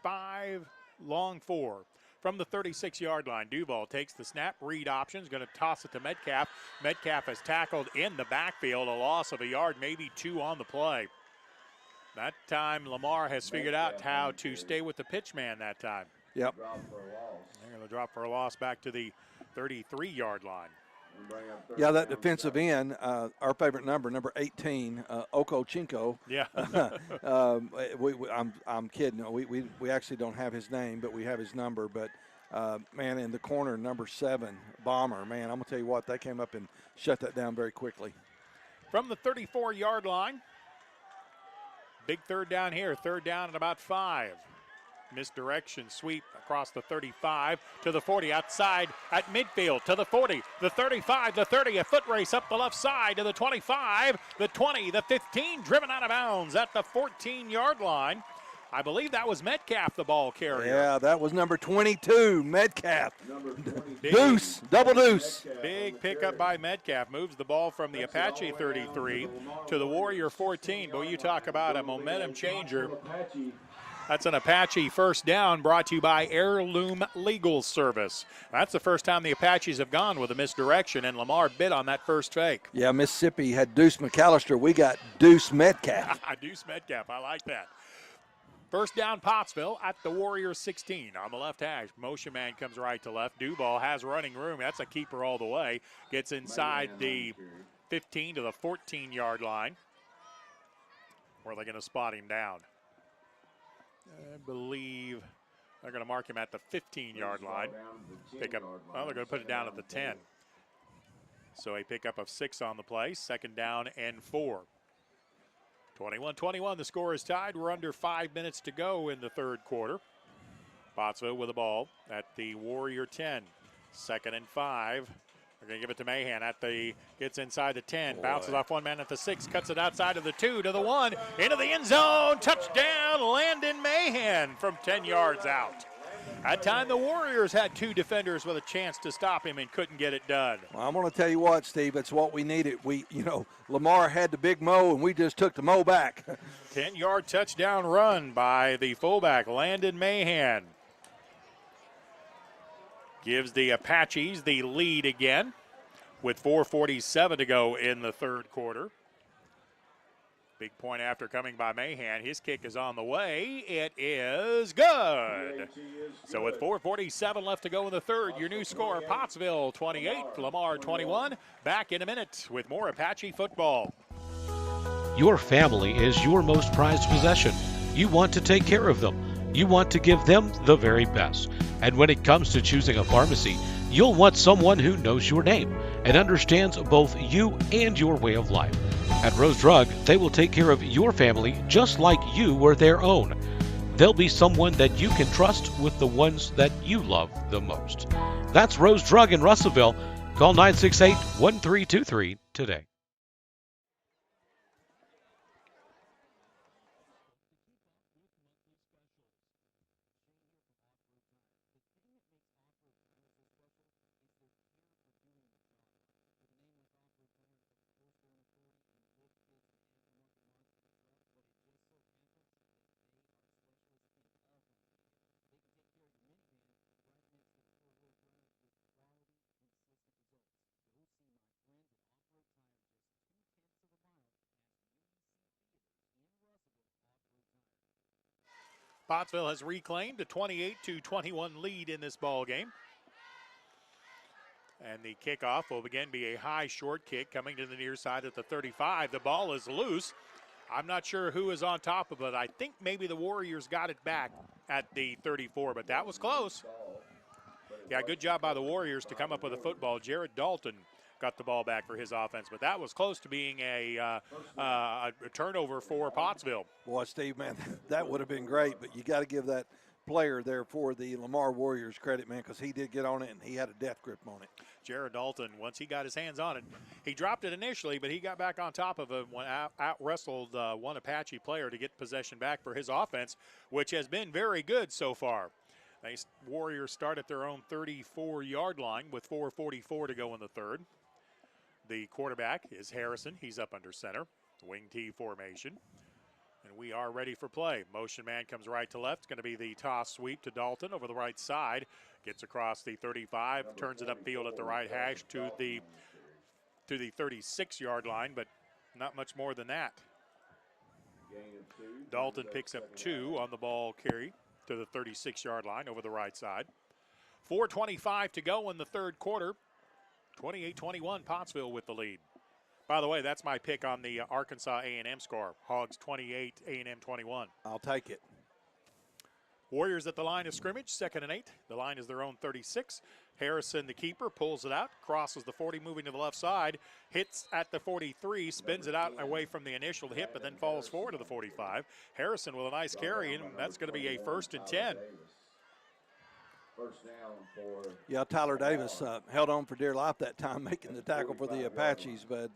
Speaker 4: 5, long 4. From the 36-yard line, Duval takes the snap, read options, going to toss it to Metcalf. Metcalf has tackled in the backfield, a loss of a yard, maybe 2 on the play. That time, Lamar has figured out how to stay with the pitch man that time.
Speaker 5: Yep.
Speaker 4: They're going to drop for a loss back to the 33-yard line.
Speaker 5: Yeah, that defensive end, our favorite number 18, Okochinko.
Speaker 4: Yeah.
Speaker 5: I'm kidding. We actually don't have his name, but we have his number. But, man, in the corner, number 7, Bomber. Man, I'm going to tell you what, they came up and shut that down very quickly.
Speaker 4: From the 34-yard line, big 3rd down here, 3rd down at about 5. Misdirection sweep across the 35 to the 40 outside at midfield to the 40, the 35, the 30, a foot race up the left side to the 25, the 20, the 15, driven out of bounds at the 14-yard line. I believe that was Metcalf, the ball carrier.
Speaker 5: Yeah, that was number 22, Metcalf. Deuce, double deuce.
Speaker 4: Big pickup by Metcalf. Moves the ball from the Apache 33 to the Warrior 14. Boy, you talk about a momentum changer. That's an Apache 1st down brought to you by Heirloom Legal Service. That's the first time the Apaches have gone with a misdirection, and Lamar bit on that first fake.
Speaker 5: Yeah, Mississippi had Deuce McAllister. We got Deuce Metcalf.
Speaker 4: Deuce Metcalf, I like that. 1st down, Pottsville at the Warriors 16 on the left hash. Motion man comes right to left. Duval has running room. That's a keeper all the way. Gets inside the 15 to the 14-yard line. Where are they going to spot him down? I believe they're going to mark him at the 15-yard line. Pick up. Well, they're going to put it down at the 10. So a pickup of 6 on the play. 2nd down and 4. 21-21. The score is tied. We're under 5 minutes to go in the 3rd quarter. Pottsville with the ball at the Warrior 10. 2nd and 5. They're going to give it to Mahan gets inside the 10, bounces off one man at the 6, cuts it outside of the 2 to the 1, into the end zone, touchdown, Landon Mahan from 10 yards out. That time the Warriors had 2 defenders with a chance to stop him and couldn't get it done.
Speaker 5: Well, I'm going to tell you what, Steve, it's what we needed. Lamar had the big Mo, and we just took the Mo back.
Speaker 4: 10-yard touchdown run by the fullback, Landon Mahan. Gives the Apaches the lead again. with 4:47 to go in the third quarter. Big point after coming by Mahan. His kick is on the way. It is good. So with 4:47 left to go in the third, your new score, Pottsville 28, Lamar 21. Back in a minute with more Apache football.
Speaker 1: Your family is your most prized possession. You want to take care of them. You want to give them the very best. And when it comes to choosing a pharmacy, you'll want someone who knows your name and understands both you and your way of life. At Rose Drug, they will take care of your family just like you were their own. They'll be someone that you can trust with the ones that you love the most. That's Rose Drug in Russellville. Call 968-1323 today.
Speaker 4: Pottsville has reclaimed a 28-21 lead in this ball game. And the kickoff will again be a high short kick coming to the near side at the 35. The ball is loose. I'm not sure who is on top of it. I think maybe the Warriors got it back at the 34, but that was close. Yeah, good job by the Warriors to come up with a football. Jared Dalton got the ball back for his offense, but that was close to being a turnover for Pottsville.
Speaker 5: Boy, Steve, man, that would have been great, but you got to give that player there for the Lamar Warriors credit, man, because he did get on it and he had a death grip on it.
Speaker 4: Jared Dalton, once he got his hands on it, he dropped it initially, but he got back on top of it when out-wrestled one Apache player to get possession back for his offense, which has been very good so far. The Warriors start at their own 34-yard line with 4:44 to go in the third. The quarterback is Harrison. He's up under center, wing T formation. And we are ready for play. Motion man comes right to left. It's going to be the toss sweep to Dalton over the right side. Gets across the 35, turns it upfield at the right hash to the 36-yard line, but not much more than that. Dalton picks up 2 on the ball carry to the 36-yard line over the right side. 4:25 to go in the third quarter. 28-21, Pottsville with the lead. By the way, that's my pick on the Arkansas A&M score. Hogs 28, A&M 21.
Speaker 5: I'll take it.
Speaker 4: Warriors at the line of scrimmage, 2nd and 8. The line is their own 36. Harrison, the keeper, pulls it out, crosses the 40, moving to the left side, hits at the 43, spins it out away from the initial hit, but then falls forward to the 45. Harrison with a nice carry, and that's going to be a 1st and 10.
Speaker 5: Yeah, Tyler Davis held on for dear life that time, making the tackle for the Apaches, but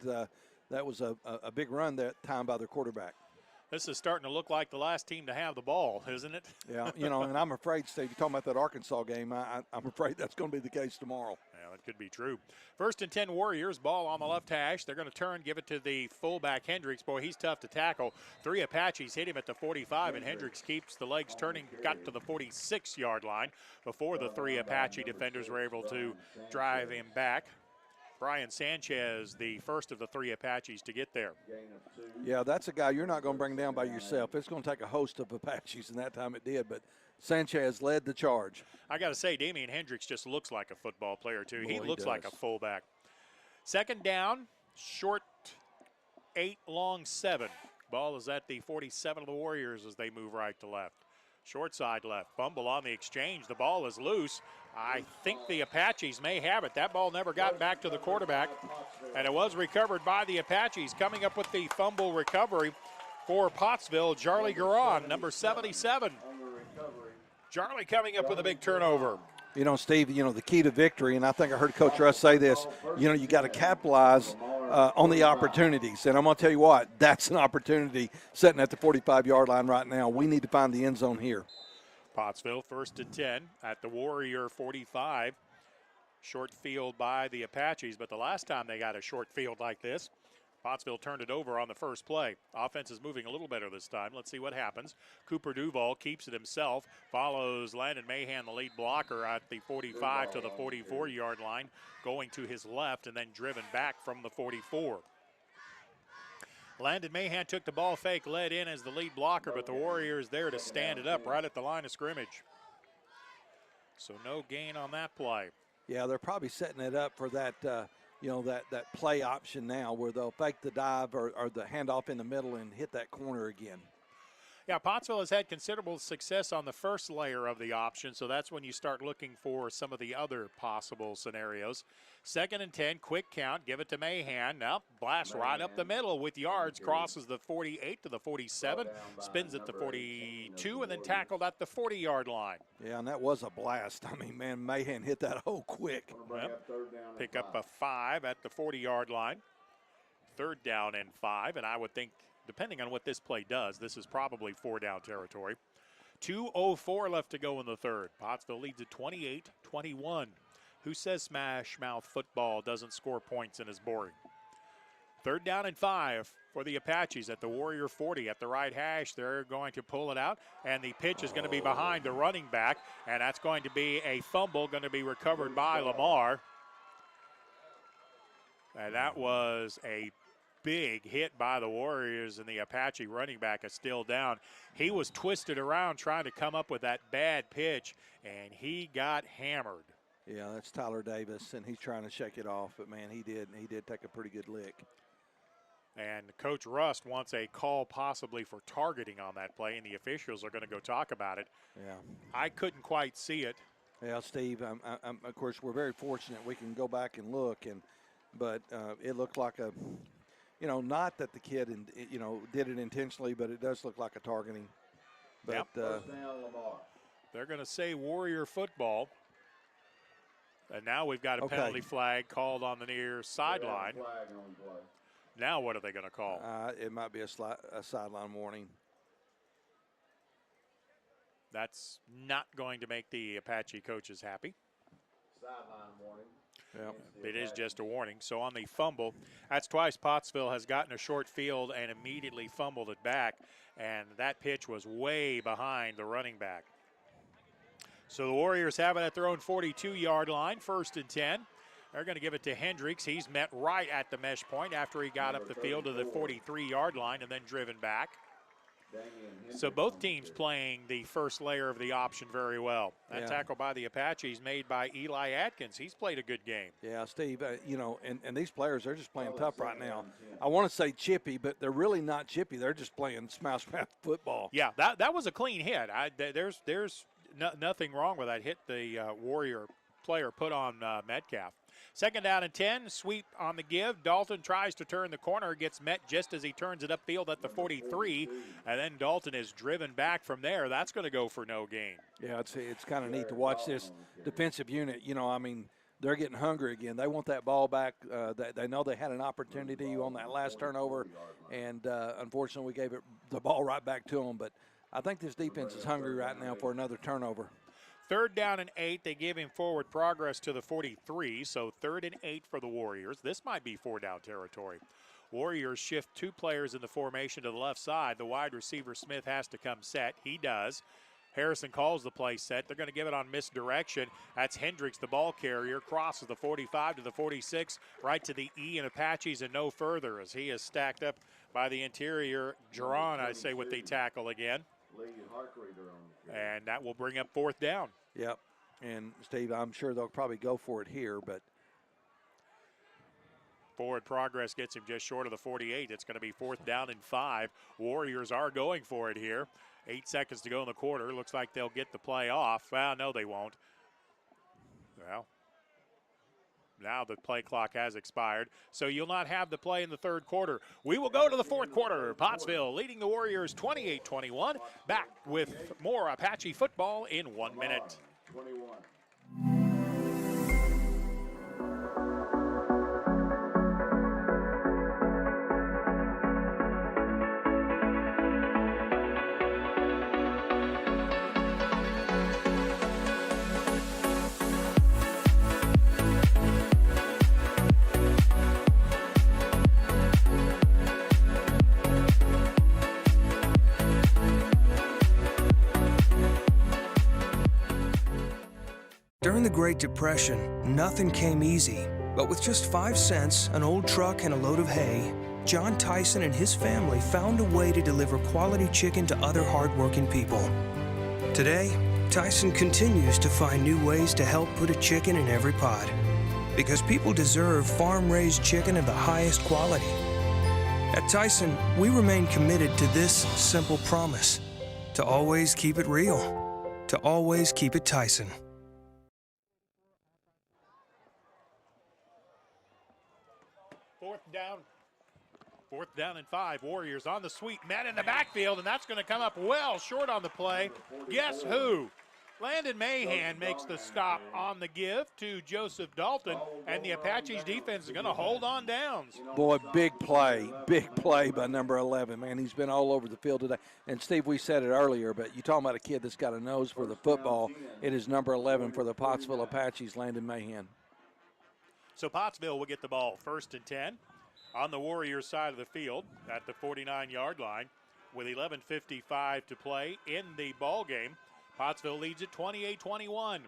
Speaker 5: that was a big run that time by their quarterback.
Speaker 4: This is starting to look like the last team to have the ball, isn't it?
Speaker 5: Yeah, and I'm afraid, Steve, you're talking about that Arkansas game, I'm afraid that's going to be the case tomorrow.
Speaker 4: Yeah, that could be true. 1st and 10 Warriors, ball on the left hash. They're going to turn, give it to the fullback, Hendricks. Boy, he's tough to tackle. 3 Apaches hit him at the 45, and Hendricks keeps the legs turning, got to the 46-yard line before the 3 Apache defenders were able to drive him back. Brian Sanchez, the first of the 3 Apaches to get there.
Speaker 5: Yeah, that's a guy you're not going to bring down by yourself. It's going to take a host of Apaches, and that time it did, but Sanchez led the charge.
Speaker 4: I got to say, Damian Hendricks just looks like a football player, too.
Speaker 5: Boy,
Speaker 4: he looks
Speaker 5: does.
Speaker 4: like a fullback. 2nd down, short 8, long 7. Ball is at the 47 of the Warriors as they move right to left. Short side left. Fumble on the exchange. The ball is loose. I think the Apaches may have it. That ball never got back to the quarterback, and it was recovered by the Apaches. Coming up with the fumble recovery for Pottsville, Charlie Garon, number 77. Charlie coming up with a big turnover.
Speaker 5: Steve, the key to victory, and I think I heard Coach Russ say this, you got to capitalize on the opportunities. And I'm going to tell you what, that's an opportunity sitting at the 45-yard line right now. We need to find the end zone here.
Speaker 4: Pottsville, 1st and 10 at the Warrior 45. Short field by the Apaches, but the last time they got a short field like this, Pottsville turned it over on the first play. Offense is moving a little better this time. Let's see what happens. Cooper Duval keeps it himself, follows Landon Mahan, the lead blocker, at the 45 to the 44-yard line, going to his left and then driven back from the 44. Landon Mahan took the ball fake, led in as the lead blocker, but the Warriors there to stand it up right at the line of scrimmage. So no gain on that play.
Speaker 5: Yeah, they're probably setting it up for that, that play option now where they'll fake the dive or the handoff in the middle and hit that corner again.
Speaker 4: Yeah, Pottsville has had considerable success on the first layer of the option, so that's when you start looking for some of the other possible scenarios. 2nd and 10, quick count, give it to Mahan. Now, blast right up the middle with yards, crosses the 48 to the 47, spins at the 42, and then tackled at the 40-yard line.
Speaker 5: Yeah, and that was a blast. I mean, man, Mahan hit that hole quick.
Speaker 4: Yep. Pick up a 5 at the 40-yard line. 3rd down and 5, and I would think, depending on what this play does, this is probably 4-down territory. 2:04 left to go in the third. Pottsville leads at 28-21. Who says Smash Mouth football doesn't score points and is boring? 3rd down and 5 for the Apaches at the Warrior 40 at the right hash. They're going to pull it out, and the pitch is going to be behind the running back, and that's going to be a fumble going to be recovered by Lamar. And that was a big hit by the Warriors, and the Apache running back is still down. He was twisted around trying to come up with that bad pitch, and he got hammered.
Speaker 5: Yeah, that's Tyler Davis, and he's trying to shake it off, but, man, he did take a pretty good lick.
Speaker 4: And Coach Rust wants a call possibly for targeting on that play, and the officials are going to go talk about it.
Speaker 5: Yeah.
Speaker 4: I couldn't quite see it.
Speaker 5: Yeah, Steve, of course, we're very fortunate we can go back and look, but it looked like a – not that the kid, did it intentionally, but it does look like a targeting. But
Speaker 4: yep. They're going to say Warrior football. And now we've got a penalty flag called on the near sideline. Now what are they going to call?
Speaker 5: It might be a sideline warning.
Speaker 4: That's not going to make the Apache coaches happy.
Speaker 15: Sideline warning.
Speaker 5: Yeah.
Speaker 4: It is just a warning. So on the fumble, that's twice Pottsville has gotten a short field and immediately fumbled it back, and that pitch was way behind the running back. So the Warriors have it at their own 42-yard line, 1st and 10. They're going to give it to Hendricks. He's met right at the mesh point after he got up the field to the 43-yard line and then driven back. So both teams playing the first layer of the option very well. That tackle by the Apaches made by Eli Atkins. He's played a good game.
Speaker 5: Yeah, Steve, and these players, they're just playing tough right now. I want to say chippy, but they're really not chippy. They're just playing smash mouth football.
Speaker 4: Yeah, that was a clean hit. There's nothing wrong with that hit the Warrior player put on Metcalf. 2nd down and 10, sweep on the give. Dalton tries to turn the corner, gets met just as he turns it upfield at the 43, and then Dalton is driven back from there. That's going to go for no gain.
Speaker 5: Yeah, it's kind of neat to watch this defensive unit. They're getting hungry again. They want that ball back. They know they had an opportunity on that last turnover, and unfortunately we gave the ball right back to them. But I think this defense is hungry right now for another turnover.
Speaker 4: 3rd down and 8. They give him forward progress to the 43, so 3rd and 8 for the Warriors. This might be 4-down territory. Warriors shift 2 players in the formation to the left side. The wide receiver Smith has to come set. He does. Harrison calls the play set. They're going to give it on misdirection. That's Hendricks, the ball carrier, crosses the 45 to the 46, right to the E and Apaches and no further as he is stacked up by the interior. Geron, I say, with the tackle again. And that will bring up 4th down.
Speaker 5: Yep. And, Steve, I'm sure they'll probably go for it here, but.
Speaker 4: Forward progress gets him just short of the 48. It's going to be 4th down and 5. Warriors are going for it here. 8 seconds to go in the quarter. Looks like they'll get the play off. Well, no, they won't. Well, now the play clock has expired, so you'll not have the play in the 3rd quarter. We will go to the 4th quarter. Pottsville leading the Warriors 28-21. Back with more Apache football in 1 minute.
Speaker 15: 21.
Speaker 6: During the Great Depression, nothing came easy. But with just 5 cents, an old truck, and a load of hay, John Tyson and his family found a way to deliver quality chicken to other hardworking people. Today, Tyson continues to find new ways to help put a chicken in every pot. Because people deserve farm-raised chicken of the highest quality. At Tyson, we remain committed to this simple promise: to always keep it real, to always keep it Tyson.
Speaker 4: Fourth down and 5. Warriors on the sweep. Man in the backfield, and that's going to come up well short on the play. Guess who? Landon Mahan makes the stop on the give to Joseph Dalton, and the Apaches defense is going to hold on downs.
Speaker 5: Boy, big play by number 11. Man, he's been all over the field today. And, Steve, we said it earlier, but you're talking about a kid that's got a nose for the football. It is number 11 for the Pottsville Apaches, Landon Mahan.
Speaker 4: So Pottsville will get the ball 1st and 10 on the Warriors side of the field at the 49-yard line with 11:55 to play in the ball game. Pottsville leads at 28-21.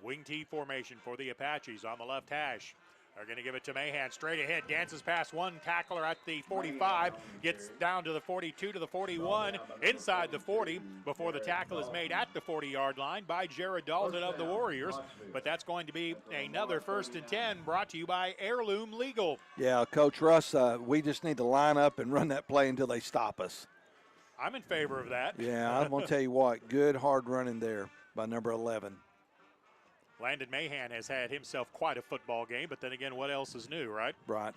Speaker 4: Wing T formation for the Apaches on the left hash. They're going to give it to Mahan straight ahead. Dances past one tackler at the 45. Gets down to the 42 to the 41. Inside the 40 before the tackle is made at the 40-yard line by Jared Dalton of the Warriors. But that's going to be another 1st and 10 brought to you by Heirloom Legal.
Speaker 5: Yeah, Coach Russ, we just need to line up and run that play until they stop us.
Speaker 4: I'm in favor of that.
Speaker 5: Yeah, I'm going to tell you what, good hard running there by number 11.
Speaker 4: Landon Mahan has had himself quite a football game, but then again, what else is new, right?
Speaker 5: Right.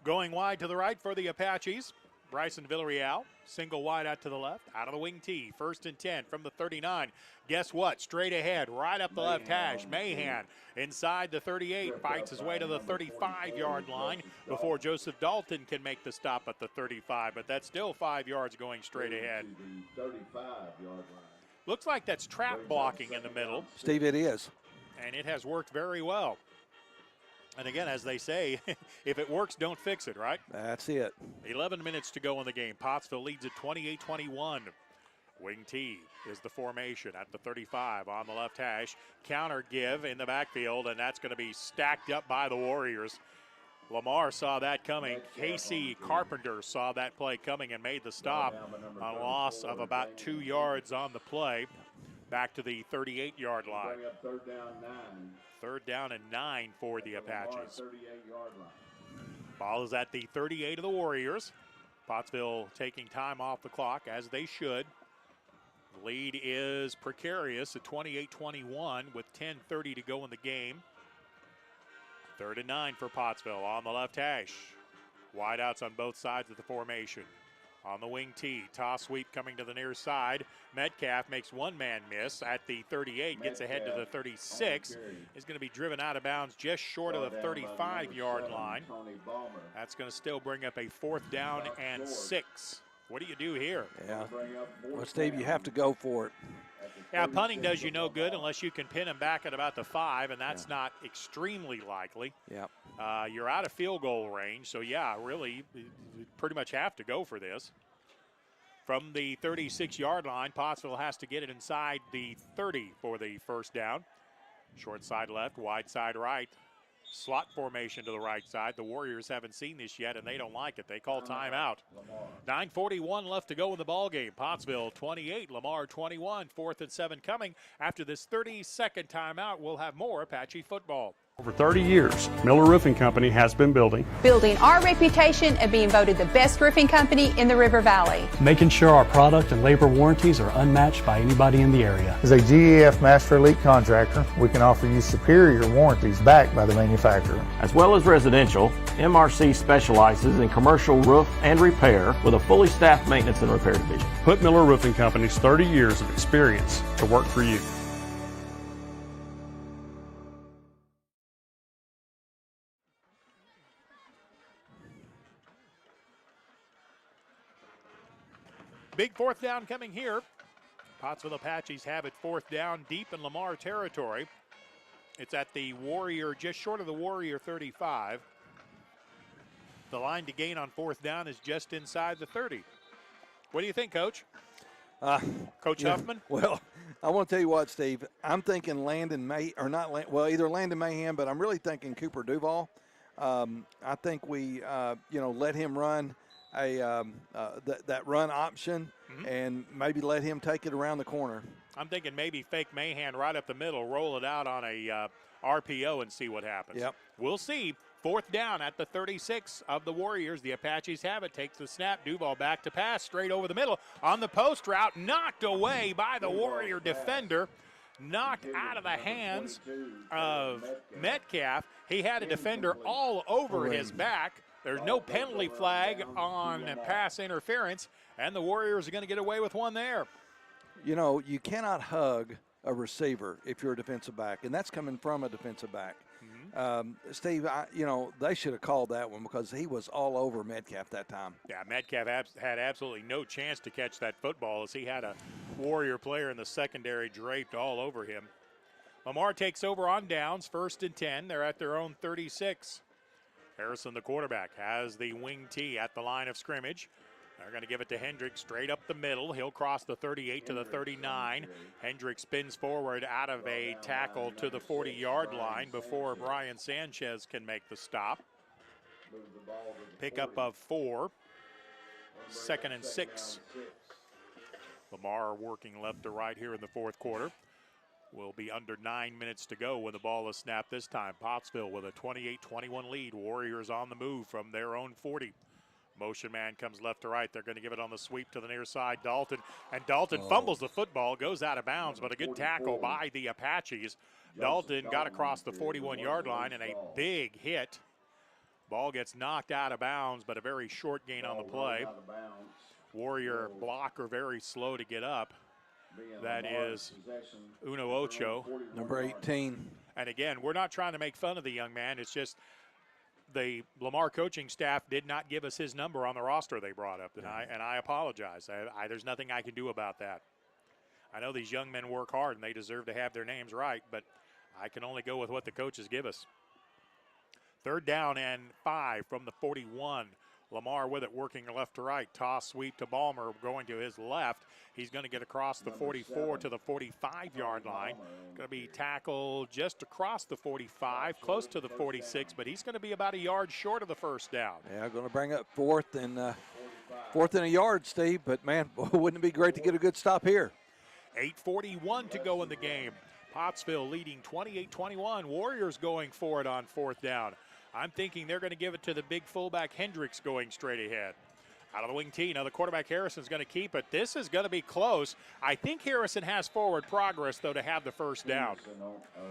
Speaker 4: Going wide to the right for the Apaches, Bryson Villarreal. Single wide out to the left, out of the wing T. 1st and 10 from the 39. Guess what? Straight ahead, right up the left hash. Mahan inside the 38, fights his way to the 35-yard line before Joseph Dalton can make the stop at the 35, but that's still 5 yards going straight ahead.
Speaker 15: 35-yard line.
Speaker 4: Looks like that's trap blocking in the middle.
Speaker 5: Steve, it is.
Speaker 4: And it has worked very well. And again, as they say, if it works, don't fix it, right?
Speaker 5: That's it.
Speaker 4: 11 minutes to go in the game. Pottsville leads at 28-21. Wing T is the formation at the 35 on the left hash. Counter give in the backfield, and that's going to be stacked up by the Warriors. Lamar saw that coming. Casey Carpenter saw that play coming and made the stop on a loss of about 2 yards on the play. Back to the 38-yard line. 3rd down and 9 for the Apaches. Ball is at the 38 of the Warriors. Pottsville taking time off the clock, as they should. The lead is precarious at 28-21 with 10:30 to go in the game. 3rd and 9 for Pottsville on the left hash. Wideouts on both sides of the formation. On the wing T, toss sweep coming to the near side. Metcalf makes one-man miss at the 38, gets ahead to the 36. Is going to be driven out of bounds just short of the 35-yard line. That's going to still bring up a 4th down and 6. What do you do here?
Speaker 5: Yeah. Well, Steve, you have to go for it.
Speaker 4: Yeah, punting does you no good unless you can pin him back at about the 5, and that's not extremely likely.
Speaker 5: Yeah.
Speaker 4: You're out of field goal range, so yeah, really, you pretty much have to go for this. From the 36-yard line, Pottsville has to get it inside the 30 for the 1st down. Short side left, wide side right. Slot formation to the right side. The Warriors haven't seen this yet, and they don't like it. They call timeout. 9:41 left to go in the ballgame. Pottsville 28, Lamar 21. 4th and 7 coming. After this 30-second timeout, we'll have more Apache football.
Speaker 7: Over 30 years, Miller Roofing Company has been building
Speaker 8: our reputation of being voted the best roofing company in the River Valley.
Speaker 9: Making sure our product and labor warranties are unmatched by anybody in the area.
Speaker 10: As a GEF Master Elite contractor, we can offer you superior warranties backed by the manufacturer.
Speaker 19: As well as residential, MRC specializes in commercial roof and repair with a fully staffed maintenance and repair division.
Speaker 7: Put Miller Roofing Company's 30 years of experience to work for you.
Speaker 4: Big 4th down coming here. Pottsville Apaches have it 4th down deep in Lamar territory. It's at the Warrior, just short of the Warrior 35. The line to gain on 4th down is just inside the 30. What do you think, Coach? Coach Huffman?
Speaker 5: Well, I want to tell you what, Steve. I'm thinking either Landon Mahan, but I'm really thinking Cooper Duval. I think we, let him run that run option and maybe let him take it around the corner.
Speaker 4: I'm thinking maybe fake Mahan right up the middle, roll it out on a RPO and see what happens.
Speaker 5: Yep.
Speaker 4: We'll see. 4th down at the 36 of the Warriors. The Apaches have it. Takes the snap. Duval back to pass. Straight over the middle. On the post route. Knocked away by the Warrior defender. Knocked out of the hands of Metcalf. He had a defender all over his back. There's no penalty flag on pass interference. And the Warriors are going to get away with one there.
Speaker 5: You know, you cannot hug a receiver if you're a defensive back, and that's coming from a defensive back. Steve, they should have called that one because he was all over Metcalf that time.
Speaker 4: Yeah, Metcalf had absolutely no chance to catch that football as he had a Warrior player in the secondary draped all over him. Lamar takes over on downs, 1st and 10. They're at their own 36. Harrison, the quarterback, has the wing tee at the line of scrimmage. They're going to give it to Hendricks straight up the middle. He'll cross the 38 to the 39. Hendricks spins forward out of a tackle to the 40-yard line before Brian Sanchez can make the stop. Pickup of 4. 2nd and 6. Lamar working left to right here in the 4th quarter. Will be under 9 minutes to go when the ball is snapped this time. Pottsville with a 28-21 lead. Warriors on the move from their own 40. Motion man comes left to right. They're going to give it on the sweep to the near side. Dalton. And Dalton fumbles the football, goes out of bounds, but a good tackle by the Apaches. Dalton got across the 41-yard line and a big hit. Ball gets knocked out of bounds, but a very short gain on the play. Warrior blocker very slow to get up. That is Uno Ocho.
Speaker 5: Number 18.
Speaker 4: And again, we're not trying to make fun of the young man. It's just the Lamar coaching staff did not give us his number on the roster they brought up, and I apologize. There's nothing I can do about that. I know these young men work hard, and they deserve to have their names right, but I can only go with what the coaches give us. 3rd down and 5 from the 41. Lamar with it, working left to right. Toss sweep to Balmer, going to his left. He's going to get across the 44 to the 45-yard line. Going to be tackled just across the 45, close to the 46, but he's going to be about a yard short of the 1st down.
Speaker 5: Yeah, going to bring up 4th and a yard, Steve. But, man, wouldn't it be great to get a good stop here?
Speaker 4: 8:41 to go in the game. Pottsville leading 28-21. Warriors going for it on 4th down. I'm thinking they're going to give it to the big fullback Hendricks going straight ahead. Out of the wing tee. Now the quarterback Harrison's going to keep it. This is going to be close. I think Harrison has forward progress, though, to have the 1st down.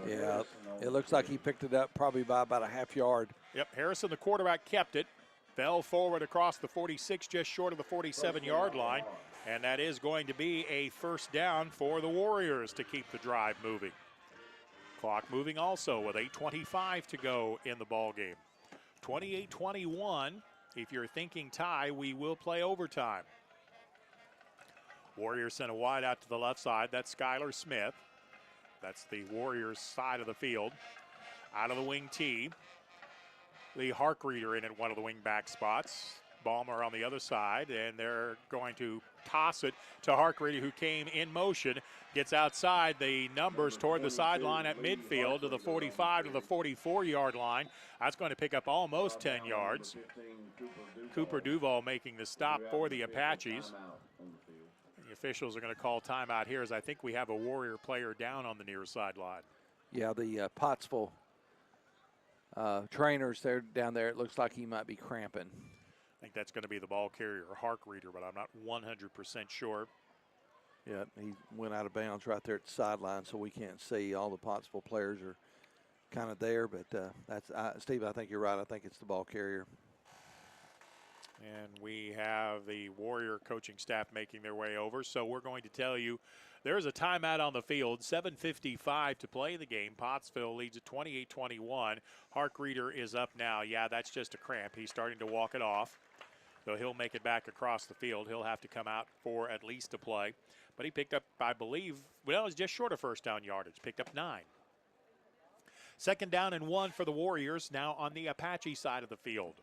Speaker 5: Yeah, it looks like he picked it up probably by about a half yard.
Speaker 4: Yep, Harrison, the quarterback, kept it. Fell forward across the 46, just short of the 47-yard line. And that is going to be a 1st down for the Warriors to keep the drive moving. Clock moving also with 8:25 to go in the ball game. 28-21. If you're thinking tie, we will play overtime. Warriors sent a wide out to the left side. That's Skylar Smith. That's the Warriors side of the field. Out of the wing tee. The Hark Reader in at one of the wing back spots. Balmer on the other side, and they're going to toss it to Harkrady, who came in motion, gets outside the numbers toward the sideline at midfield to the 45 to the 44-yard line. That's going to pick up almost 10 yards. Cooper Duval making the stop for the Apaches. The officials are going to call timeout here as I think we have a Warrior player down on the near sideline.
Speaker 5: Yeah, the Pottsville trainers, they're down there. It looks like he might be cramping.
Speaker 4: I think that's going to be the ball carrier, Hark Reader, but I'm not 100% sure.
Speaker 5: Yeah, he went out of bounds right there at the sideline, so we can't see. All the Pottsville players are kind of there, but that's Steve, I think you're right. I think it's the ball carrier.
Speaker 4: And we have the Warrior coaching staff making their way over, so we're going to tell you there's a timeout on the field, 7:55 to play the game. Pottsville leads at 28-21. Hark Reader is up now. Yeah, that's just a cramp. He's starting to walk it off. So he'll make it back across the field. He'll have to come out for at least a play. But he picked up, I believe, well, it's just short of 1st down yardage. Picked up 9. 2nd down and 1 for the Warriors now on the Apache side of the field.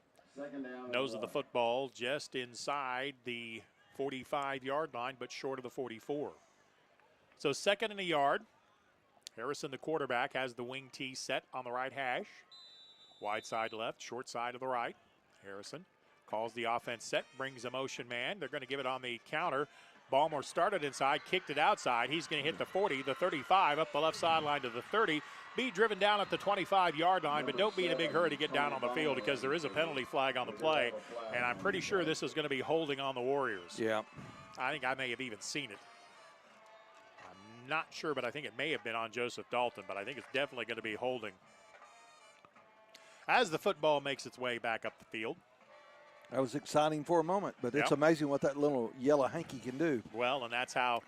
Speaker 4: Nose of the football just inside the 45-yard line, but short of the 44. So 2nd and a yard. Harrison, the quarterback, has the wing tee set on the right hash. Wide side left, short side to the right. Harrison calls the offense set, brings a motion man. They're going to give it on the counter. Ballmer started inside, kicked it outside. He's going to hit the 40, the 35, up the left sideline to the 30. Be driven down at the 25-yard line, but don't be in a big hurry to get down on the field because there is a penalty flag on the play, and I'm pretty sure this is going to be holding on the Warriors.
Speaker 5: Yeah.
Speaker 4: I think I may have even seen it. I'm not sure, but I think it may have been on Joseph Dalton, but I think it's definitely going to be holding. As the football makes its way back up the field.
Speaker 5: That was exciting for a moment, but it's
Speaker 4: Yep.
Speaker 5: amazing what that little yellow hanky can do.
Speaker 4: Well, and that's how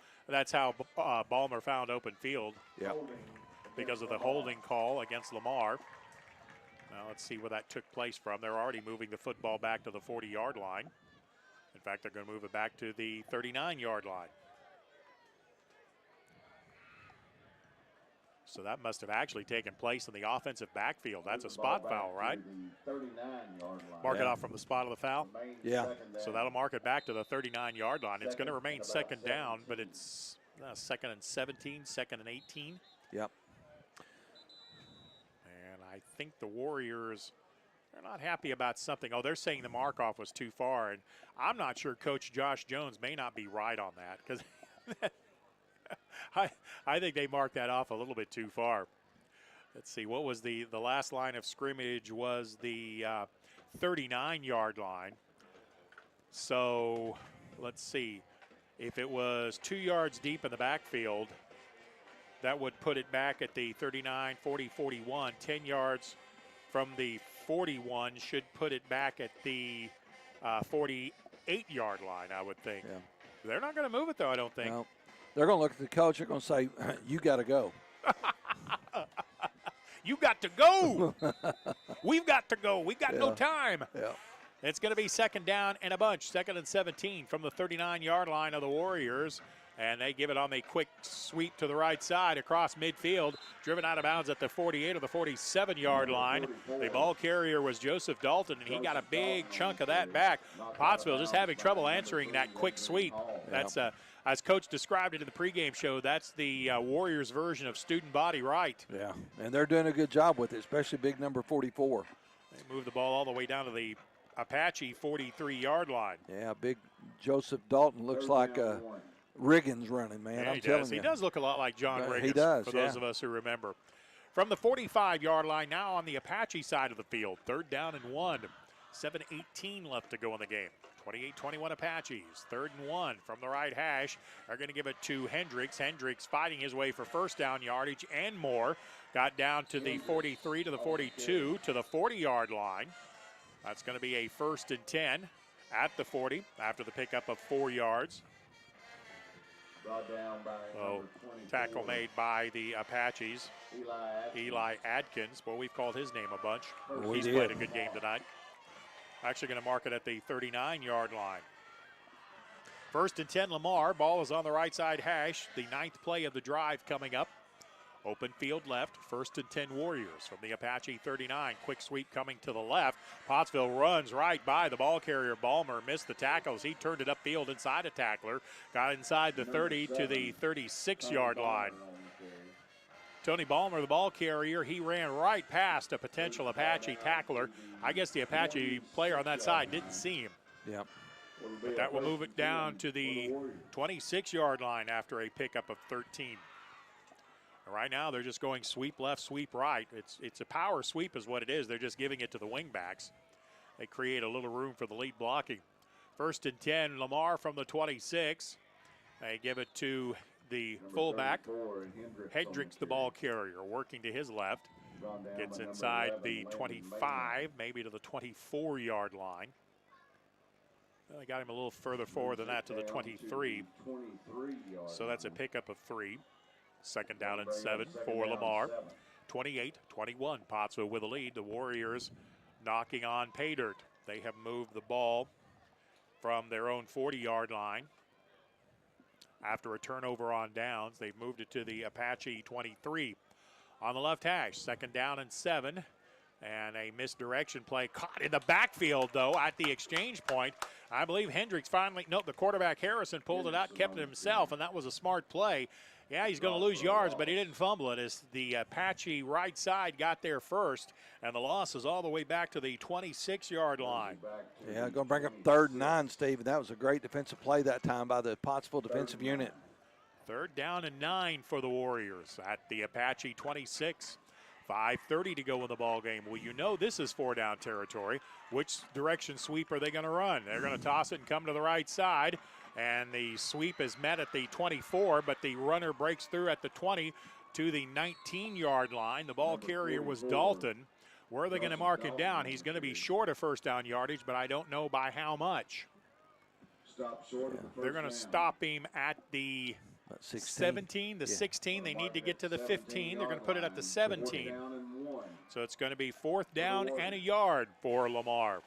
Speaker 4: Ballmer found open field.
Speaker 5: Yeah.
Speaker 4: Because of the holding call against Lamar. Now let's see where that took place from. They're already moving the football back to the 40-yard line. In fact, they're going to move it back to the 39-yard line. So that must have actually taken place in the offensive backfield. That's a spot foul, right? Mark it off from the spot of the foul?
Speaker 5: Yeah.
Speaker 4: So that'll mark it back to the 39-yard line. It's going to remain 2nd down, but it's 2nd and 17, 2nd and 18.
Speaker 5: Yep.
Speaker 4: And I think the Warriors are not happy about something. Oh, they're saying the mark-off was too far, and I'm not sure Coach Josh Jones may not be right on that because I think they marked that off a little bit too far. Let's see, what was the last line of scrimmage was the 39-yard line. So let's see, if it was 2 yards deep in the backfield, that would put it back at the 39, 40, 41. 10 yards from the 41 should put it back at the 48-yard line, I would think.
Speaker 5: Yeah.
Speaker 4: They're not going to move it, though, I don't think.
Speaker 5: No. They're going to look at the coach. They're going to say, you got to go.
Speaker 4: You got to go. We've got to go. We got no time.
Speaker 5: Yeah.
Speaker 4: It's going to be 2nd down and a bunch, 2nd and 17 from the 39-yard line of the Warriors. And they give it on the quick sweep to the right side across midfield, driven out of bounds at the 48 or the 47-yard line. The ball carrier was Joseph Dalton, and he got a big chunk of that back. Pottsville just having trouble answering that quick sweep. That's as Coach described it in the pregame show, that's the Warriors' version of student body right.
Speaker 5: Yeah, and they're doing a good job with it, especially big number 44.
Speaker 4: They move the ball all the way down to the Apache 43-yard line.
Speaker 5: Yeah, big Joseph Dalton looks like Riggins running, man.
Speaker 4: Yeah,
Speaker 5: I'm
Speaker 4: he
Speaker 5: telling
Speaker 4: does.
Speaker 5: you.
Speaker 4: He does look a lot like John Riggins.
Speaker 5: He does,
Speaker 4: for those of us who remember. From the 45-yard line, now on the Apache side of the field, 3rd down and 1. 7:18 left to go in the game. 28-21 Apaches, 3rd and 1 from the right hash. They're going to give it to Hendricks. Hendricks fighting his way for 1st down yardage and more. Got down to the 43, to the 42, to the 40-yard line. That's going to be a 1st and 10 at the 40 after the pickup of 4 yards. Tackle made by the Apaches. Eli Adkins. Boy, we've called his name a bunch. He's played a good game tonight. Actually going to mark it at the 39-yard line. 1st and 10 Lamar. Ball is on the right side hash. The 9th play of the drive coming up. Open field left. 1st and 10 Warriors from the Apache 39. Quick sweep coming to the left. Pottsville runs right by the ball carrier. Ballmer missed the tackles. He turned it upfield inside a tackler. Got inside the 30 to the 36-yard line. Tony Ballmer, the ball carrier, he ran right past a potential Apache tackler. I guess the Apache player on that side didn't see him.
Speaker 5: Yep.
Speaker 4: But that will move it down to the 26-yard line after a pickup of 13. Right now, they're just going sweep left, sweep right. It's a power sweep is what it is. They're just giving it to the wingbacks. They create a little room for the lead blocking. 1st and 10, Lamar from the 26. They give it to the fullback. Hendricks, the ball carrier, working to his left. Gets inside the 25, maybe to the 24-yard line. They got him a little further forward than that to the 23. So that's a pickup of 3. 2nd down and 7 for Lamar. 28-21, Pottsville with a lead. The Warriors knocking on pay dirt. They have moved the ball from their own 40-yard line. After a turnover on downs, they've moved it to the Apache 23. On the left hash, 2nd down and 7. And a misdirection play caught in the backfield, though, at the exchange point. I believe Hendricks finally, the quarterback Harrison pulled it out, kept it himself, and that was a smart play. Yeah, he's going to lose yards, but he didn't fumble it as the Apache right side got there first, and the loss is all the way back to the 26-yard line.
Speaker 5: Yeah, going to bring up 3rd and 9, Steve, and that was a great defensive play that time by the Pottsville defensive unit.
Speaker 4: 3rd down and 9 for the Warriors at the Apache 26. 5:30 to go in the ball game. Well, you know this is 4-down territory. Which direction sweep are they going to run? They're going to toss it and come to the right side. And the sweep is met at the 24, but the runner breaks through at the 20 to the 19-yard line. The ball carrier was Dalton. Where are they going to mark him down? He's going to be short of 1st down yardage, but I don't know by how much. They're going to stop him at the 17, the 16. They need to get to the 15. They're going to put it at the 17. So it's going to be 4th down and a yard for Lamar.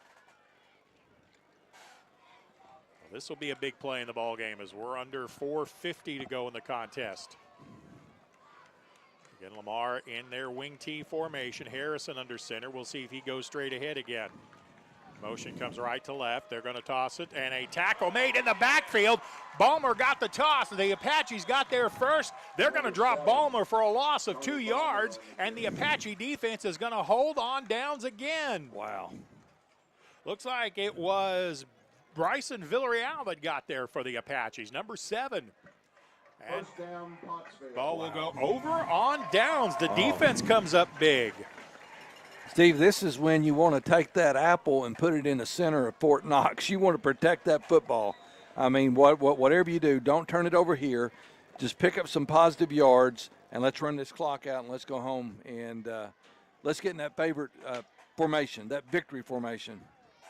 Speaker 4: This will be a big play in the ball game as we're under 4:50 to go in the contest. Again, Lamar in their wing T formation. Harrison under center. We'll see if he goes straight ahead again. Motion comes right to left. They're going to toss it, and a tackle made in the backfield. Ballmer got the toss. The Apaches got there first. They're going to drop Ballmer for a loss of 2 yards, and the Apache defense is going to hold on downs again.
Speaker 5: Wow.
Speaker 4: Looks like it was Bryson Villarreal that got there for the Apaches, number 7. And ball will go over on downs. The defense comes up big.
Speaker 5: Steve, this is when you want to take that apple and put it in the center of Fort Knox. You want to protect that football. I mean, whatever you do, don't turn it over here. Just pick up some positive yards, and let's run this clock out, and let's go home. And let's get in that favorite formation, that victory formation.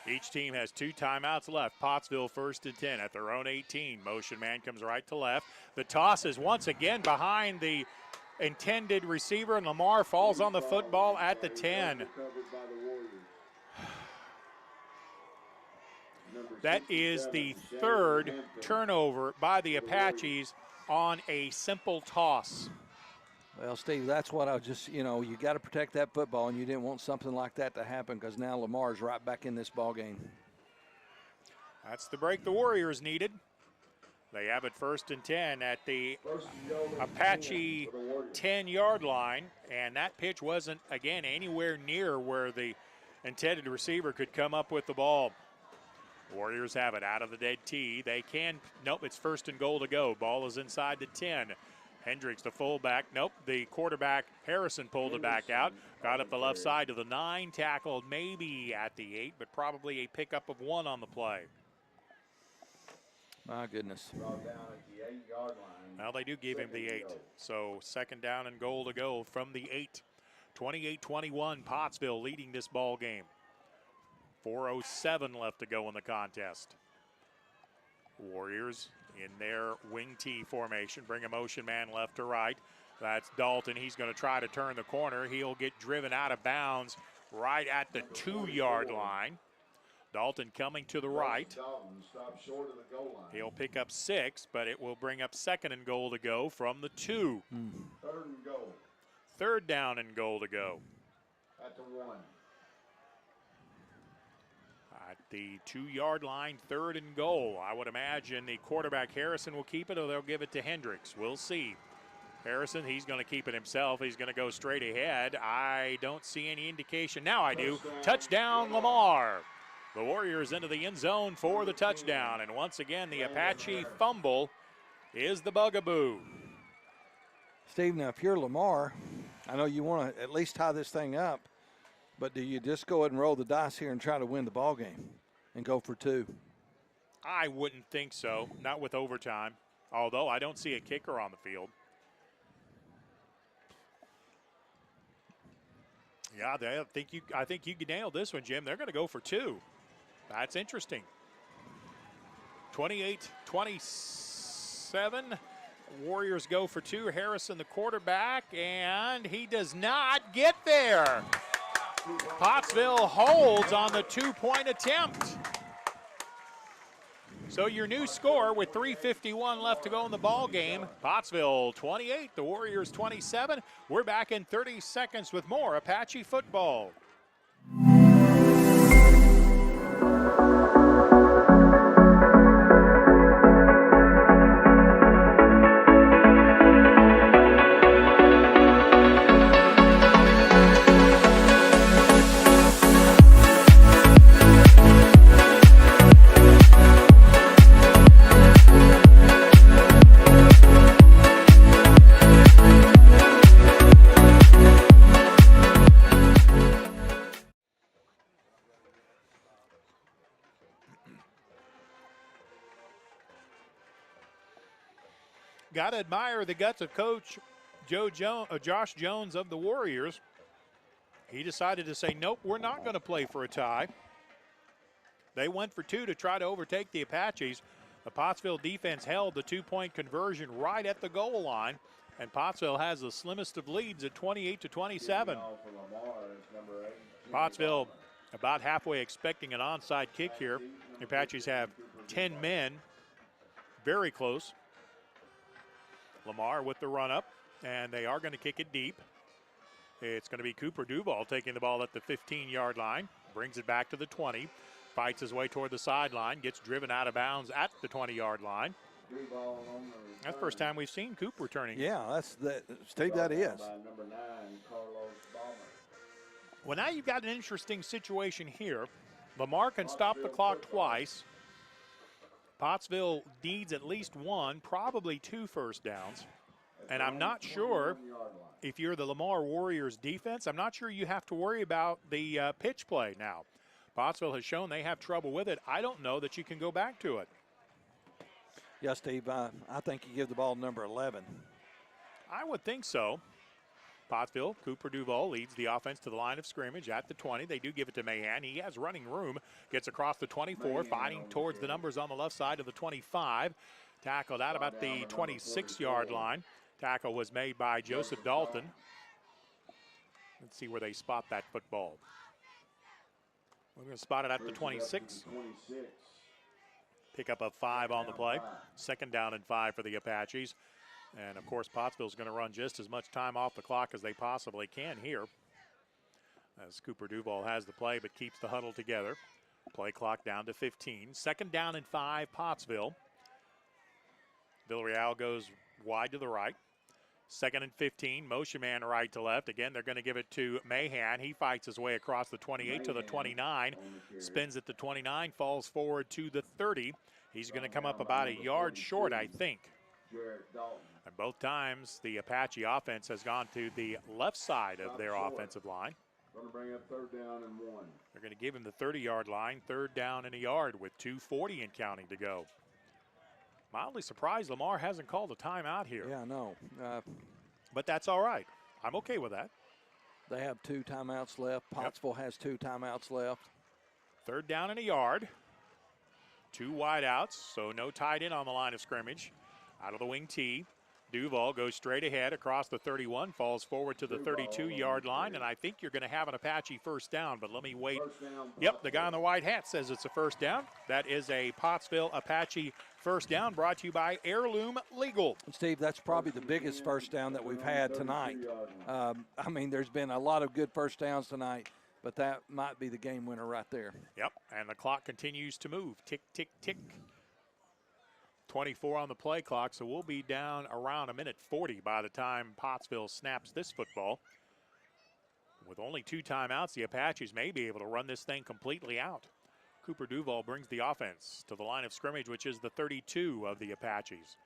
Speaker 4: Each team has 2 timeouts left. Pottsville 1st and 10 at their own 18. Motion man comes right to left. The toss is once again behind the intended receiver, and Lamar falls on the football at the 10. That is the 3rd turnover by the Apaches on a simple toss.
Speaker 5: Well, Steve, that's what I just, you got to protect that football, and you didn't want something like that to happen because now Lamar's right back in this ball game.
Speaker 4: That's the break the Warriors needed. They have it 1st and 10 at the Apache 10-yard line, and that pitch wasn't, again, anywhere near where the intended receiver could come up with the ball. Warriors have it out of the dead tee. They can, nope, it's 1st and goal to go. Ball is inside the 10. Hendricks, the fullback, nope, the quarterback, Harrison, pulled it back out. Got up the left side to the 9, tackled maybe at the 8, but probably a pickup of 1 on the play.
Speaker 5: My goodness.
Speaker 4: Now they do give him the 8. So 2nd down and goal to go from the 8. 28-21, Pottsville leading this ball game. 4:07 left to go in the contest. Warriors in their wing T formation, bring a motion man left to right. That's Dalton. He's going to try to turn the corner. He'll get driven out of bounds right at the 2-yard line. Dalton coming to the right. He'll pick up 6, but it will bring up 2nd and goal to go from the 2.
Speaker 15: 3rd and goal.
Speaker 4: 3rd down and goal to go.
Speaker 15: At the 1.
Speaker 4: At the 2-yard line, 3rd and goal. I would imagine the quarterback Harrison will keep it, or they'll give it to Hendricks. We'll see. Harrison, he's going to keep it himself. He's going to go straight ahead. I don't see any indication. Now I do. Touchdown, Lamar. The Warriors into the end zone for the touchdown. And once again, the Apache fumble is the bugaboo.
Speaker 5: Steve, now if you're Lamar, I know you want to at least tie this thing up, but do you just go ahead and roll the dice here and try to win the ball game and go for 2?
Speaker 4: I wouldn't think so, not with overtime, although I don't see a kicker on the field. Yeah, I think you nailed this one, Jim. They're going to go for 2. That's interesting. 28-27. Warriors go for 2. Harrison, the quarterback, and he does not get there. Pottsville holds on the 2-point attempt. So your new score with 3:51 left to go in the ball game. Pottsville 28, the Warriors 27. We're back in 30 seconds with more Apache football. got to admire the guts of Coach Josh Jones of the Warriors. He decided to say, nope, we're not going to play for a tie. They went for 2 to try to overtake the Apaches. The Pottsville defense held the 2-point conversion right at the goal line, and Pottsville has the slimmest of leads at 28-27. Pottsville about halfway expecting an onside kick here. The Apaches have 10 men, very close. Lamar with the run up, and they are going to kick it deep. It's going to be Cooper Duval taking the ball at the 15-yard line, brings it back to the 20, fights his way toward the sideline, gets driven out of bounds at the 20-yard line. That's the first time we've seen Coop returning.
Speaker 5: Yeah, Steve, that is.
Speaker 4: Well, now you've got an interesting situation here. Lamar can stop the clock twice. Pottsville needs at least 1, probably 2 first downs. And I'm not sure if you're the Lamar Warriors defense, I'm not sure you have to worry about the pitch play now. Pottsville has shown they have trouble with it. I don't know that you can go back to it.
Speaker 5: Yeah, Steve, I think you give the ball to number 11.
Speaker 4: I would think so. Pottsville, Cooper Duval leads the offense to the line of scrimmage at the 20. They do give it to Mahan. He has running room. Gets across the 24, fighting towards the numbers on the left side of the 25. Tackled out about the 26-yard line. Tackle was made by Joseph Dalton. Let's see where they spot that football. We're going to spot it at the 26. Pick up a 5 on the play. 2nd down and 5 for the Apaches. And, of course, Pottsville's going to run just as much time off the clock as they possibly can here. As Cooper Duval has the play but keeps the huddle together. Play clock down to 15. 2nd down and 5, Pottsville. Villarreal goes wide to the right. 2nd and 15, motion man right to left. Again, they're going to give it to Mahan. He fights his way across the 28 to the 29. Spins at the 29, falls forward to the 30. He's going to come up about a yard short, I think. And both times, the Apache offense has gone to the left side of their offensive line.
Speaker 15: Going to bring up 3rd down and 1.
Speaker 4: They're going to give him the 30-yard line, 3rd down and a yard with 2:40 and counting to go. Mildly surprised Lamar hasn't called a timeout here.
Speaker 5: Yeah, I know.
Speaker 4: But that's all right. I'm okay with that.
Speaker 5: They have 2 timeouts left. Pottsville has 2 timeouts left.
Speaker 4: 3rd down and a yard. 2 wideouts, so no tight end on the line of scrimmage. Out of the wing tee. Duval goes straight ahead across the 31, falls forward to the 32-yard line, and I think you're going to have an Apache first down, but let me wait. Yep, the guy in the white hat says it's a first down. That is a Pottsville Apache first down brought to you by Heirloom Legal.
Speaker 5: Steve, that's probably the biggest first down that we've had tonight. I mean, there's been a lot of good first downs tonight, but that might be the game winner right there.
Speaker 4: Yep, and the clock continues to move. Tick, tick, tick. 24 on the play clock, so we'll be down around 1:40 by the time Pottsville snaps this football. With only 2 timeouts, the Apaches may be able to run this thing completely out. Cooper Duval brings the offense to the line of scrimmage, which is the 32 of the Apaches.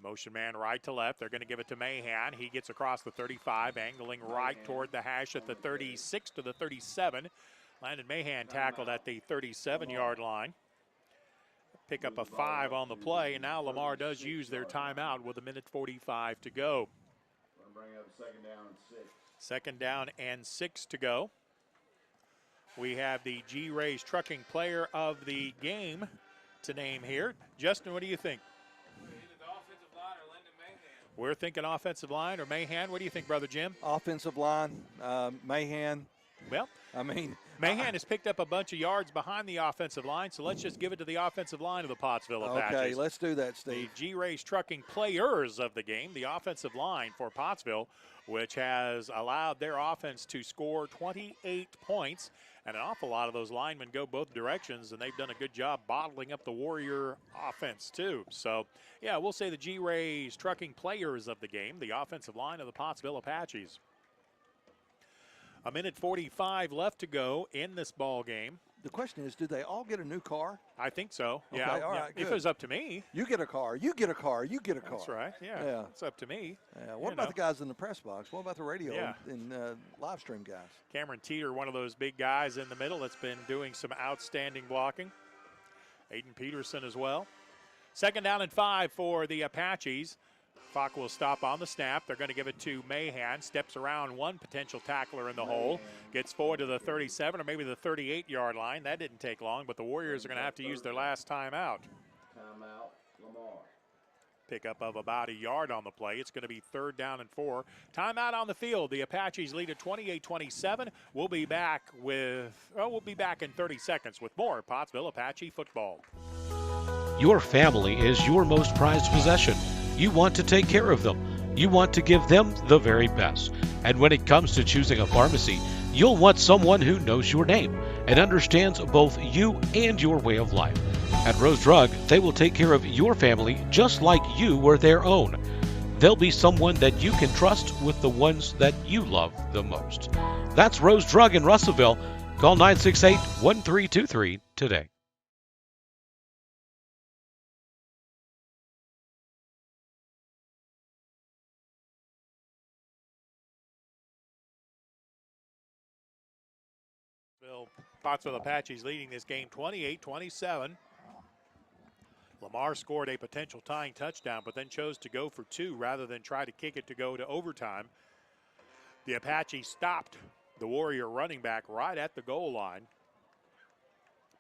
Speaker 4: Motion man right to left. They're going to give it to Mahan. He gets across the 35, angling right toward the hash at the 36 to the 37. Landon Mahan tackled at the 37-yard line. Pick up a 5 on the play, and now Lamar does use their timeout with 1:45 to go.
Speaker 15: Bring up 2nd down and 6.
Speaker 4: 2nd down and 6 to go. We have the G-Rays Trucking Player of the Game to name here. Justin, what do you think? We're thinking offensive line or Mahan. What do you think, Brother Jim?
Speaker 5: Offensive line, Mahan.
Speaker 4: Well,
Speaker 5: I mean,
Speaker 4: Mahan has picked up a bunch of yards behind the offensive line, so let's just give it to the offensive line of the Pottsville Apaches.
Speaker 5: Okay, let's do that, Steve.
Speaker 4: The G-Rays Trucking Players of the game, the offensive line for Pottsville, which has allowed their offense to score 28 points, and an awful lot of those linemen go both directions, and they've done a good job bottling up the Warrior offense, too. So, yeah, we'll say the G-Rays Trucking Players of the game, the offensive line of the Pottsville Apaches. 1:45 left to go in this ball game.
Speaker 5: The question is, do they all get a new car?
Speaker 4: I think so.
Speaker 5: Okay,
Speaker 4: yeah.
Speaker 5: all right,
Speaker 4: if it was up to me.
Speaker 5: You get a car. You get a car. You get a car.
Speaker 4: That's right. Yeah. It's up to me.
Speaker 5: Yeah. What about the guys in the press box? What about the radio and live stream guys?
Speaker 4: Cameron Teeter, one of those big guys in the middle that's been doing some outstanding blocking. Aiden Peterson as well. 2nd down and 5 for the Apaches. Clock will stop on the snap. They're going to give it to Mahan. Steps around one potential tackler in the hole. Gets forward to the 37 or maybe the 38-yard line. That didn't take long, but the Warriors are going to have to use their last timeout.
Speaker 15: Timeout, Lamar.
Speaker 4: Pickup of about a yard on the play. It's going to be 3rd down and 4. Timeout on the field. The Apaches lead at 28-27. We'll be back in 30 seconds with more Pottsville Apache football.
Speaker 1: Your family is your most prized possession. You want to take care of them. You want to give them the very best. And when it comes to choosing a pharmacy, you'll want someone who knows your name and understands both you and your way of life. At Rose Drug, they will take care of your family just like you were their own. They'll be someone that you can trust with the ones that you love the most. That's Rose Drug in Russellville. Call 968-1323 today.
Speaker 4: Pottsville Apaches leading this game 28-27. Lamar scored a potential tying touchdown, but then chose to go for 2 rather than try to kick it to go to overtime. The Apaches stopped the Warrior running back right at the goal line.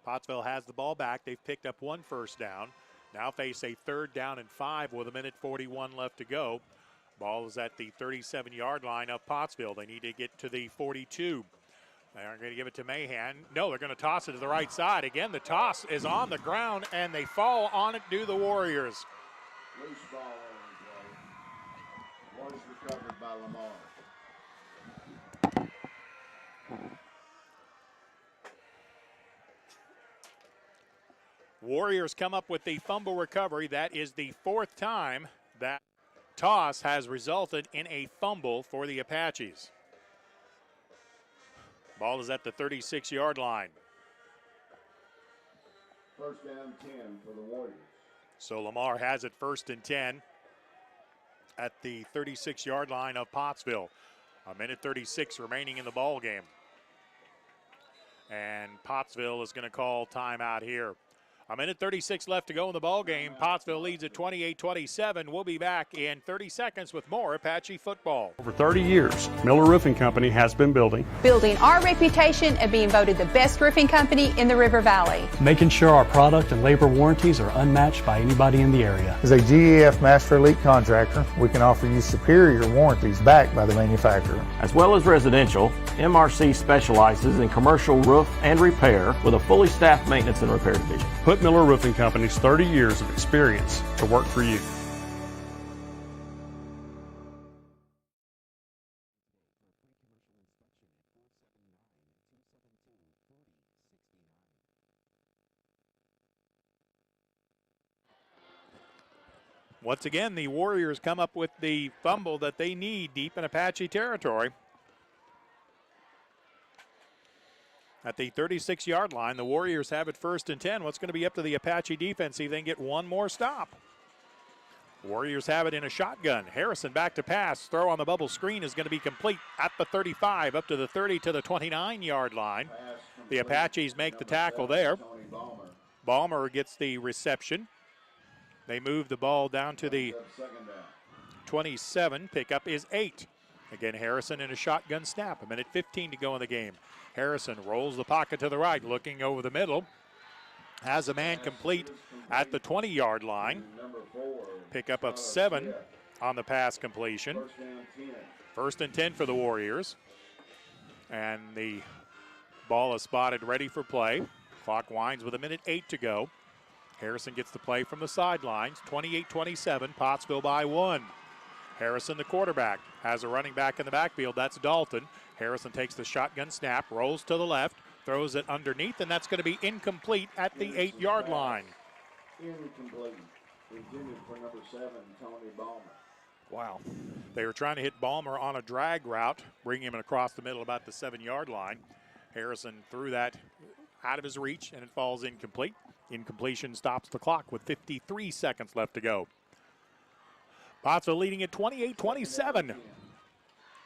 Speaker 4: Pottsville has the ball back. They've picked up 1 first down. Now face a 3rd down and 5 with 1:41 left to go. Ball is at the 37-yard line of Pottsville. They need to get to the 42. They're going to give it to Mahan. No, they're going to toss it to the right side. Again, the toss is on the ground, and they fall on it, do the Warriors.
Speaker 15: Loose ball on the play. Was recovered by Lamar.
Speaker 4: Warriors come up with the fumble recovery. That is the 4th time that toss has resulted in a fumble for the Apaches. Ball is at the 36-yard line.
Speaker 15: 1st down 10 for the Warriors.
Speaker 4: So Lamar has it 1st and 10 at the 36-yard line of Pottsville. 1:36 remaining in the ball game. And Pottsville is going to call timeout here. 1:36 left to go in the ball game. Pottsville leads at 28-27. We'll be back in 30 seconds with more Apache football.
Speaker 7: Over 30 years, Miller Roofing Company has been building
Speaker 8: our reputation of being voted the best roofing company in the River Valley.
Speaker 9: Making sure our product and labor warranties are unmatched by anybody in the area.
Speaker 10: As a GEF Master Elite contractor, we can offer you superior warranties backed by the manufacturer.
Speaker 19: As well as residential, MRC specializes in commercial roof and repair with a fully staffed maintenance and repair division.
Speaker 7: Put Miller Roofing Company's 30 years of experience to work for you.
Speaker 4: Once again, the Warriors come up with the fumble that they need deep in Apache territory. At the 36-yard line, the Warriors have it 1st and 10. What's going to be up to the Apache defense? See if they can get one more stop. Warriors have it in a shotgun. Harrison back to pass. Throw on the bubble screen is going to be complete at the 35, up to the 30 to the 29-yard line. The Apaches make the tackle there. Balmer gets the reception. They move the ball down to the 27. Pickup is 8. Again, Harrison in a shotgun snap. 1:15 to go in the game. Harrison rolls the pocket to the right, looking over the middle. Has a man complete at the 20-yard line. Pickup of 7 on the pass completion. 1st and 10 for the Warriors. And the ball is spotted ready for play. Clock winds with 1:08 to go. Harrison gets the play from the sidelines. 28-27, Pottsville by 1. Harrison, the quarterback, has a running back in the backfield. That's Dalton. Harrison takes the shotgun snap, rolls to the left, throws it underneath, and that's going to be incomplete at the 8-yard line.
Speaker 15: Incomplete. Intended for number 7, Tony Balmer.
Speaker 4: Wow. They were trying to hit Balmer on a drag route, bring him across the middle about the 7-yard line. Harrison threw that out of his reach, and it falls incomplete. Incompletion stops the clock with 53 seconds left to go. Pottsville leading at 28-27.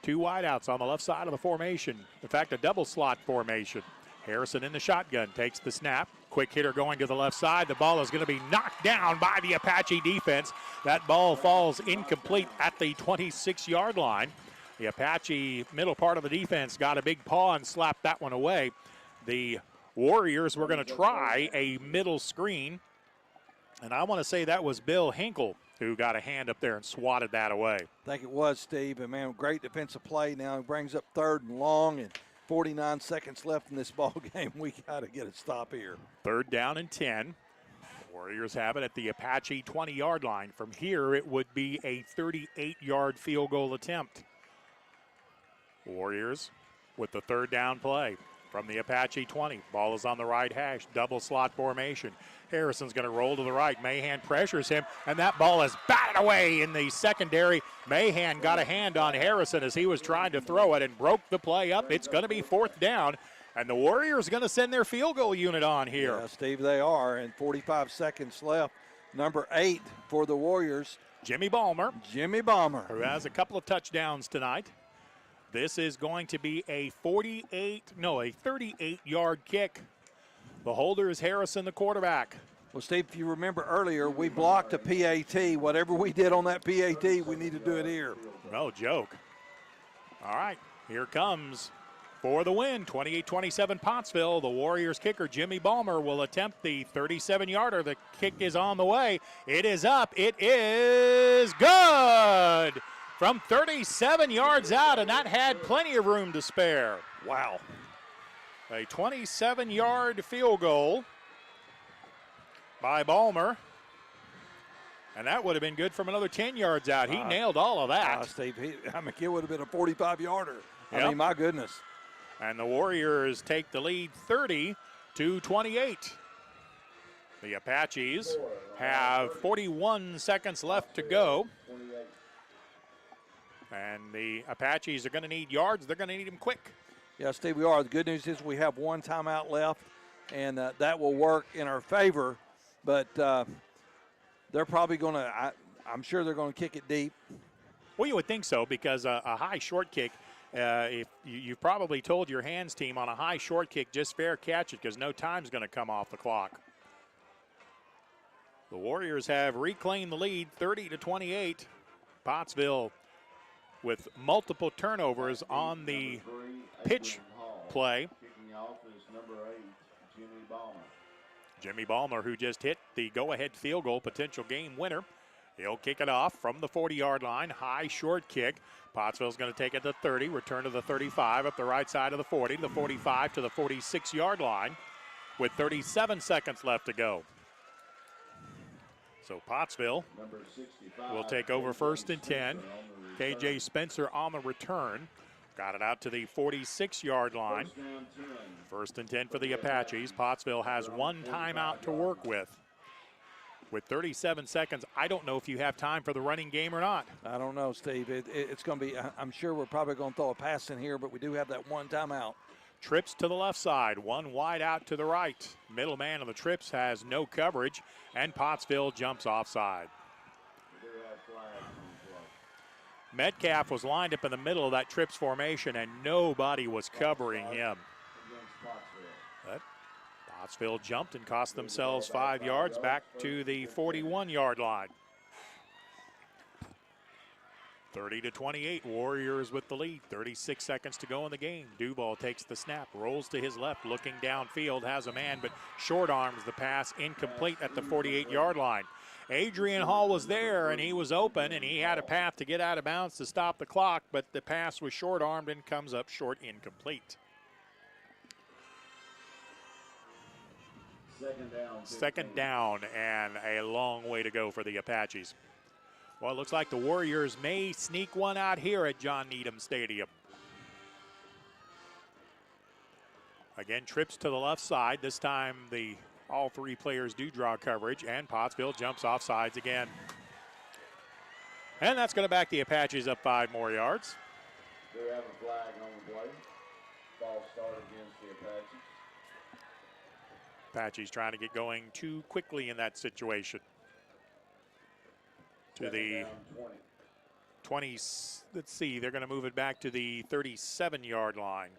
Speaker 4: 2 wideouts on the left side of the formation. In fact, a double slot formation. Harrison in the shotgun takes the snap. quick hitter going to the left side. The ball is going to be knocked down by the Apache defense. That ball falls incomplete at the 26-yard line. The Apache middle part of the defense got a big paw and slapped that one away. The Warriors were going to try a middle screen, and I want to say that was Bill Hinkle who got a hand up there and swatted that away.
Speaker 5: I think it was, Steve. And, man, great defensive play. Now he brings up 3rd and long, and 49 seconds left in this ball game. We got to get a stop here.
Speaker 4: 3rd down and 10. The Warriors have it at the Apache 20-yard line. From here, it would be a 38-yard field goal attempt. Warriors with the 3rd down play from the Apache 20. Ball is on the right hash, double slot formation. Harrison's going to roll to the right. Mahan pressures him, and that ball is batted away in the secondary. Mahan got a hand on Harrison as he was trying to throw it and broke the play up. It's going to be 4th down, and the Warriors going to send their field goal unit on here.
Speaker 5: Yeah, Steve, they are, and 45 seconds left. Number 8 for the Warriors,
Speaker 4: Jimmy Ballmer.
Speaker 5: Jimmy Ballmer,
Speaker 4: who has a couple of touchdowns tonight. This is going to be a 38-yard kick. The holder is Harrison, the quarterback.
Speaker 5: Well, Steve, if you remember earlier, we blocked a PAT. Whatever we did on that PAT, we need to do it here.
Speaker 4: No joke. All right, here comes for the win, 28-27 Pottsville. The Warriors kicker, Jimmy Ballmer, will attempt the 37-yarder. The kick is on the way. It is up. It is good from 37 yards out, and that had plenty of room to spare. Wow. A 27-yard field goal by Ballmer. And that would have been good from another 10 yards out. He nailed all of that.
Speaker 5: Steve, it would have been a 45-yarder. Yep. I mean, my goodness.
Speaker 4: And the Warriors take the lead 30-28. The Apaches have 41 seconds left to go. And the Apaches are going to need yards. They're going to need them quick.
Speaker 5: Yeah, Steve, we are. The good news is we have one timeout left, and that will work in our favor. But they're probably going to I'm sure they're going to kick it deep.
Speaker 4: Well, you would think so, because a high short kick, if you've probably told your hands team on a high short kick, just fair catch it, because no time's going to come off the clock. The Warriors have reclaimed the lead, 30-28. Pottsville with multiple turnovers on the pitch play.
Speaker 15: Kicking off is number 8, Jimmy Ballmer.
Speaker 4: Jimmy Ballmer, who just hit the go-ahead field goal, potential game winner. He'll kick it off from the 40-yard line, high short kick. Pottsville's going to take it to 30, return to the 35, up the right side of the 40, the 45 to the 46-yard line with 37 seconds left to go. So Pottsville will take over 1st and 10. KJ Spencer on the return. Got it out to the 46-yard line. 1st and 10 for the Apaches. Pottsville has one timeout to work with. With 37 seconds, I don't know if you have time for the running game or not.
Speaker 5: I don't know, Steve. It's going to be, I'm sure we're probably going to throw a pass in here, but we do have that one timeout.
Speaker 4: Trips to the left side, one wide out to the right. Middle man of the trips has no coverage, and Pottsville jumps offside. Metcalf was lined up in the middle of that trips formation, and nobody was covering him. But Pottsville jumped and cost themselves 5 yards back to the 41-yard line. 30-28, Warriors with the lead. 36 seconds to go in the game. Duval takes the snap, rolls to his left, looking downfield, has a man, but short arms the pass, incomplete at the 48-yard line. Adrian Hall was there, and he was open, and he had a path to get out of bounds to stop the clock, but the pass was short-armed and comes up short, incomplete. Second down, and a long way to go for the Apaches. Well, it looks like the Warriors may sneak one out here at John Needham Stadium. Again, trips to the left side. This time all 3 players do draw coverage, and Pottsville jumps off sides again. And that's going to back the Apaches up 5 more yards.
Speaker 15: They have a flag on the play. Ball started against the Apaches.
Speaker 4: Apaches trying to get going too quickly in that situation. To the 20, let's see, they're going to move it back to the 37-yard line.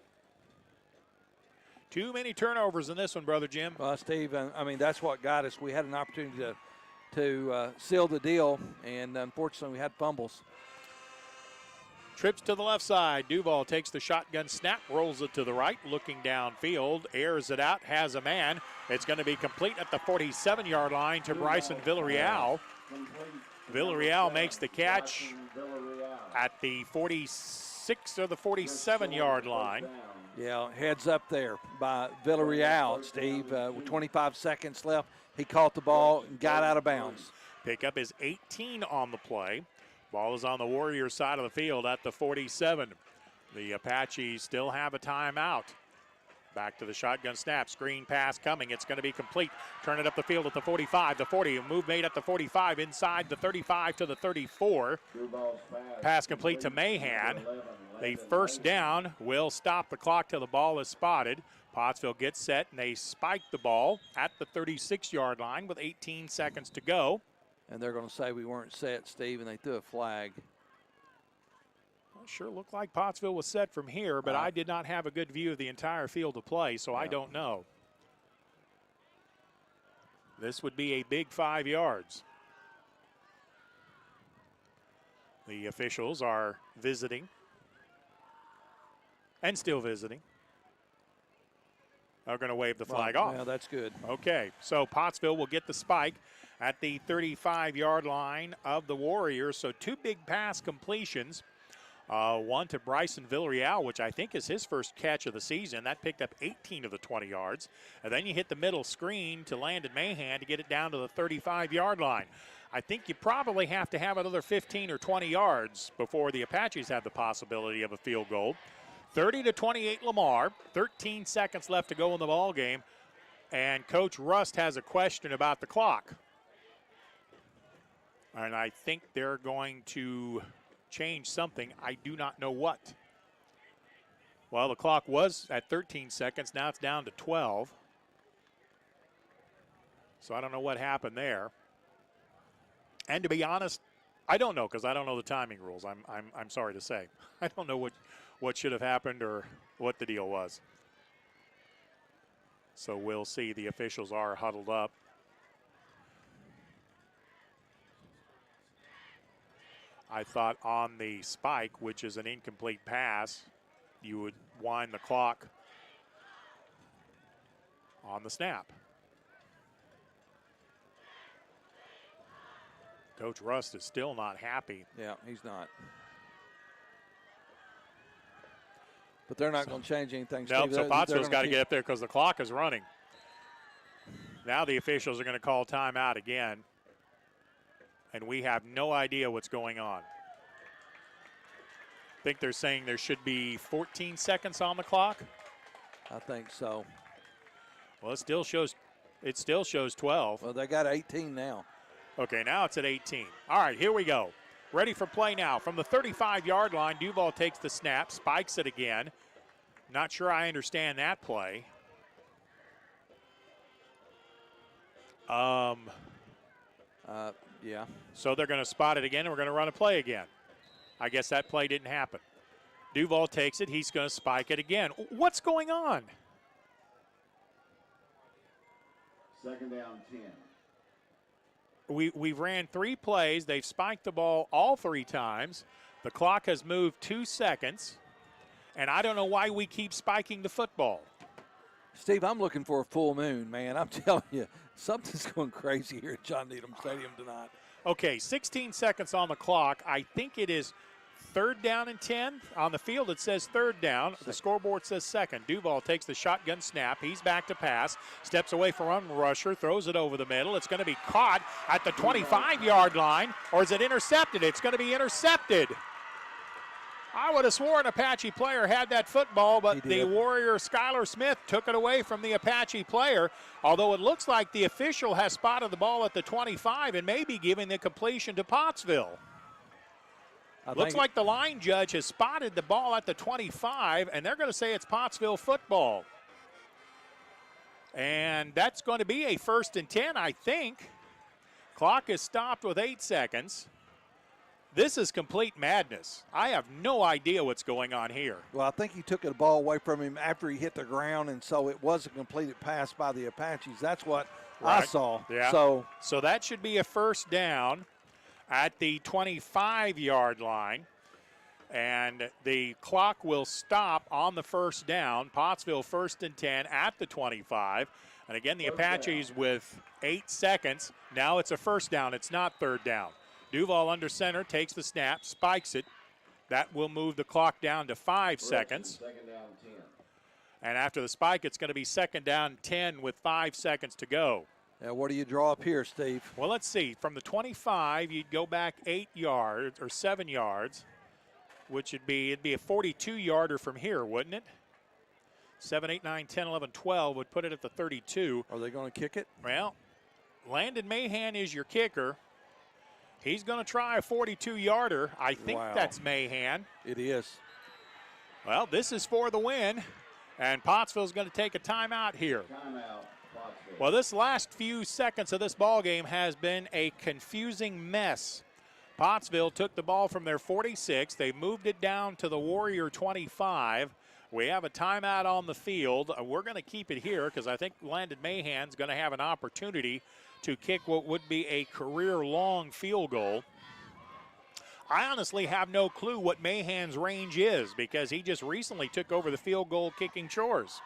Speaker 4: Too many turnovers in this one, Brother Jim.
Speaker 5: Well, Steve, I mean, that's what got us. We had an opportunity to seal the deal, and unfortunately we had fumbles.
Speaker 4: Trips to the left side. Duval takes the shotgun snap, rolls it to the right, looking downfield, airs it out, has a man. It's going to be complete at the 47-yard line to Bryson Villarreal. Villarreal makes the catch at the 46 or the 47-yard line.
Speaker 5: Yeah, heads up there by Villarreal, Steve. With 25 seconds left, he caught the ball and got out of bounds.
Speaker 4: Pickup is 18 on the play. Ball is on the Warriors side of the field at the 47. The Apaches still have a timeout. Back to the shotgun snap. Screen pass coming. It's going to be complete. Turn it up the field at the 45, the 40. A move made at the 45, inside the 35 to the 34. Pass complete to Mahan. The first down will stop the clock till the ball is spotted. Pottsville gets set, and they spike the ball at the 36-yard line with 18 seconds to go.
Speaker 5: And they're going to say we weren't set, Steve, and they threw a flag.
Speaker 4: Well, sure looked like Pottsville was set from here, but I did not have a good view of the entire field of play, so I don't know. This would be a big 5 yards. The officials are visiting and still visiting. They're going to wave the flag off.
Speaker 5: Yeah, that's good.
Speaker 4: Okay, so Pottsville will get the spike at the 35-yard line of the Warriors. So 2 big pass completions. One to Bryson Villarreal, which I think is his first catch of the season. That picked up 18 of the 20 yards. And then you hit the middle screen to Landon Mahan to get it down to the 35-yard line. I think you probably have to have another 15 or 20 yards before the Apaches have the possibility of a field goal. 30-28 Lamar. 13 seconds left to go in the ball game. And Coach Rust has a question about the clock. And I think they're going to change something. I do not know what. Well, the clock was at 13 seconds. Now it's down to 12. So I don't know what happened there. And to be honest, I don't know because I don't know the timing rules. I'm sorry to say. I don't know what should have happened or what the deal was. So we'll see. The officials are huddled up. I thought on the spike, which is an incomplete pass, you would wind the clock on the snap. Coach Rust is still not happy.
Speaker 5: Yeah, he's not. But they're not going to change anything.
Speaker 4: Nope, so Pottsville's got to get up there because the clock is running. Now the officials are going to call timeout again. And we have no idea what's going on. I think they're saying there should be 14 seconds on the clock.
Speaker 5: I think so.
Speaker 4: Well, it still shows 12.
Speaker 5: Well, they got 18 now.
Speaker 4: Okay, now it's at 18. All right, here we go. Ready for play now. From the 35-yard line, Duval takes the snap, spikes it again. Not sure I understand that play.
Speaker 5: Yeah.
Speaker 4: So they're going to spot it again, and we're going to run a play again. I guess that play didn't happen. Duval takes it. He's going to spike it again. What's going on?
Speaker 15: Second down, 10.
Speaker 4: We ran 3 plays. They've spiked the ball all 3 times. The clock has moved 2 seconds. And I don't know why we keep spiking the football.
Speaker 5: Steve, I'm looking for a full moon, man. I'm telling you, something's going crazy here at John Needham Stadium tonight.
Speaker 4: Okay, 16 seconds on the clock. I think it is 3rd down and 10. On the field, it says 3rd down. The scoreboard says 2nd. Duval takes the shotgun snap. He's back to pass. Steps away from run rusher. Throws it over the middle. It's going to be caught at the 25-yard line. Or is it intercepted? It's going to be intercepted. I would have sworn an Apache player had that football, but the Warrior, Skylar Smith, took it away from the Apache player, although it looks like the official has spotted the ball at the 25 and may be giving the completion to Pottsville. Looks like the line judge has spotted the ball at the 25, and they're going to say it's Pottsville football. And that's going to be a 1st and 10, I think. Clock is stopped with 8 seconds. This is complete madness. I have no idea what's going on here.
Speaker 5: Well, I think he took the ball away from him after he hit the ground, and so it was a completed pass by the Apaches. That's what I saw.
Speaker 4: Yeah. So that should be a first down at the 25-yard line. And the clock will stop on the first down. Pottsville 1st and 10 at the 25. And again, the Apaches with 8 seconds. Now it's a first down. It's not third down. Duval under center, takes the snap, spikes it. That will move the clock down to 5 seconds.
Speaker 15: Second down 10.
Speaker 4: And after the spike, it's going to be second down 10 with 5 seconds to go.
Speaker 5: Now, what do you draw up here, Steve?
Speaker 4: Well, let's see. From the 25, you'd go back 8 yards or 7 yards, which would be, it'd be a 42-yarder from here, wouldn't it? 7, 8, 9, 10, 11, 12 would put it at the 32.
Speaker 5: Are they going to kick it?
Speaker 4: Well, Landon Mahan is your kicker. He's going to try a 42-yarder. I think that's Mahan.
Speaker 5: It is.
Speaker 4: Well, this is for the win, and Pottsville's going to take a timeout here.
Speaker 15: Timeout, Pottsville.
Speaker 4: Well, this last few seconds of this ball game has been a confusing mess. Pottsville took the ball from their 46. They moved it down to the Warrior 25. We have a timeout on the field. We're going to keep it here because I think Landon Mahan's going to have an opportunity to kick what would be a career-long field goal. I honestly have no clue what Mahan's range is because he just recently took over the field goal kicking chores.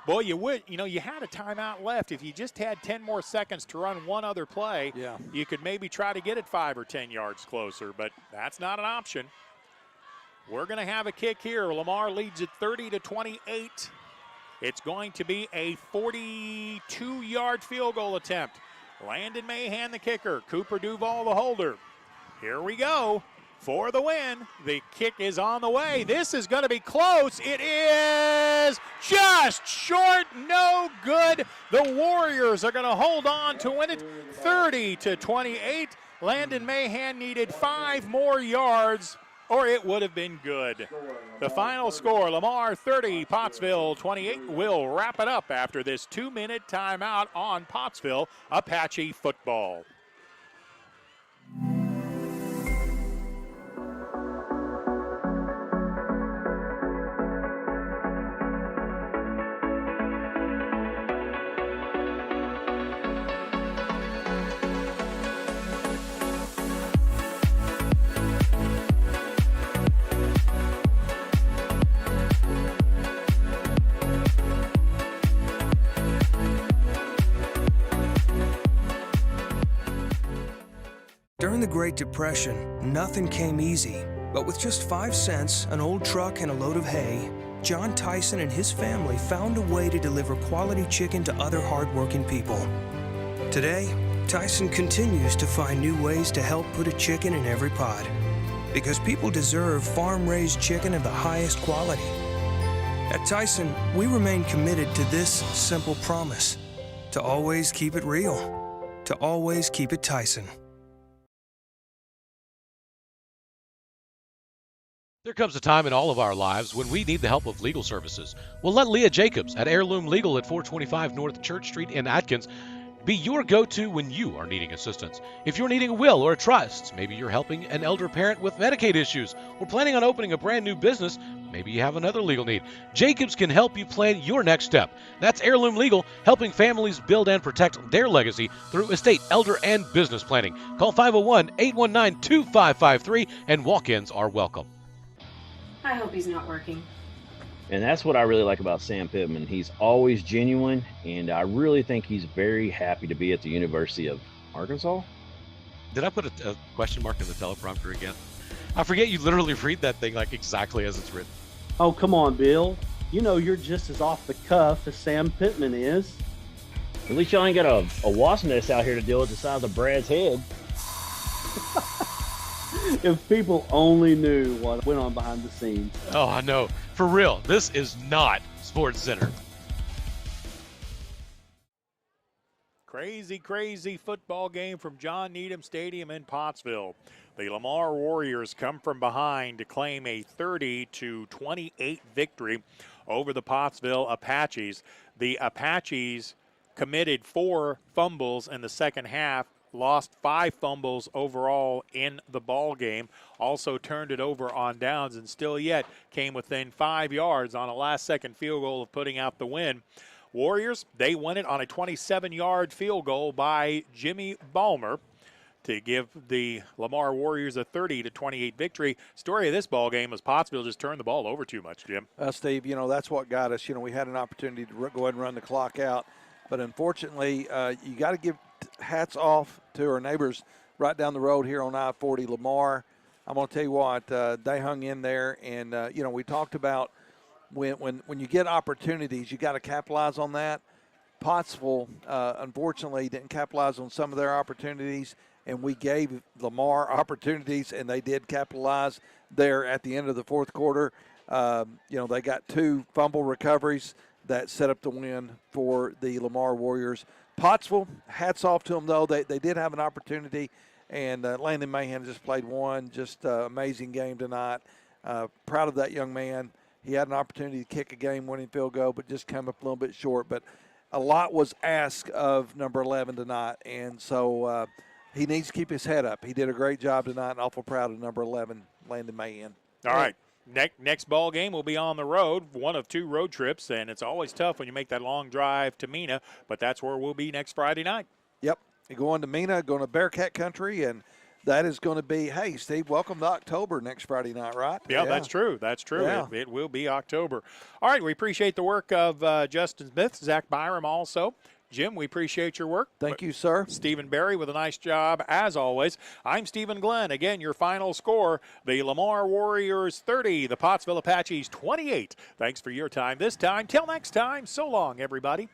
Speaker 4: Boy, you had a timeout left. If you just had 10 more seconds to run one other play, you could maybe try to get it 5 or 10 yards closer, but that's not an option. We're going to have a kick here. Lamar leads it 30-28. It's going to be a 42-yard field goal attempt. Landon Mahan, the kicker. Cooper Duval, the holder. Here we go for the win. The kick is on the way. This is going to be close. It is just short, no good. The Warriors are going to hold on to win it 30-28. Landon Mahan needed 5 more yards, or it would have been good. The final score, Lamar 30, Pottsville 28. We'll wrap it up after this 2-minute timeout on Pottsville Apache football.
Speaker 6: During the Great Depression, nothing came easy. But with just 5 cents, an old truck, and a load of hay, John Tyson and his family found a way to deliver quality chicken to other hardworking people. Today, Tyson continues to find new ways to help put a chicken in every pot. Because people deserve farm-raised chicken of the highest quality. At Tyson, we remain committed to this simple promise: to always keep it real, to always keep it Tyson.
Speaker 1: There comes a time in all of our lives when we need the help of legal services. Well, let Leah Jacobs at Heirloom Legal at 425 North Church Street in Atkins be your go-to when you are needing assistance. If you're needing a will or a trust, maybe you're helping an elder parent with Medicaid issues, or planning on opening a brand new business, maybe you have another legal need. Jacobs can help you plan your next step. That's Heirloom Legal, helping families build and protect their legacy through estate, elder, and business planning. Call 501-819-2553, and walk-ins are welcome.
Speaker 13: I hope he's not working.
Speaker 11: And that's what I really like about Sam Pittman. He's always genuine, and I really think he's very happy to be at the University of Arkansas.
Speaker 1: Did I put a question mark in the teleprompter again? I forget you literally read that thing like exactly as it's written.
Speaker 14: Oh, come on, Bill. You know you're just as off the cuff as Sam Pittman is.
Speaker 11: At least y'all ain't got a wasp nest out here to deal with the size of Brad's head.
Speaker 14: If people only knew what went on behind the scenes.
Speaker 1: Oh, I know. For real, this is not Sports Center.
Speaker 4: Crazy, crazy football game from John Needham Stadium in Pottsville. The Lamar Warriors come from behind to claim a 30-28 victory over the Pottsville Apaches. The Apaches committed 4 fumbles in the second half, lost 5 fumbles overall in the ball game. Also turned it over on downs and still yet came within 5 yards on a last-second field goal of putting out the win. Warriors, they won it on a 27-yard field goal by Jimmy Ballmer to give the Lamar Warriors a 30-28 victory. Story of this ball game was Pottsville just turned the ball over too much, Jim.
Speaker 5: Steve, that's what got us. We had an opportunity to go ahead and run the clock out, but unfortunately, you got to give hats off to our neighbors right down the road here on I-40, Lamar. I'm going to tell you what, they hung in there, and we talked about when you get opportunities, you got to capitalize on that. Pottsville, unfortunately, didn't capitalize on some of their opportunities, and we gave Lamar opportunities, and they did capitalize there at the end of the fourth quarter. They got 2 fumble recoveries that set up the win for the Lamar Warriors. Pottsville, hats off to them, though. They did have an opportunity, and Landon Mahan just played one just amazing game tonight. Proud of that young man. He had an opportunity to kick a game-winning field goal, but just came up a little bit short. But a lot was asked of number 11 tonight, and so he needs to keep his head up. He did a great job tonight, and awful proud of number 11, Landon Mahan.
Speaker 4: All right. Next ball game will be on the road, one of 2 road trips, and it's always tough when you make that long drive to Mena, but that's where we'll be next Friday night.
Speaker 5: Yep. You're going to Mena, going to Bearcat Country, and that is going to be, hey, Steve, welcome to October next Friday night, right?
Speaker 4: Yeah, that's true. That's true.
Speaker 5: Yeah.
Speaker 4: It will be October. All right, we appreciate the work of Justin Smith, Zach Byram also. Jim, we appreciate your work.
Speaker 5: Thank you, sir.
Speaker 4: Stephen Berry with a nice job, as always. I'm Stephen Glenn. Again, your final score, the Lamar Warriors 30, the Pottsville Apaches 28. Thanks for your time this time. Till next time, so long, everybody.